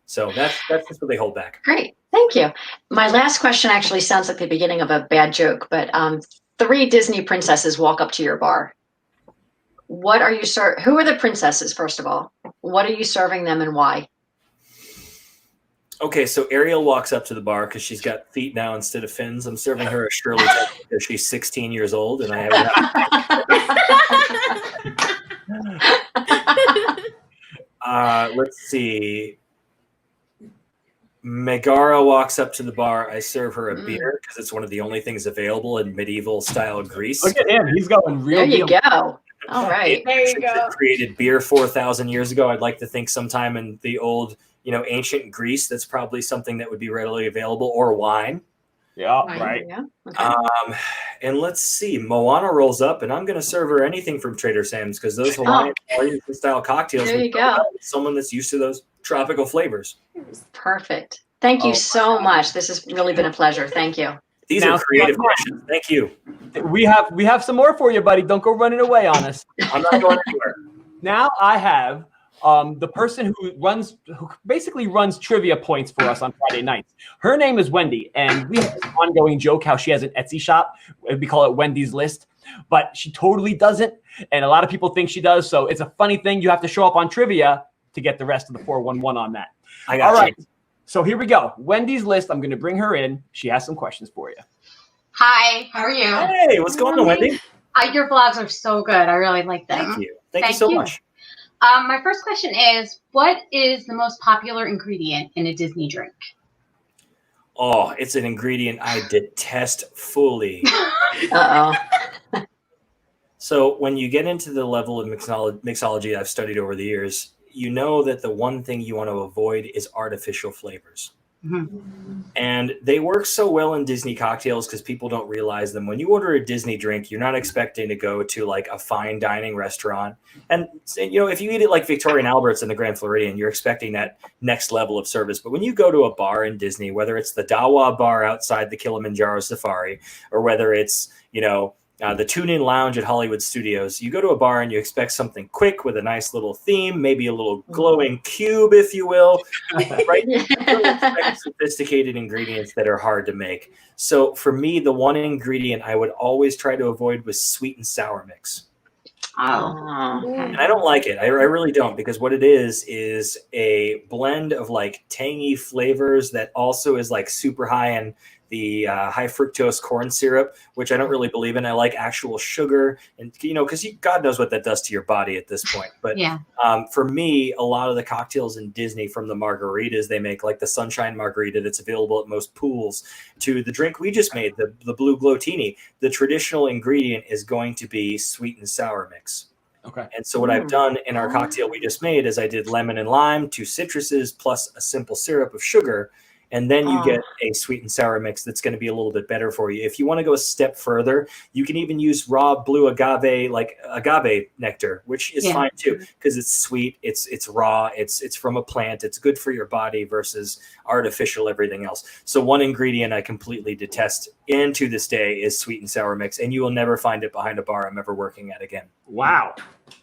So that's just what they hold back. Great. Thank you. My last question actually sounds like the beginning of a bad joke, but 3 Disney princesses walk up to your bar. What are you who are the princesses, first of all? What are you serving them and why? Okay, so Ariel walks up to the bar because she's got feet now instead of fins. I'm serving her a Shirley Temple because she's 16 years old, and I have let's see. Megara walks up to the bar. I serve her a beer because it's one of the only things available in medieval style Greece. Look at him. He's going real There you deal. go. All right. There you go. Created beer 4,000 years ago. I'd like to think sometime in the old, ancient Greece, that's probably something that would be readily available, or wine. Yeah, Wine, right. Yeah. Okay. And let's see, Moana rolls up, and I'm going to serve her anything from Trader Sam's because those Hawaiian style cocktails. There you go. Someone that's used to those tropical flavors. Perfect. Thank you so much. This has really been a pleasure. Thank you. These are creative questions. Thank you. We have some more for you, buddy. Don't go running away on us. I'm not going anywhere. Now I have the person who basically runs trivia points for us on Friday nights. Her name is Wendy, and we have this ongoing joke how she has an Etsy shop. We call it Wendy's List, but she totally doesn't, and a lot of people think she does. So it's a funny thing. You have to show up on trivia to get the rest of the 411 on that. All right. So here we go. Wendy's List. I'm going to bring her in. She has some questions for you. Hi, how are you? Hey, what's going on, Wendy? Your vlogs are so good. I really like them. Thank you. Thank you so much. My first question is, what is the most popular ingredient in a Disney drink? Oh, it's an ingredient I detest fully. Uh-oh. So when you get into the level of mixology I've studied over the years, you know that the one thing you want to avoid is artificial flavors. Mm-hmm. And they work so well in Disney cocktails because people don't realize them. When you order a Disney drink, you're not expecting to go to like a fine dining restaurant. And, if you eat it like Victoria and Albert's in the Grand Floridian, you're expecting that next level of service. But when you go to a bar in Disney, whether it's the Dawa bar outside the Kilimanjaro Safari, or whether it's, the Tune-In Lounge at Hollywood Studios, you go to a bar and you expect something quick with a nice little theme, maybe a little glowing cube, if you will, right? You don't expect sophisticated ingredients that are hard to make. So for me, the one ingredient I would always try to avoid was sweet and sour mix. Oh. And I don't like it. I really don't, because what it is a blend of like tangy flavors that also is like super high in the high fructose corn syrup, which I don't really believe in. I like actual sugar, and because God knows what that does to your body at this point. But Yeah. For me, a lot of the cocktails in Disney, from the margaritas they make, like the Sunshine Margarita that's available at most pools, to the drink we just made, the Blue Glotini, the traditional ingredient is going to be sweet and sour mix. Okay. And so what I've done in our cocktail we just made is I did lemon and lime, 2 citruses, plus a simple syrup of sugar. And then you get a sweet and sour mix that's going to be a little bit better for you. If you want to go a step further, you can even use raw blue agave, like agave nectar, which is fine too, because it's sweet, it's raw, it's from a plant, it's good for your body versus artificial everything else. So one ingredient I completely detest, and to this day, is sweet and sour mix, and you will never find it behind a bar I'm ever working at again. Wow.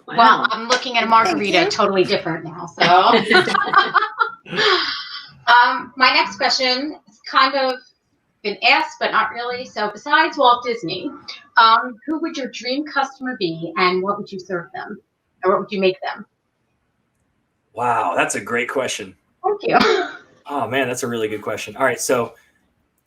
Well, I'm looking at a margarita totally different now. So, my next question is kind of been asked, but not really. So, besides Walt Disney, who would your dream customer be, and what would you serve them, or what would you make them? Wow, that's a great question. Thank you. Oh man, that's a really good question. All right, so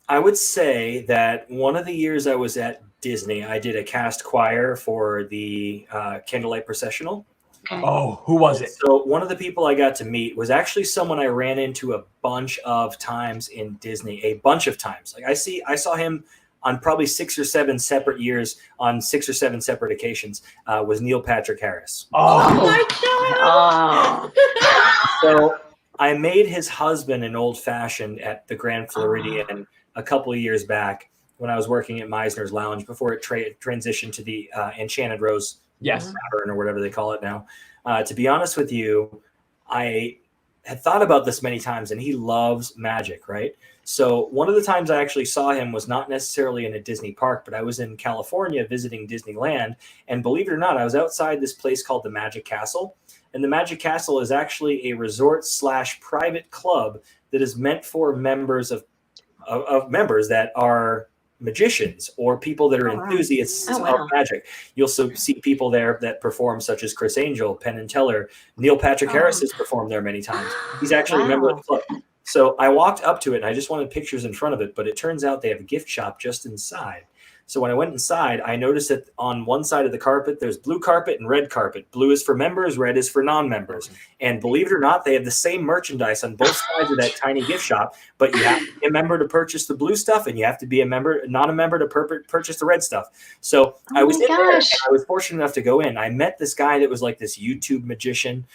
I would say that one of the years I was at Disney, I did a cast choir for the Candlelight Processional. Okay. Oh, who was it? So one of the people I got to meet was actually someone I ran into a bunch of times in Disney, a bunch of times. Like I saw him on probably 6 or 7 separate years on 6 or 7 separate occasions. Was Neil Patrick Harris. Oh my God. Oh. So I made his husband an old fashioned at the Grand Floridian a couple of years back when I was working at Meisner's Lounge before it transitioned to the Enchanted Rose Tavern or whatever they call it now. To be honest with you, I had thought about this many times, and he loves magic, right? So one of the times I actually saw him was not necessarily in a Disney park, but I was in California visiting Disneyland. And believe it or not, I was outside this place called the Magic Castle. And the Magic Castle is actually a resort / private club that is meant for members of members that are magicians or people that are enthusiasts of magic. You'll also see people there that perform, such as Chris Angel, Penn and Teller. Neil Patrick Harris has performed there many times. He's actually a member of the club. So I walked up to it and I just wanted pictures in front of it, but it turns out they have a gift shop just inside. So when I went inside, I noticed that on one side of the carpet, there's blue carpet and red carpet. Blue is for members, red is for non-members. And believe it or not, they have the same merchandise on both sides of that tiny gift shop, but you have to be a member to purchase the blue stuff and you have to be not a member to purchase the red stuff. So I was in there and I was fortunate enough to go in. I met this guy that was like this YouTube magician,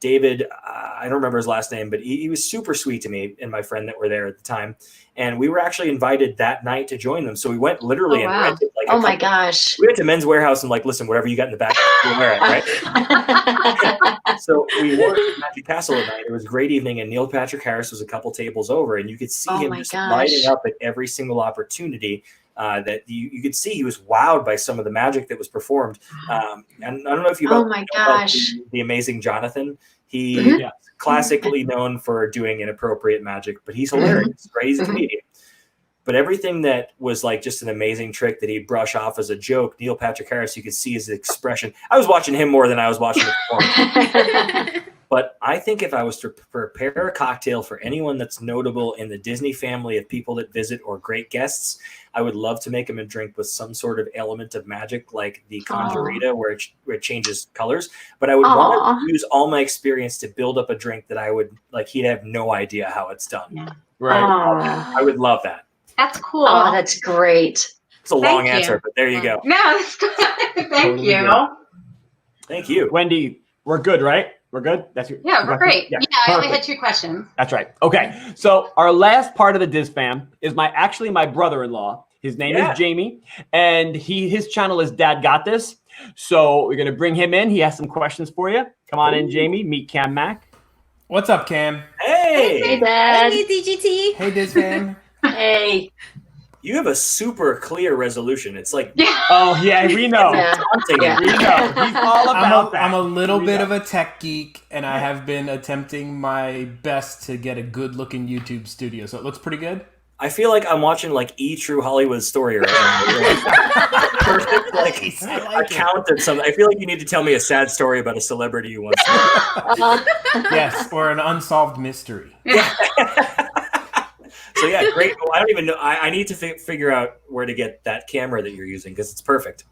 David, I don't remember his last name, but he was super sweet to me and my friend that were there at the time. And we were actually invited that night to join them. So we went literally and rented like my gosh. We went to Men's Warehouse and like, listen, whatever you got in the back, you'll wear it, right? So we wore it at Magic Castle at night. It was a great evening, and Neil Patrick Harris was a couple tables over, and you could see him just lighting up at every single opportunity. That you could see he was wowed by some of the magic that was performed. And I don't know if you know about the amazing Jonathan. He classically known for doing inappropriate magic, but he's hilarious. Right? He's a comedian. But everything that was like just an amazing trick that he'd brush off as a joke, Neil Patrick Harris, you could see his expression. I was watching him more than I was watching the performance. But I think if I was to prepare a cocktail for anyone that's notable in the Disney family of people that visit or great guests, I would love to make them a drink with some sort of element of magic, like the Conjurita, where it changes colors. But I would want to use all my experience to build up a drink that I would like. He'd have no idea how it's done. Yeah. Right? I would love that. That's cool. Oh, that's great. It's a long answer, but there you go. No, that's good. Thank you. Thank you, Wendy. We're good, right? We're good? We're great. Yeah, I only had perfect. 2 questions. That's right. Okay. So our last part of the Diz fam is my brother-in-law. His name is Jamie, and his channel is Dad Got This. So we're gonna bring him in. He has some questions for you. Come on in, Jamie. Meet Cam Mac. What's up, Cam? Hey, Dad. Hey, DGT. Hey, Diz fam. Hey. You have a super clear resolution. It's like, oh yeah, we know. We know. He's all about that. I'm a little bit of a tech geek, and I have been attempting my best to get a good-looking YouTube studio. So it looks pretty good. I feel like I'm watching like True Hollywood Story right now. Perfect account of something. I feel like you need to tell me a sad story about a celebrity you once met. Yes, or an unsolved mystery. So yeah, great. Well, I don't even know. I need to figure out where to get that camera that you're using because it's perfect.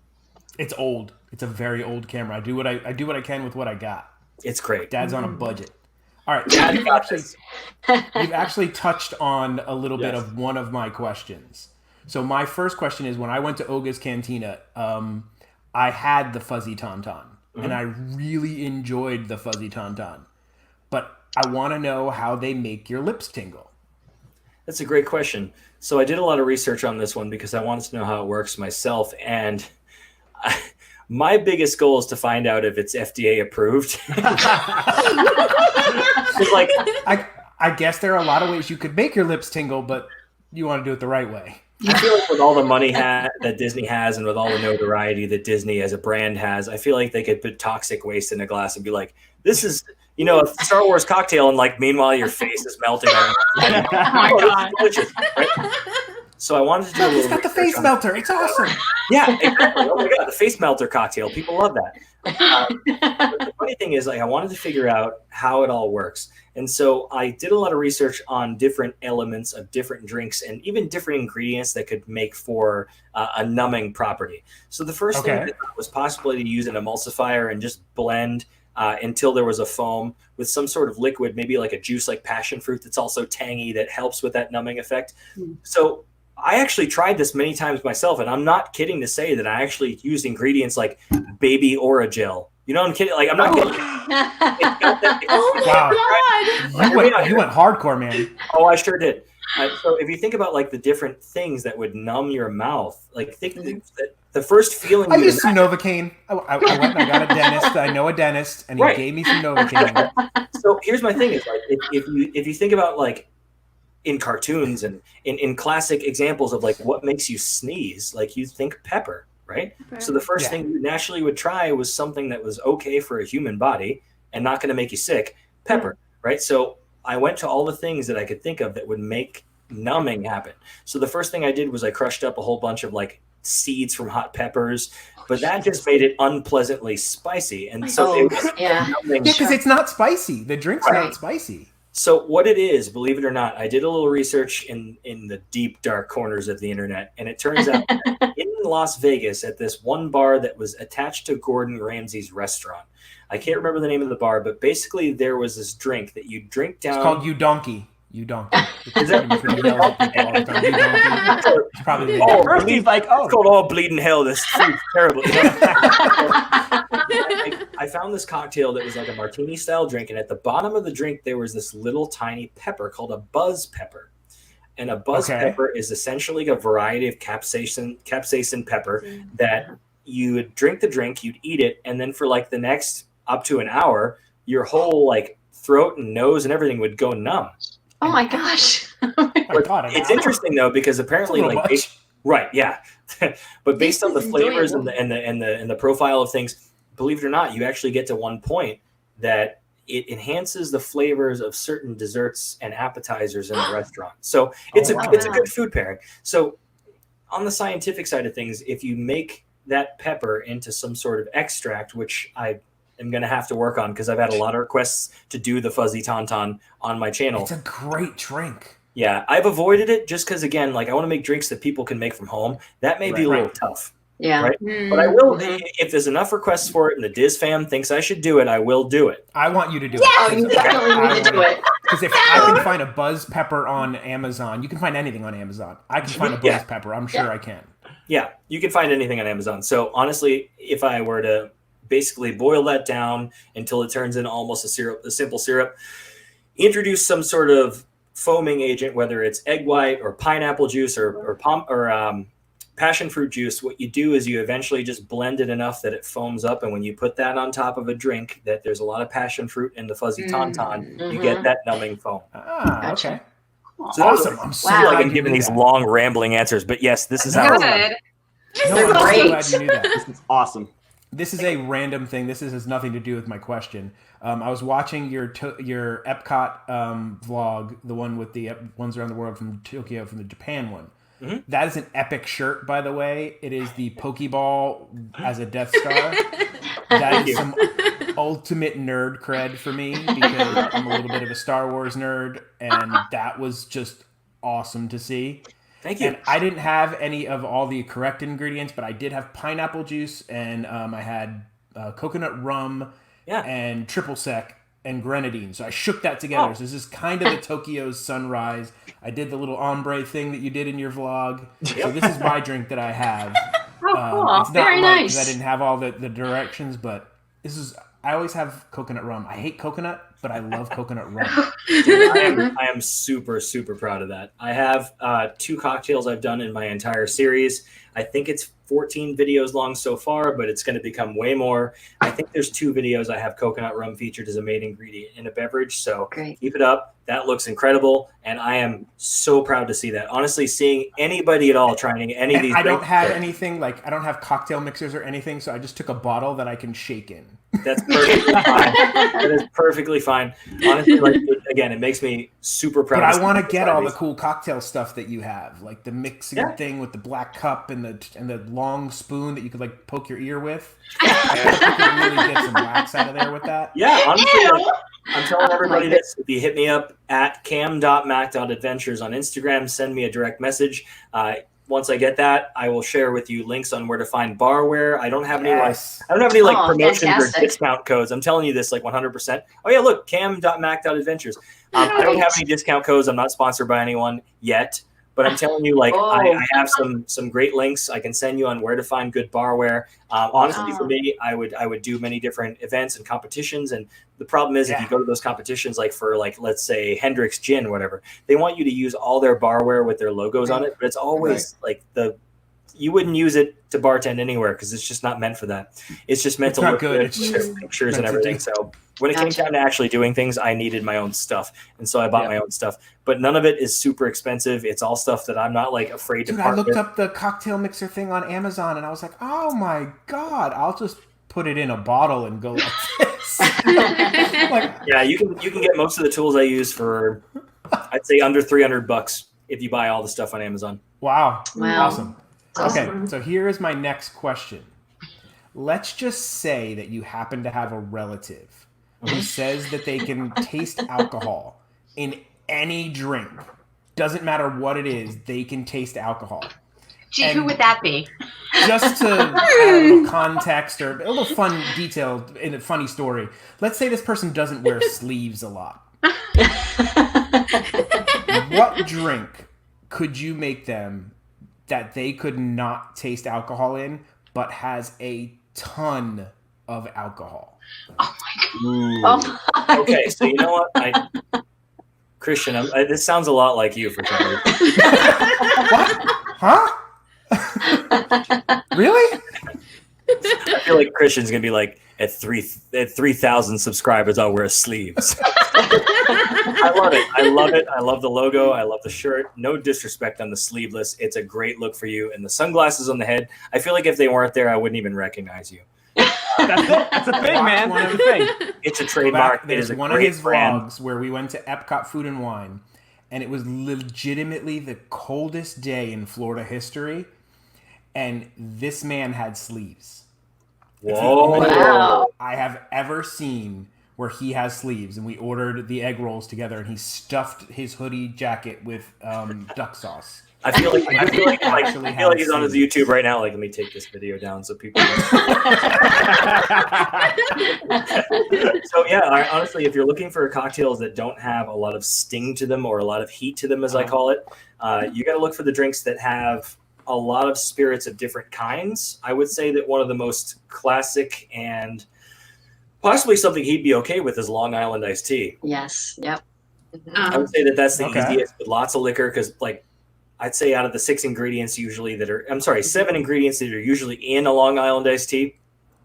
It's old. It's a very old camera. I do what I can with what I got. It's great. Dad's on a budget. All right, you've actually touched on a little bit of one of my questions. So my first question is, when I went to Oga's Cantina, I had the fuzzy tauntaun, and I really enjoyed the fuzzy tauntaun. But I want to know how they make your lips tingle. That's a great question. So I did a lot of research on this one because I wanted to know how it works myself. And my biggest goal is to find out if it's FDA approved. Like, I guess there are a lot of ways you could make your lips tingle, but you want to do it the right way. I feel like with all the money that Disney has and with all the notoriety that Disney as a brand has, I feel like they could put toxic waste in a glass and be like, this is, a Star Wars cocktail, and like, meanwhile, your face is melting. Oh my God. Delicious, right? So I wanted to do a Look, little he's got the research face on- melter. It's awesome. Yeah, exactly. Oh my god, the face melter cocktail. People love that. But the funny thing is, like, I wanted to figure out how it all works, and so I did a lot of research on different elements of different drinks and even different ingredients that could make for a numbing property. So the first thing I thought was possibly to use an emulsifier and just blend until there was a foam with some sort of liquid, maybe like a juice like passion fruit that's also tangy that helps with that numbing effect. So I actually tried this many times myself, and I'm not kidding to say that I actually used ingredients like baby Orajel. You know, I'm kidding. Like, I'm not kidding. Oh my God! You went hardcore, man. Oh, I sure did. So if you think about like the different things that would numb your mouth, like think that the first feeling. I used some Novocaine. I went and I got a dentist. I know a dentist, and he gave me some Novocaine. So here's my thing: is like if you think about like in cartoons and in classic examples of like what makes you sneeze, like you think pepper, right? So the first thing you naturally would try was something that was okay for a human body and not going to make you sick, pepper, right? So I went to all the things that I could think of that would make numbing happen. So the first thing I did was I crushed up a whole bunch of like seeds from hot peppers, but that just made it unpleasantly spicy. And so it was numbing. Yeah, because it's not spicy. The drink's not spicy. So what it is, believe it or not, I did a little research in the deep, dark corners of the internet, and it turns out that in Las Vegas at this one bar that was attached to Gordon Ramsay's restaurant. I can't remember the name of the bar, but basically there was this drink that you drink down. It's called You Donkey. You Donkey. Is that it's probably it's called All Bleeding Hell. This food's terrible. I found this cocktail that was like a martini style drink, and at the bottom of the drink there was this little tiny pepper called a buzz pepper. And a buzz pepper is essentially a variety of capsaicin pepper that you would drink the drink, you'd eat it, and then for like the next up to an hour, your whole like throat and nose and everything would go numb. Oh my gosh. It's interesting though, because apparently like but based on the flavors and the profile of things, believe it or not, you actually get to one point that it enhances the flavors of certain desserts and appetizers in the restaurant. So it's a good food pairing. So on the scientific side of things, if you make that pepper into some sort of extract, which I am going to have to work on because I've had a lot of requests to do the fuzzy tauntaun on my channel. It's a great drink. Yeah, I've avoided it just because, again, like I want to make drinks that people can make from home. That may be a little tough. Yeah. Right. But I will, if there's enough requests for it and the Diz fam thinks I should do it, I will do it. I want you to do it. Oh, you definitely need to do it. Because if I can find a buzz pepper on Amazon, you can find anything on Amazon. I can find a buzz pepper. I'm sure I can. Yeah, you can find anything on Amazon. So honestly, if I were to basically boil that down until it turns into almost a simple syrup, introduce some sort of foaming agent, whether it's egg white or pineapple juice or passion fruit juice, what you do is you eventually just blend it enough that it foams up, and when you put that on top of a drink that there's a lot of passion fruit in the fuzzy tauntaun, you get that numbing foam. Okay. So awesome. I'm so glad I'm giving these long rambling answers, but yes, this is how Good. I'm so glad you knew that. This is awesome. This is a random thing. This has nothing to do with my question. I was watching your Epcot vlog, the one with the ones around the world from Tokyo, from the Japan one. Mm-hmm. That is an epic shirt, by the way. It is the Pokeball as a Death Star. That is some ultimate nerd cred for me because I'm a little bit of a Star Wars nerd, and that was just awesome to see. Thank you. And I didn't have any of all the correct ingredients, but I did have pineapple juice, and I had coconut rum and triple sec and grenadine. So I shook that together. So this is kind of the Tokyo's sunrise. I did the little ombre thing that you did in your vlog. So this is my drink that I have. Oh, cool. It's not Very light nice. because I didn't have all the directions, but this is. I always have coconut rum. I hate coconut, but I love coconut rum. I am super, super proud of that. I have 2 cocktails I've done in my entire series. I think it's 14 videos long so far, but it's going to become way more. I think there's 2 videos I have coconut rum featured as a main ingredient in a beverage. So keep it up. That looks incredible. And I am so proud to see that. Honestly, seeing anybody at all trying any of these. I don't have anything I don't have cocktail mixers or anything. So I just took a bottle that I can shake in. That's perfectly fine. That is perfectly fine. Honestly, like again, it makes me super proud. But I want to get all the cool cocktail stuff that you have, like the mixing thing with the black cup and the long spoon that you could like poke your ear with. I could really get some wax out of there with that. Yeah, honestly, like, I'm telling everybody this. If you hit me up at cam.mac.adventures on Instagram, send me a direct message. Once I get that, I will share with you links on where to find barware. I don't have any promotions or discount codes. I'm telling you this like 100%. Oh yeah, look, cam.mac.adventures. I don't have any discount codes. I'm not sponsored by anyone yet, but I'm telling you, like, I have some great links I can send you on where to find good barware. Honestly, for me, I would do many different events and competitions. And the problem is, if you go to those competitions, like for let's say Hendrick's Gin, or whatever, they want you to use all their barware with their logos on it, but it's always like you wouldn't use it to bartend anywhere because it's just not meant for that. It's just meant to look good. It's just pictures and everything. So when it came down to actually doing things, I needed my own stuff, and so I bought my own stuff. But none of it is super expensive. It's all stuff that I'm not like afraid to part with. I looked up the cocktail mixer thing on Amazon, and I was like, oh my god, I'll just put it in a bottle and go like this. Yeah, you can get most of the tools I use for, I'd say, under $300 if you buy all the stuff on Amazon. Wow. Awesome. Okay, so here is my next question. Let's just say that you happen to have a relative who says that they can taste alcohol in any drink. Doesn't matter what it is, they can taste alcohol. Gee, and who would that be? Just to add a little context or a little fun detail in a funny story. Let's say this person doesn't wear sleeves a lot. What drink could you make them that they could not taste alcohol in, but has a ton of alcohol? Oh my god! Oh. Okay, so you know what, Christian, this sounds a lot like you for some reason. What? Huh? Really? I feel like Christian's gonna be like, at 3,000 subscribers, I'll wear sleeves. I love it. I love it. I love the logo. I love the shirt. No disrespect on the sleeveless. It's a great look for you. And the sunglasses on the head, I feel like if they weren't there, I wouldn't even recognize you. That's a thing, man. That's a thing. It's a trademark. There's one of his vlogs where we went to Epcot Food and Wine, and it was legitimately the coldest day in Florida history, and this man had sleeves. Whoa! Wow. I have ever seen where he has sleeves, and we ordered the egg rolls together, and he stuffed his hoodie jacket with duck sauce. I feel like he's on his YouTube right now. Like, let me take this video down so people. So yeah, honestly, if you're looking for cocktails that don't have a lot of sting to them or a lot of heat to them, as I call it, you got to look for the drinks that have a lot of spirits of different kinds. I would say that one of the most classic and possibly something he'd be okay with is Long Island iced tea. Yes. Yep. I would say that that's the easiest with lots of liquor, because like I'd say out of the 7 ingredients that are usually in a Long Island iced tea,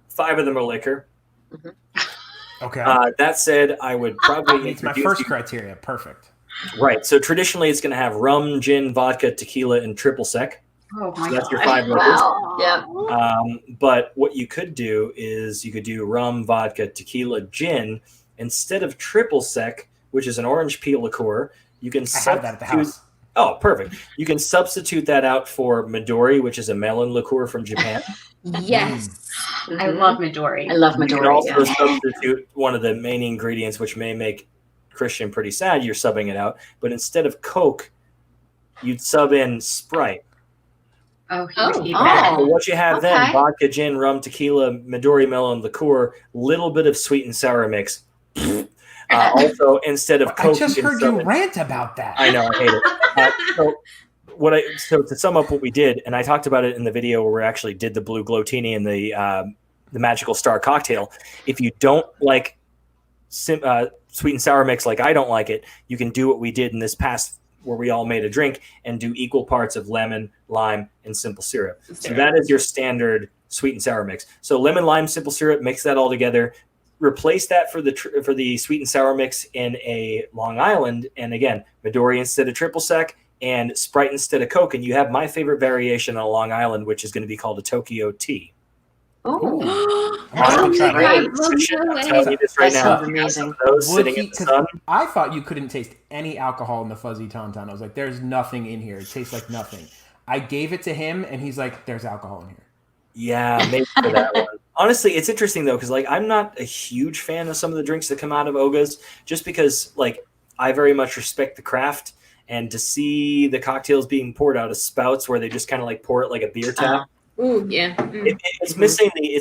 5 of them are liquor. Mm-hmm. Okay. That said, I would probably it's my first criteria. Perfect. Right. So traditionally it's going to have rum, gin, vodka, tequila, and triple sec. Oh my so that's God. your 5 liquors. Wow. Yep. But what you could do is you could do rum, vodka, tequila, gin instead of triple sec, which is an orange peel liqueur. You can have that at the house. Oh, perfect. You can substitute that out for Midori, which is a melon liqueur from Japan. Yes. Mm-hmm. I love Midori. I love Midori. You can also substitute one of the main ingredients, which may make Christian pretty sad. You're subbing it out. But instead of Coke, you'd sub in Sprite. So what you have then, vodka, gin, rum, tequila, Midori melon liqueur, little bit of sweet and sour mix. Also, instead of Coke, I just heard you rant about that. I know, I hate it. So to sum up what we did, and I talked about it in the video where we actually did the Blue Glowtini and the Magical Star cocktail. If you don't like sweet and sour mix like I don't like it, you can do what we did in this past where we all made a drink and do equal parts of lemon, lime, and simple syrup. So that is your standard sweet and sour mix. So lemon, lime, simple syrup, mix that all together. Replace that for the sweet and sour mix in a Long Island, and again, Midori instead of triple sec and Sprite instead of Coke, and you have my favorite variation on a Long Island, which is going to be called a Tokyo tea. Oh, I'm Sounds great. I'm telling you this right That now. sounds amazing. Those Would sitting he- in the 'cause sun. I thought you couldn't taste any alcohol in the fuzzy tauntaun. I was like, there's nothing in here. It tastes like nothing. I gave it to him, and he's like, there's alcohol in here. Yeah, maybe for that one. Honestly, it's interesting though, because like I'm not a huge fan of some of the drinks that come out of Oga's, just because like I very much respect the craft, and to see the cocktails being poured out of spouts where they just kind of like pour it like a beer tap. Ooh, yeah. It's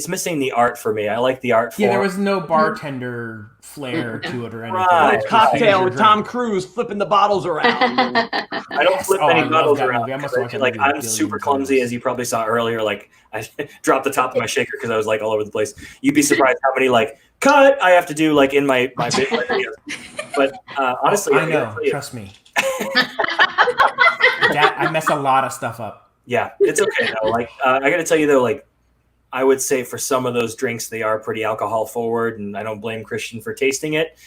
missing the art for me. I like the art form. Yeah, there was no bartender flair to it or anything. Right. It was just Cocktail here's your with drink. Tom Cruise flipping the bottles around. I don't flip Oh, I any love bottles that around. movie. I must 'cause watch that like movie a I'm billion super clumsy, times. as you probably saw earlier. Like I dropped the top of my shaker because I was like all over the place. You'd be surprised how many like cut I have to do like in my videos. But honestly, I know. Trust me. I mess a lot of stuff up. Yeah, it's okay though. Like I got to tell you though, like I would say for some of those drinks, they are pretty alcohol forward, and I don't blame Christian for tasting it.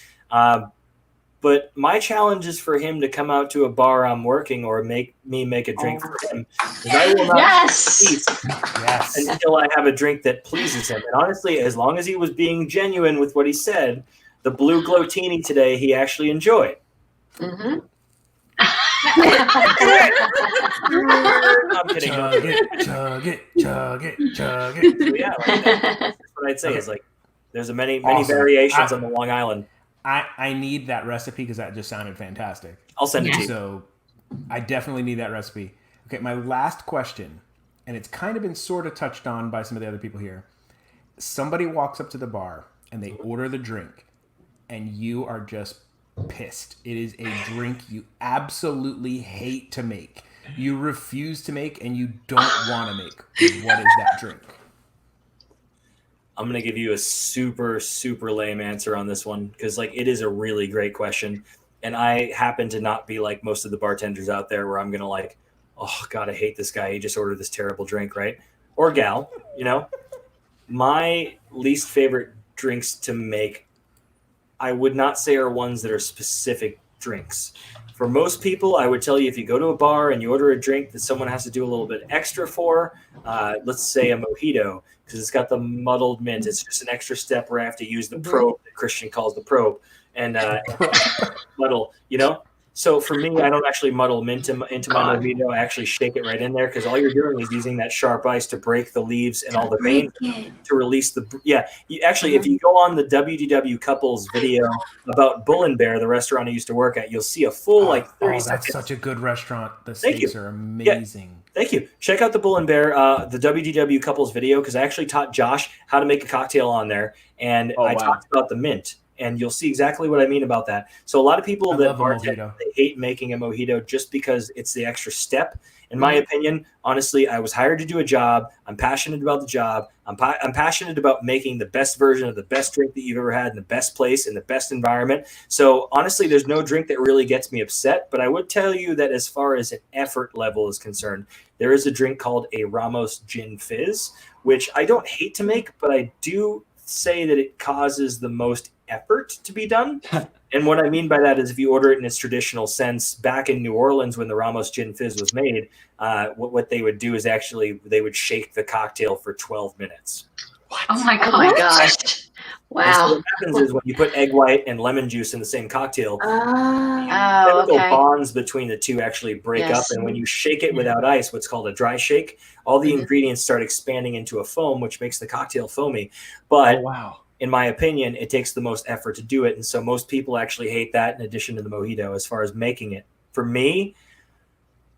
But my challenge is for him to come out to a bar I'm working or make a drink for him. 'Cause I will not eat until I have a drink that pleases him. And honestly, as long as he was being genuine with what he said, the blue glotini today he actually enjoyed. Mm-hmm. I'm kidding. Chug it. So yeah, like that's what I'd say is like there's many Awesome. variations on the Long Island. I need that recipe because that just sounded fantastic. I'll send it to you. So I definitely need that recipe. Okay, my last question, and it's kind of been sort of touched on by some of the other people here. Somebody walks up to the bar and they order the drink, and you are just pissed. It is a drink you absolutely hate to make. You refuse to make, and you don't want to make. What is that drink? I'm going to give you a super, super lame answer on this one because, like, it is a really great question. And I happen to not be like most of the bartenders out there where I'm going to, like, oh, God, I hate this guy. He just ordered this terrible drink, right? Or gal, you know? My least favorite drinks to make, I would not say are ones that are specific drinks. For most people, I would tell you if you go to a bar and you order a drink that someone has to do a little bit extra for, let's say a mojito, because it's got the muddled mint. It's just an extra step where I have to use the probe that Christian calls the probe and muddle, you know? So for me, I don't actually muddle mint into my mojito. I actually shake it right in there because all you're doing is using that sharp ice to break the leaves and all the veins to release the. Yeah, if you go on the WDW couples video about Bull and Bear, the restaurant I used to work at, you'll see a full 30 that's seconds. such a good restaurant. The Thank steaks you. are amazing. Thank you. Check out the Bull and Bear, the WDW couples video, because I actually taught Josh how to make a cocktail on there, and talked about the mint. And you'll see exactly what I mean about that. So a lot of people that bartend, they hate making a mojito just because it's the extra step. In my opinion, honestly, I was hired to do a job. I'm passionate about the job. I'm passionate about making the best version of the best drink that you've ever had in the best place, in the best environment. So honestly, there's no drink that really gets me upset. But I would tell you that as far as an effort level is concerned, there is a drink called a Ramos Gin Fizz, which I don't hate to make, but I do say that it causes the most effort to be done. And what I mean by that is if you order it in its traditional sense, back in New Orleans when the Ramos Gin Fizz was made, what they would do is actually they would shake the cocktail for 12 minutes. Oh my gosh. Wow. And so what happens is when you put egg white and lemon juice in the same cocktail, Oh, chemical okay. bonds between the two actually break up. And when you shake it without ice, what's called a dry shake, all the ingredients start expanding into a foam, which makes the cocktail foamy. But in my opinion, it takes the most effort to do it. And so most people actually hate that in addition to the mojito as far as making it. For me,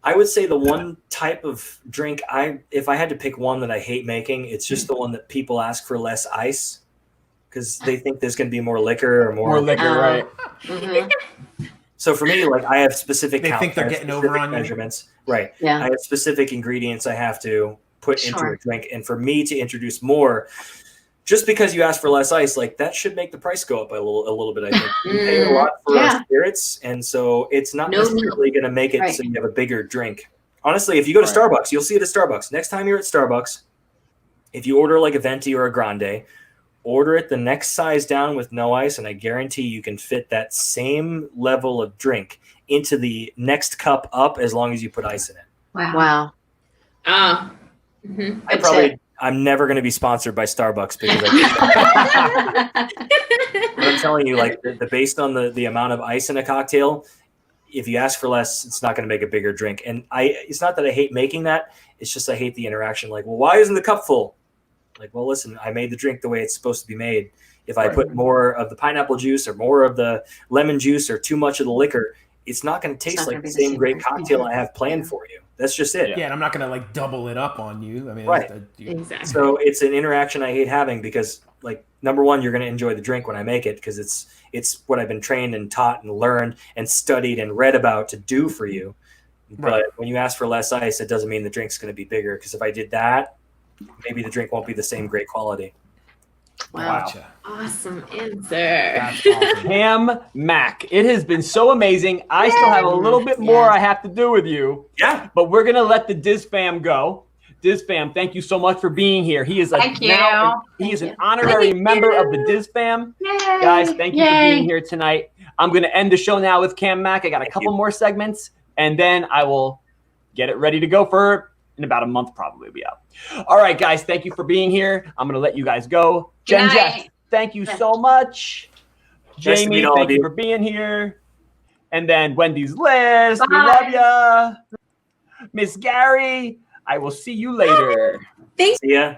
I would say the one type of drink, if I had to pick one that I hate making, it's just the one that people ask for less ice because they think there's going to be more liquor or more liquor, right? So for me, like I have specific They think they're getting over on you. measurements. Right. Yeah. I have specific ingredients I have to put into a drink. And for me to introduce more, just because you ask for less ice, like that should make the price go up a little bit, I think. You pay a lot for spirits, and so it's not necessarily going to make it so you have a bigger drink. Honestly, if you go to Starbucks, you'll see it at Starbucks. Next time you're at Starbucks, if you order like a venti or a grande, order it the next size down with no ice, and I guarantee you can fit that same level of drink into the next cup up as long as you put ice in it. Wow. I I'm never going to be sponsored by Starbucks because I'm telling you, like the based on the amount of ice in a cocktail, if you ask for less, it's not going to make a bigger drink. And it's not that I hate making that. It's just I hate the interaction. Like, well, why isn't the cup full? Like, well, listen, I made the drink the way it's supposed to be made. If I put more of the pineapple juice or more of the lemon juice or too much of the liquor, it's not going to taste like the same great cocktail I have planned for you. That's just it. Yeah, and I'm not going to like double it up on you. I mean, right. Exactly. So it's an interaction I hate having because, like, number one, you're going to enjoy the drink when I make it because it's what I've been trained and taught and learned and studied and read about to do for you. But when you ask for less ice, it doesn't mean the drink's going to be bigger because if I did that, maybe the drink won't be the same great quality. Wow. Gotcha. Awesome answer. That's awesome. Cam Mack, it has been so amazing. I still have a little bit more I have to do with you. Yeah. But we're going to let the Diz fam go. Diz fam, thank you so much for being here. He is he is an honorary member of the Diz fam. Yay. Guys, thank you for being here tonight. I'm going to end the show now with Cam Mack. I got a couple more segments, and then I will get it ready to go for in about a month, probably will be out. All right, guys, thank you for being here. I'm going to let you guys go. Jen Jeff, thank you so much. Jamie, thank you for being here. And then Wendy's List, we love ya. Miss Gary, I will see you later. Thanks. See ya.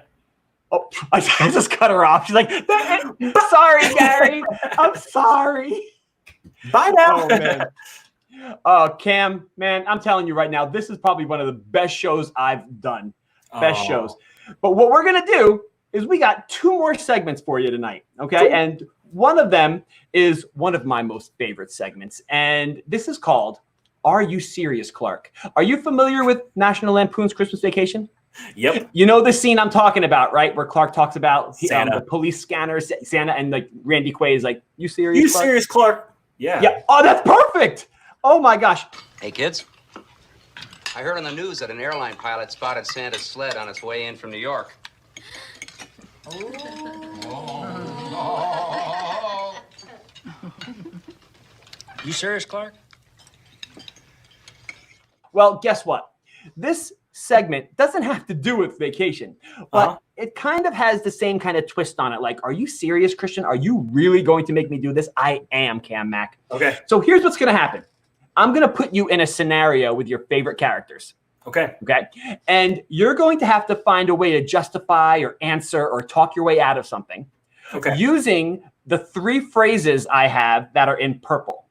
Oh, I just cut her off. She's like, sorry, Gary. I'm sorry. Bye now. Oh, man. Cam, man, I'm telling you right now, this is probably one of the best shows I've done. Best shows. But what we're going to do is we got 2 more segments for you tonight, okay? Cool. And one of them is one of my most favorite segments, and this is called Are You Serious, Clark? Are you familiar with National Lampoon's Christmas Vacation? Yep. You know the scene I'm talking about, right? Where Clark talks about Santa. The police scanners, Santa, and like Randy Quaid is like, you serious, You Clark? serious, Clark? Yeah. Yeah. Oh, that's perfect. Oh, my gosh. Hey, kids. I heard on the news that an airline pilot spotted Santa's sled on its way in from New York. You serious, Clark? Well, guess what? This segment doesn't have to do with vacation, but it kind of has the same kind of twist on it. Like, are you serious, Christian? Are you really going to make me do this? I am, Cam Mack. Okay. So here's what's going to happen. I'm going to put you in a scenario with your favorite characters. Okay. Okay. And you're going to have to find a way to justify or answer or talk your way out of something. Okay. Using the 3 phrases I have that are in purple.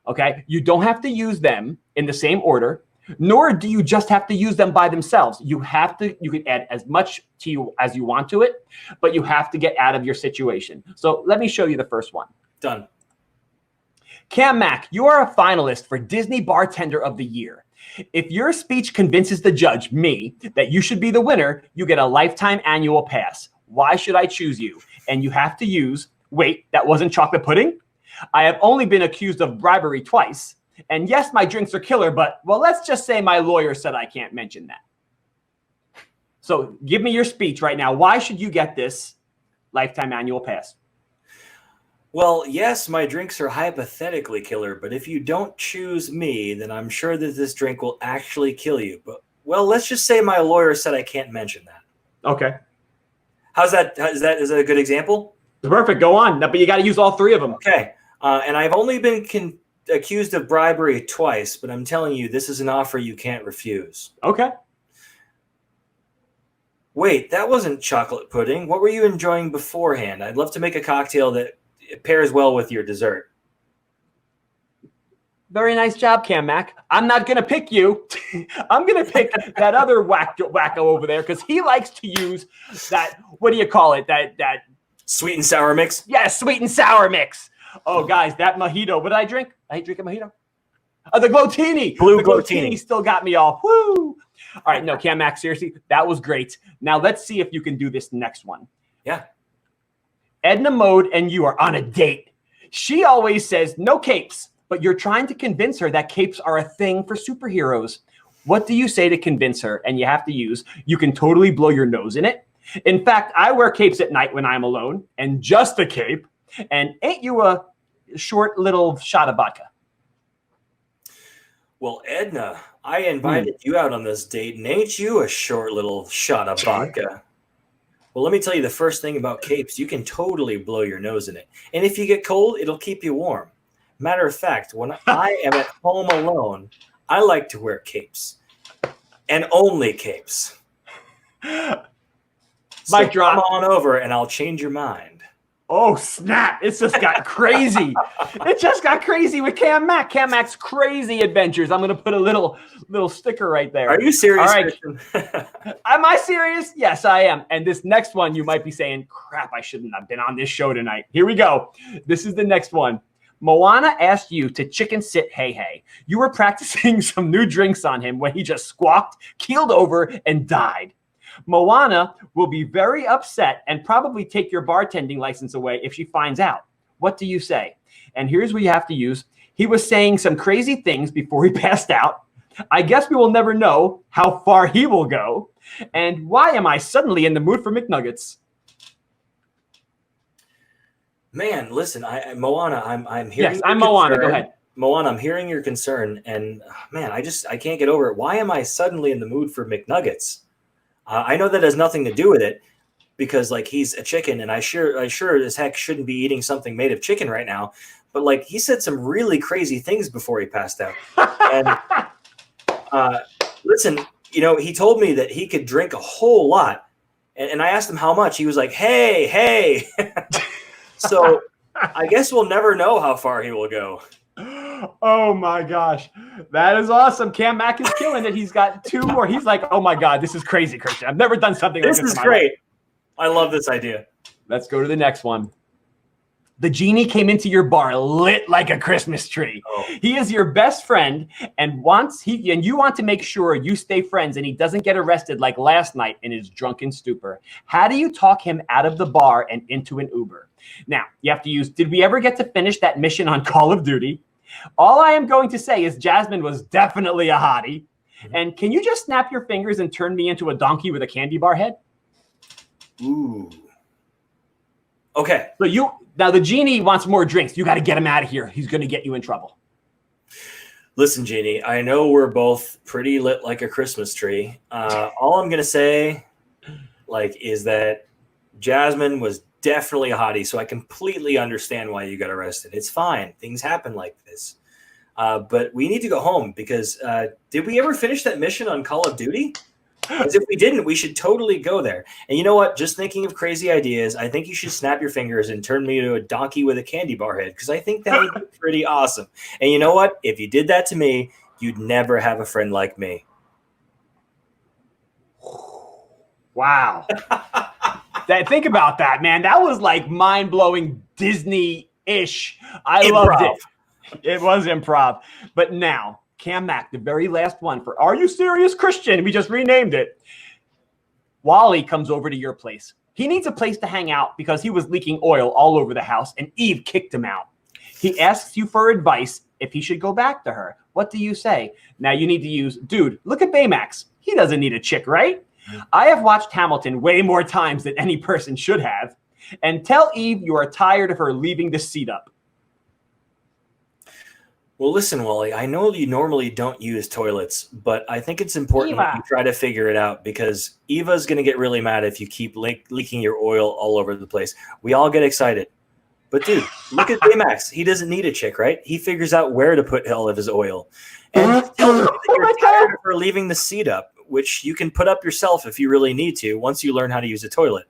Okay. You don't have to use them in the same order, nor do you just have to use them by themselves. You can add as much to you as you want to it, but you have to get out of your situation. So let me show you the first one. Done. Cam Mack, you are a finalist for Disney Bartender of the Year. If your speech convinces the judge, me, that you should be the winner, you get a lifetime annual pass. Why should I choose you? And you have to use, wait, that wasn't chocolate pudding? I have only been accused of bribery twice. And yes, my drinks are killer, but, well, let's just say my lawyer said I can't mention that. So give me your speech right now. Why should you get this lifetime annual pass? Well, yes, my drinks are hypothetically killer, but if you don't choose me, then I'm sure that this drink will actually kill you. But, well, let's just say my lawyer said I can't mention that. Okay. How's that? Is that a good example? Perfect. Go on. But you got to use all 3 of them. Okay. And I've only been accused of bribery twice, but I'm telling you, this is an offer you can't refuse. Okay. Wait, that wasn't chocolate pudding. What were you enjoying beforehand? I'd love to make a cocktail that pairs well with your dessert. Very nice job, Cam Mack. I'm not going to pick you. I'm going to pick that other wacko over there because he likes to use that, what do you call it? That sweet and sour mix? Yeah, sweet and sour mix. Oh, guys, that mojito. What did I drink? I ain't drinking mojito. The Glotini. Blue the Glotini still got me off. Woo! All right, no, Cam Mack, seriously, that was great. Now let's see if you can do this next one. Yeah. Edna Mode and you are on a date. She always says no capes, but you're trying to convince her that capes are a thing for superheroes. What do you say to convince her? And you have to use, you can totally blow your nose in it. In fact, I wear capes at night when I'm alone, and just a cape. And ain't you a short little shot of vodka? Well, Edna, I invited you out on this date, and ain't you a short little shot of vodka? Well, let me tell you the first thing about capes. You can totally blow your nose in it. And if you get cold, it'll keep you warm. Matter of fact, when I am at home alone, I like to wear capes. And only capes. So Mic drop. come on over and I'll change your mind. Oh, snap. It's just got crazy. It just got crazy with Cam Mack. Cam Mack's crazy adventures. I'm going to put a little sticker right there. Are you serious? All right. Am I serious? Yes, I am. And this next one, you might be saying, crap, I shouldn't have been on this show tonight. Here we go. This is the next one. Moana asked you to chicken sit Hey Hey. You were practicing some new drinks on him when he just squawked, keeled over, and died. Moana will be very upset and probably take your bartending license away if she finds out. What do you say? And here's what you have to use. He was saying some crazy things before he passed out. I guess we will never know how far he will go. And why am I suddenly in the mood for McNuggets? Man, listen, Moana, I'm hearing. Yes, I'm Moana. Go ahead. Moana, I'm hearing your concern, and man, I can't get over it. Why am I suddenly in the mood for McNuggets? I know that has nothing to do with it because like he's a chicken and I sure as heck shouldn't be eating something made of chicken right now. But like he said some really crazy things before he passed out. And listen, you know, he told me that he could drink a whole lot. And I asked him how much. He was like, hey. So I guess we'll never know how far he will go. Oh my gosh. That is awesome. Cam Mack is killing it. He's got 2 more. He's like, oh my God, this is crazy, Christian. I've never done something like this. This is great. I love this idea. Let's go to the next one. The genie came into your bar lit like a Christmas tree. Oh. He is your best friend and you want to make sure you stay friends and he doesn't get arrested like last night in his drunken stupor. How do you talk him out of the bar and into an Uber? Now, you have to use, did we ever get to finish that mission on Call of Duty? All I am going to say is Jasmine was definitely a hottie. And can you just snap your fingers and turn me into a donkey with a candy bar head? Ooh. Okay. So now the genie wants more drinks. You got to get him out of here. He's going to get you in trouble. Listen, Genie, I know we're both pretty lit like a Christmas tree. All I'm going to say is that Jasmine was definitely a hottie, so I completely understand why you got arrested. It's fine. Things happen like this. But we need to go home because did we ever finish that mission on Call of Duty? Because if we didn't, we should totally go there. And you know what? Just thinking of crazy ideas, I think you should snap your fingers and turn me into a donkey with a candy bar head because I think that would be pretty awesome. And you know what? If you did that to me, you'd never have a friend like me. Wow. Think about that, man. That was like mind-blowing Disney-ish. I loved it. It was improv. But now, Cam Mack, the very last one for Are You Serious, Christian? We just renamed it. Wally comes over to your place. He needs a place to hang out because he was leaking oil all over the house and Eve kicked him out. He asks you for advice if he should go back to her. What do you say? Now you need to use, dude, look at Baymax. He doesn't need a chick, right? I have watched Hamilton way more times than any person should have. And tell Eve you are tired of her leaving the seat up. Well, listen, Wally, I know you normally don't use toilets, but I think it's important that you try to figure it out because Eva's going to get really mad if you keep leaking your oil all over the place. We all get excited. But, dude, look at Baymax. He doesn't need a chick, right? He figures out where to put all of his oil. And tell her that you're tired of her leaving the seat up, which you can put up yourself if you really need to once you learn how to use a toilet.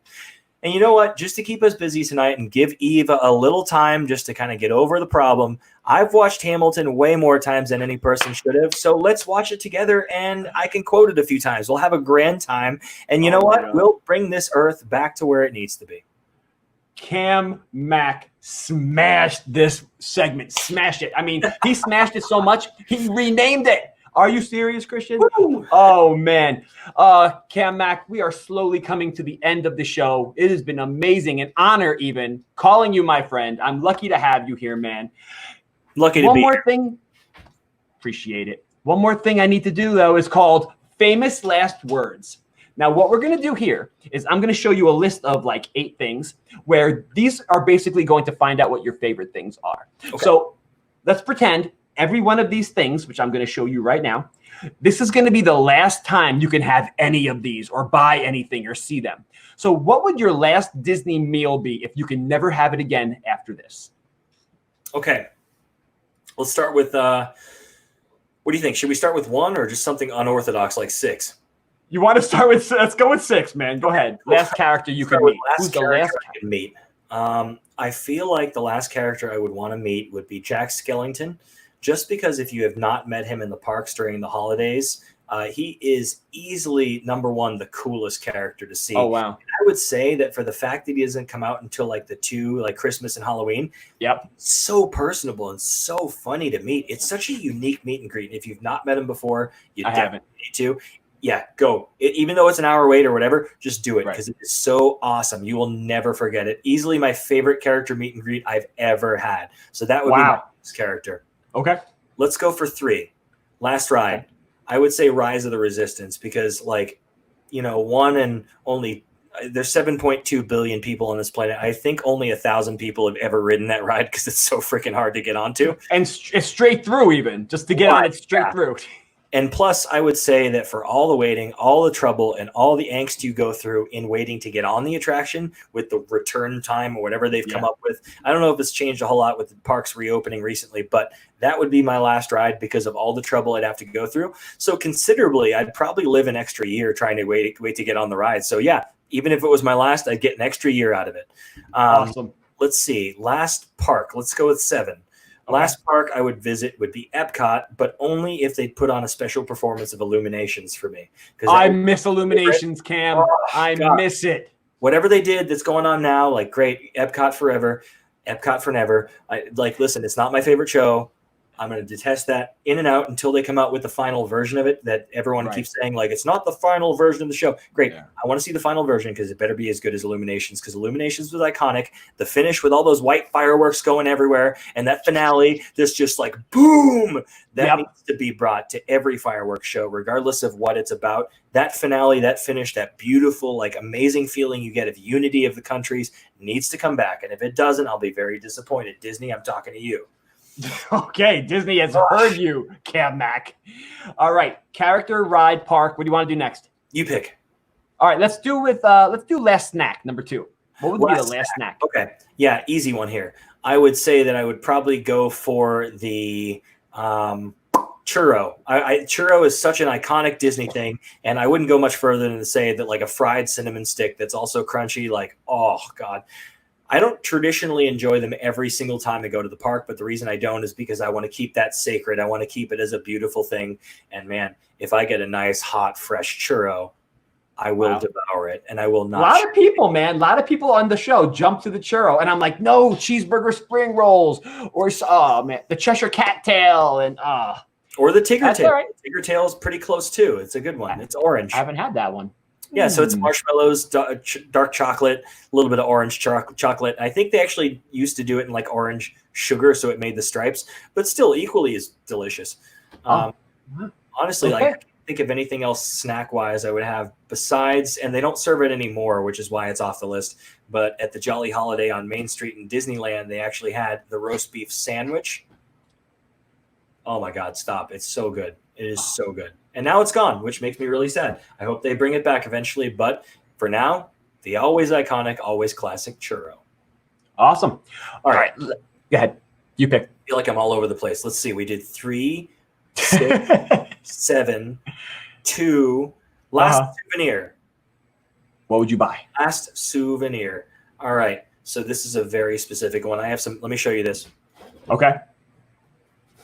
And you know what? Just to keep us busy tonight and give Eve a little time just to kind of get over the problem, I've watched Hamilton way more times than any person should have. So let's watch it together, and I can quote it a few times. We'll have a grand time. And you know what? God. We'll bring this earth back to where it needs to be. Cam Mack smashed this segment. Smashed it. I mean, he smashed it so much, he renamed it. Are you serious, Christian? Woo! Oh, man. Cam Mack, we are slowly coming to the end of the show. It has been amazing, an honor even, calling you my friend. I'm lucky to have you here, man. Lucky to be One more thing. Appreciate it. One more thing I need to do, though, is called Famous Last Words. Now, what we're going to do here is I'm going to show you a list of like 8 things where these are basically going to find out what your favorite things are. Okay. So let's pretend every one of these things, which I'm going to show you right now, this is going to be the last time you can have any of these or buy anything or see them. So what would your last Disney meal be if you can never have it again after this? Okay. Let's start with, what do you think? Should we start with 1 or just something unorthodox like 6? You want to start with, let's go with 6, man. Go ahead. Last character you can meet. Who's the last I can meet? I feel like the last character I would want to meet would be Jack Skellington, just because if you have not met him in the parks during the holidays, he is easily #1, the coolest character to see. Oh, wow. And I would say that for the fact that he doesn't come out until like the 2, like Christmas and Halloween. Yep. So personable and so funny to meet. It's such a unique meet and greet. And if you've not met him before, you definitely need to. Yeah, go. Even though it's an hour wait or whatever, just do it because it is so awesome. You will never forget it. Easily my favorite character meet and greet I've ever had. So that would be my character. Okay. Let's go for 3. Last ride. I would say Rise of the Resistance because, like, you know, there's 7.2 billion people on this planet. I think only 1,000 people have ever ridden that ride because it's so freaking hard to get onto. And it's straight through even, just to get on it straight through. And plus, I would say that for all the waiting, all the trouble, and all the angst you go through in waiting to get on the attraction with the return time or whatever they've come up with, I don't know if it's changed a whole lot with the parks reopening recently, but that would be my last ride because of all the trouble I'd have to go through. So considerably, I'd probably live an extra year trying to wait to get on the ride. So yeah, even if it was my last, I'd get an extra year out of it. Awesome. Let's see. Last park. Let's go with 7. Last park I would visit would be Epcot, but only if they put on a special performance of Illuminations for me. I miss Illuminations, Cam. I miss it. Whatever they did that's going on now, like great, Epcot forever, Epcot for never. Listen, it's not my favorite show. I'm going to detest that in and out until they come out with the final version of it that everyone keeps saying, like, it's not the final version of the show. Great. I want to see the final version because it better be as good as Illuminations because Illuminations was iconic. The finish with all those white fireworks going everywhere and that finale, there's just like, boom, that needs to be brought to every fireworks show, regardless of what it's about. That finale, that finish, that beautiful, like amazing feeling you get of unity of the countries needs to come back. And if it doesn't, I'll be very disappointed. Disney, I'm talking to you. Okay, Disney has heard you, Cam Mack. All right, character, ride, park. What do you want to do next? You pick. All right, let's do last snack, #2. What would be the last snack? Okay, yeah, easy one here. I would say that I would probably go for the churro. Churro is such an iconic Disney thing, and I wouldn't go much further than to say that like a fried cinnamon stick that's also crunchy, like, oh God. I don't traditionally enjoy them every single time I go to the park, but the reason I don't is because I want to keep that sacred. I want to keep it as a beautiful thing. And man, if I get a nice, hot, fresh churro, I will devour it, and I will not. A lot of people, man, a lot of people on the show jump to the churro, and I'm like, no, cheeseburger spring rolls, or the Cheshire cat tail, and or the Tigger tail. Right. The Tigger tail is pretty close too. It's a good one. It's orange. I haven't had that one. Yeah, so it's marshmallows, dark chocolate, a little bit of orange chocolate. I think they actually used to do it in like orange sugar, so it made the stripes, but still equally as delicious. Honestly, like I can't think of anything else snack-wise I would have besides, and they don't serve it anymore, which is why it's off the list, but at the Jolly Holiday on Main Street in Disneyland, they actually had the roast beef sandwich. Oh my God, stop. It's so good. It is so good. And now it's gone, which makes me really sad. I hope they bring it back eventually. But for now, the always iconic, always classic churro. Awesome. All right. Go ahead. You pick. I feel like I'm all over the place. Let's see. We did 3, 6, 7, 2. Last souvenir. What would you buy? Last souvenir. All right. So this is a very specific one. I have some. Let me show you this. Okay.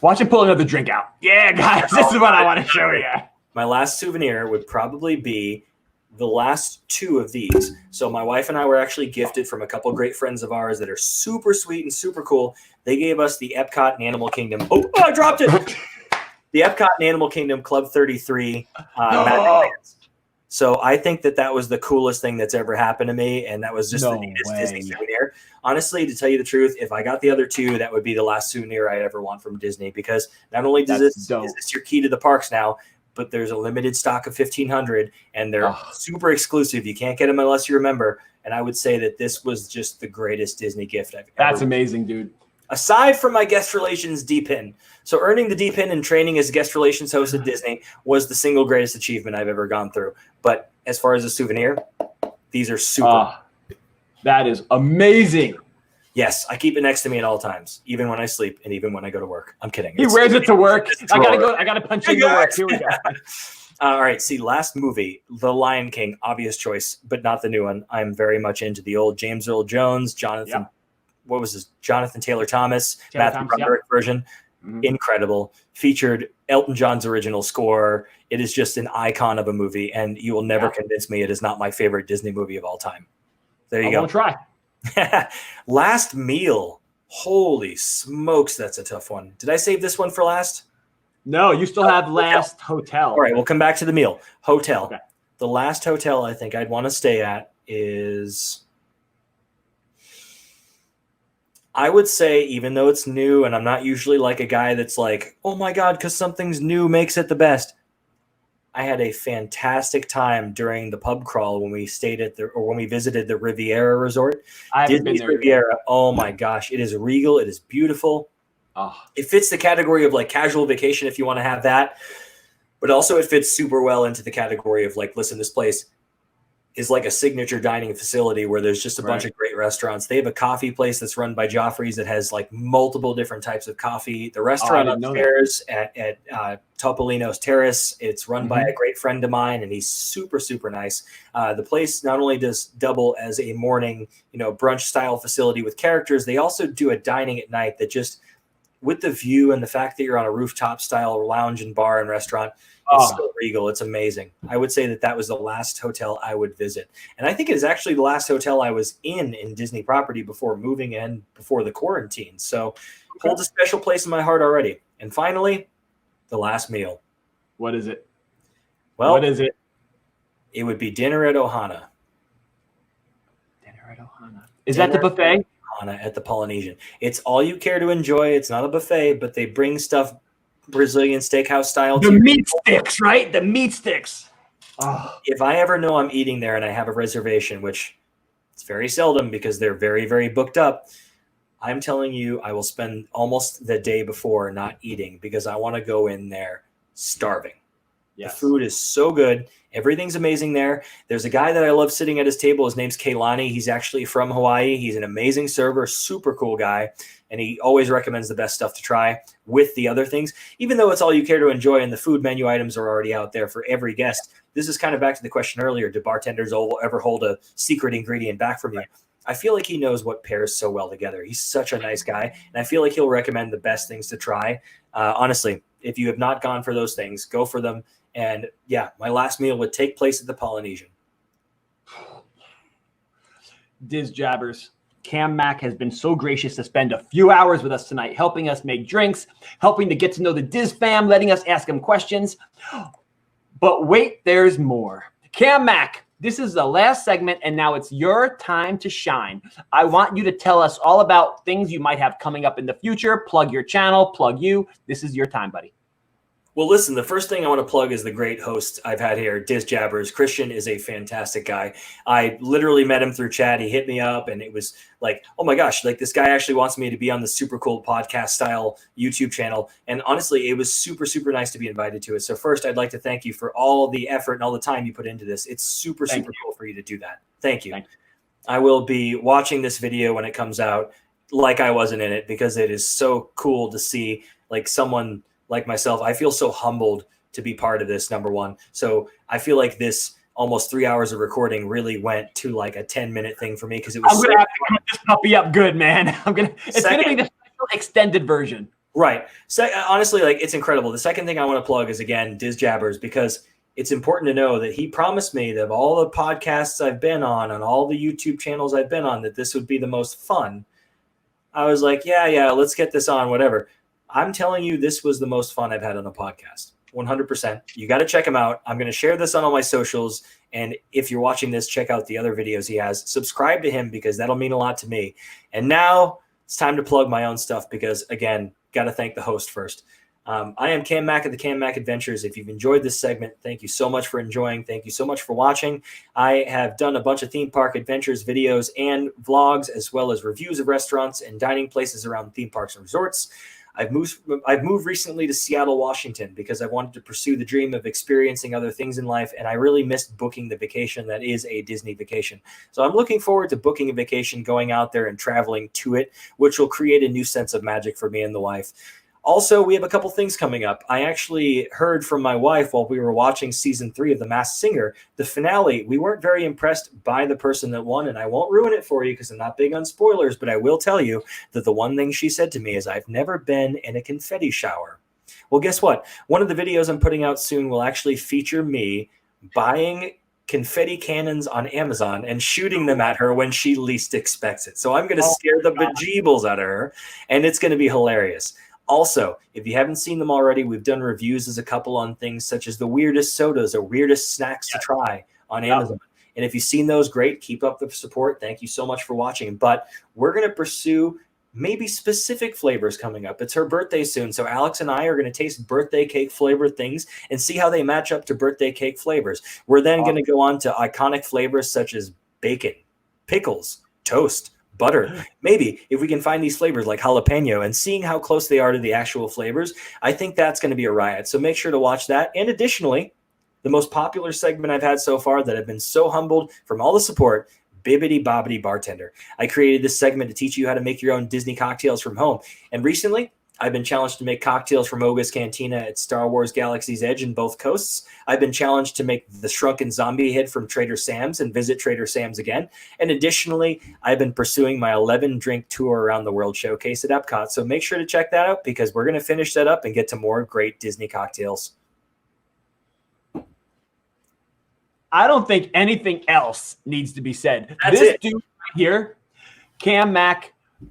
Watch him pull another drink out. Yeah, guys, this is what I want to show you. My last souvenir would probably be the last 2 of these. So my wife and I were actually gifted from a couple of great friends of ours that are super sweet and super cool. They gave us the Epcot and Animal Kingdom. Oh, I dropped it. The Epcot and Animal Kingdom Club 33 magic bands. So I think that was the coolest thing that's ever happened to me, and that was just the neatest Disney souvenir. Honestly, to tell you the truth, if I got the other 2, that would be the last souvenir I'd ever want from Disney, because not only is this your key to the parks now, but there's a limited stock of 1,500, and they're super exclusive. You can't get them unless you're a member, and I would say that this was just the greatest Disney gift I've ever. That's amazing, dude. aside from my guest relations D-pin. So earning the D-pin and training as guest relations host at Disney was the single greatest achievement I've ever gone through. But as far as a souvenir, these are super. That is amazing. Yes, I keep it next to me at all times, even when I sleep and even when I go to work. I'm kidding. He wears it to work. I gotta punch in to work. Here we go. All right, see, last movie, The Lion King, obvious choice, but not the new one. I'm very much into the old James Earl Jones, Jonathan Taylor Thomas, Matthew Broderick version. Incredible. Featured Elton John's original score. It is just an icon of a movie, and you will never convince me it is not my favorite Disney movie of all time. There you go. I'll try. Last meal. Holy smokes, that's a tough one. Did I save this one for last? No, you still have last hotel. All right, we'll come back to the meal. Hotel. Okay. The last hotel I think I'd want to stay at is... I would say, even though it's new, and I'm not usually like a guy that's like, oh my God, because something's new makes it the best. I had a fantastic time during the pub crawl when we stayed at when we visited the Riviera Resort. Disney's Riviera. Oh my gosh, it is regal. It is beautiful. Oh. It fits the category of like casual vacation if you want to have that, but also it fits super well into the category of like, listen, this place is like a signature dining facility where there's just a bunch of great restaurants. They have a coffee place that's run by Joffrey's that has like multiple different types of coffee. The restaurant upstairs at Topolino's Terrace, it's run by a great friend of mine, and he's super, super nice. The place not only does double as a morning, brunch style facility with characters, they also do a dining at night that just, with the view and the fact that you're on a rooftop style lounge and bar and restaurant, it's so regal. It's amazing. I would say that was the last hotel I would visit. And I think it is actually the last hotel I was in Disney property before moving in, before the quarantine. So holds a special place in my heart already. And finally, the last meal. What is it? Well, what is it? It would be dinner at Ohana. Dinner at Ohana. Is that the buffet? Ohana at the Polynesian. It's all you care to enjoy. It's not a buffet, but they bring stuff Brazilian steakhouse style. The meat sticks, right? The meat sticks. Oh. If I ever know I'm eating there and I have a reservation, which it's very seldom because they're very, very booked up, I'm telling you, I will spend almost the day before not eating because I want to go in there starving. Yes. The food is so good. Everything's amazing there. There's a guy that I love sitting at his table. His name's Kailani. He's actually from Hawaii. He's an amazing server, super cool guy. And he always recommends the best stuff to try with the other things. Even though it's all you care to enjoy and the food menu items are already out there for every guest. This is kind of back to the question earlier. Do bartenders ever hold a secret ingredient back from you? I feel like he knows what pairs so well together. He's such a nice guy. And I feel like he'll recommend the best things to try. Honestly, if you have not gone for those things, go for them. And yeah, my last meal would take place at the Polynesian. DizJabberz. Cam Mack has been so gracious to spend a few hours with us tonight, helping us make drinks, helping to get to know the Diz fam, letting us ask him questions. But wait, there's more. Cam Mack, this is the last segment, and now it's your time to shine. I want you to tell us all about things you might have coming up in the future. Plug your channel, plug you. This is your time, buddy. Well, listen, the first thing I want to plug is the great host I've had here, DizJabberz. Christian is a fantastic guy. I literally met him through chat. He hit me up, and it was like, oh my gosh, like this guy actually wants me to be on the super cool podcast style YouTube channel. And honestly, it was super, super nice to be invited to it. So first, I'd like to thank you for all the effort and all the time you put into this. It's super, super cool for you to do that. Thank you. I will be watching this video when it comes out like I wasn't in it because it is so cool to see like someone like myself. I feel so humbled to be part of this, number one. So I feel like this almost 3 hours of recording really went to like a 10-minute thing for me because it was. I'm gonna have to cut this puppy up good, man. It's gonna be the special extended version. Right. So honestly, like it's incredible. The second thing I want to plug is again DizJabberz because it's important to know that he promised me that of all the podcasts I've been on and all the YouTube channels I've been on, that this would be the most fun. I was like, yeah, let's get this on, whatever. I'm telling you, this was the most fun I've had on a podcast. 100%. You got to check him out. I'm going to share this on all my socials. And if you're watching this, check out the other videos he has. Subscribe to him because that'll mean a lot to me. And now it's time to plug my own stuff because, again, got to thank the host first. I am Cam Mack at the Cam Mack Adventures. If you've enjoyed this segment, thank you so much for enjoying. Thank you so much for watching. I have done a bunch of theme park adventures videos and vlogs, as well as reviews of restaurants and dining places around theme parks and resorts. I've moved recently to Seattle, Washington, because I wanted to pursue the dream of experiencing other things in life, and I really missed booking the vacation that is a Disney vacation. So I'm looking forward to booking a vacation, going out there and traveling to it, which will create a new sense of magic for me and the wife. Also, we have a couple things coming up. I actually heard from my wife while we were watching season 3 of The Masked Singer, the finale. We weren't very impressed by the person that won, and I won't ruin it for you because I'm not big on spoilers, but I will tell you that the one thing she said to me is, I've never been in a confetti shower. Well, guess what? One of the videos I'm putting out soon will actually feature me buying confetti cannons on Amazon and shooting them at her when she least expects it. So I'm going to scare the bejeebles out of her, and it's going to be hilarious. Also, if you haven't seen them already, we've done reviews as a couple on things such as the weirdest sodas or weirdest snacks to try on Amazon. And if you've seen those, great. Keep up the support. Thank you so much for watching. But we're going to pursue maybe specific flavors coming up. It's her birthday soon. So Alex and I are going to taste birthday cake flavored things and see how they match up to birthday cake flavors. We're then going to go on to iconic flavors such as bacon, pickles, toast, butter. Maybe if we can find these flavors like jalapeno and seeing how close they are to the actual flavors, I think that's going to be a riot. So make sure to watch that. And additionally, the most popular segment I've had so far that I've been so humbled from all the support, Bibbidi Bobbidi Bartender. I created this segment to teach you how to make your own Disney cocktails from home. And recently, I've been challenged to make cocktails from Oga's Cantina at Star Wars Galaxy's Edge in both coasts. I've been challenged to make the Shrunken Zombie Head from Trader Sam's and visit Trader Sam's again. And additionally, I've been pursuing my 11-drink tour around the world showcase at Epcot. So make sure to check that out because we're going to finish that up and get to more great Disney cocktails. I don't think anything else needs to be said. That's this it. dude right here, Cam Mack,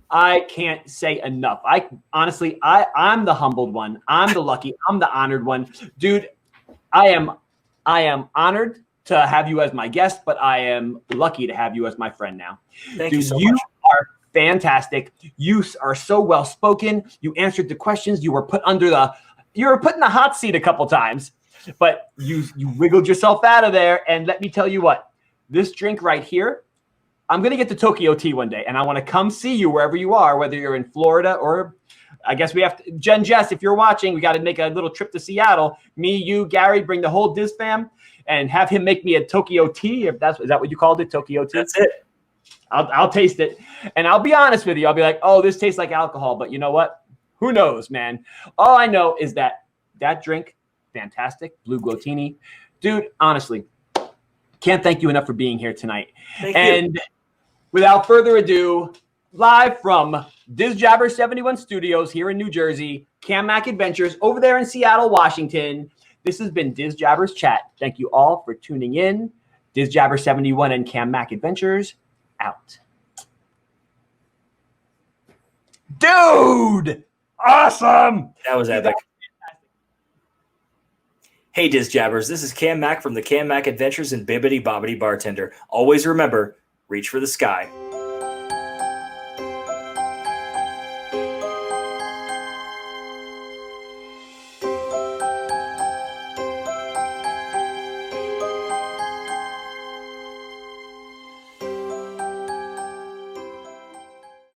I can't say enough. I'm the humbled one. I'm the lucky. I'm the honored one. Dude, I am honored to have you as my guest, but I am lucky to have you as my friend now. Thank you so you much. are fantastic. You are so well spoken. You answered the questions. You were put in the hot seat a couple times, but you wiggled yourself out of there. And let me tell you what, this drink right here, I'm going to get to Tokyo Tea one day, and I want to come see you wherever you are, whether you're in Florida or I guess we have to, Jess, if you're watching, we got to make a little trip to Seattle. Me, you, Gary, bring the whole Diz fam and have him make me a Tokyo Tea. Is that what you called it? Tokyo Tea? That's it. I'll taste it. And I'll be honest with you. I'll be like, oh, this tastes like alcohol. But you know what? Who knows, man? All I know is that drink, fantastic. Blue Glotini. Dude, honestly, can't thank you enough for being here tonight. Thank and you. Without further ado, live from DizJabberz 71 Studios here in New Jersey, Cam Mack Adventures over there in Seattle, Washington. This has been DizJabberz Chat. Thank you all for tuning in. DizJabberz 71 and Cam Mack Adventures out. Dude! Awesome! That was epic. Hey, DizJabberz, this is Cam Mack from the Cam Mack Adventures and Bibbidi Bobbidi Bartender. Always remember, reach for the sky.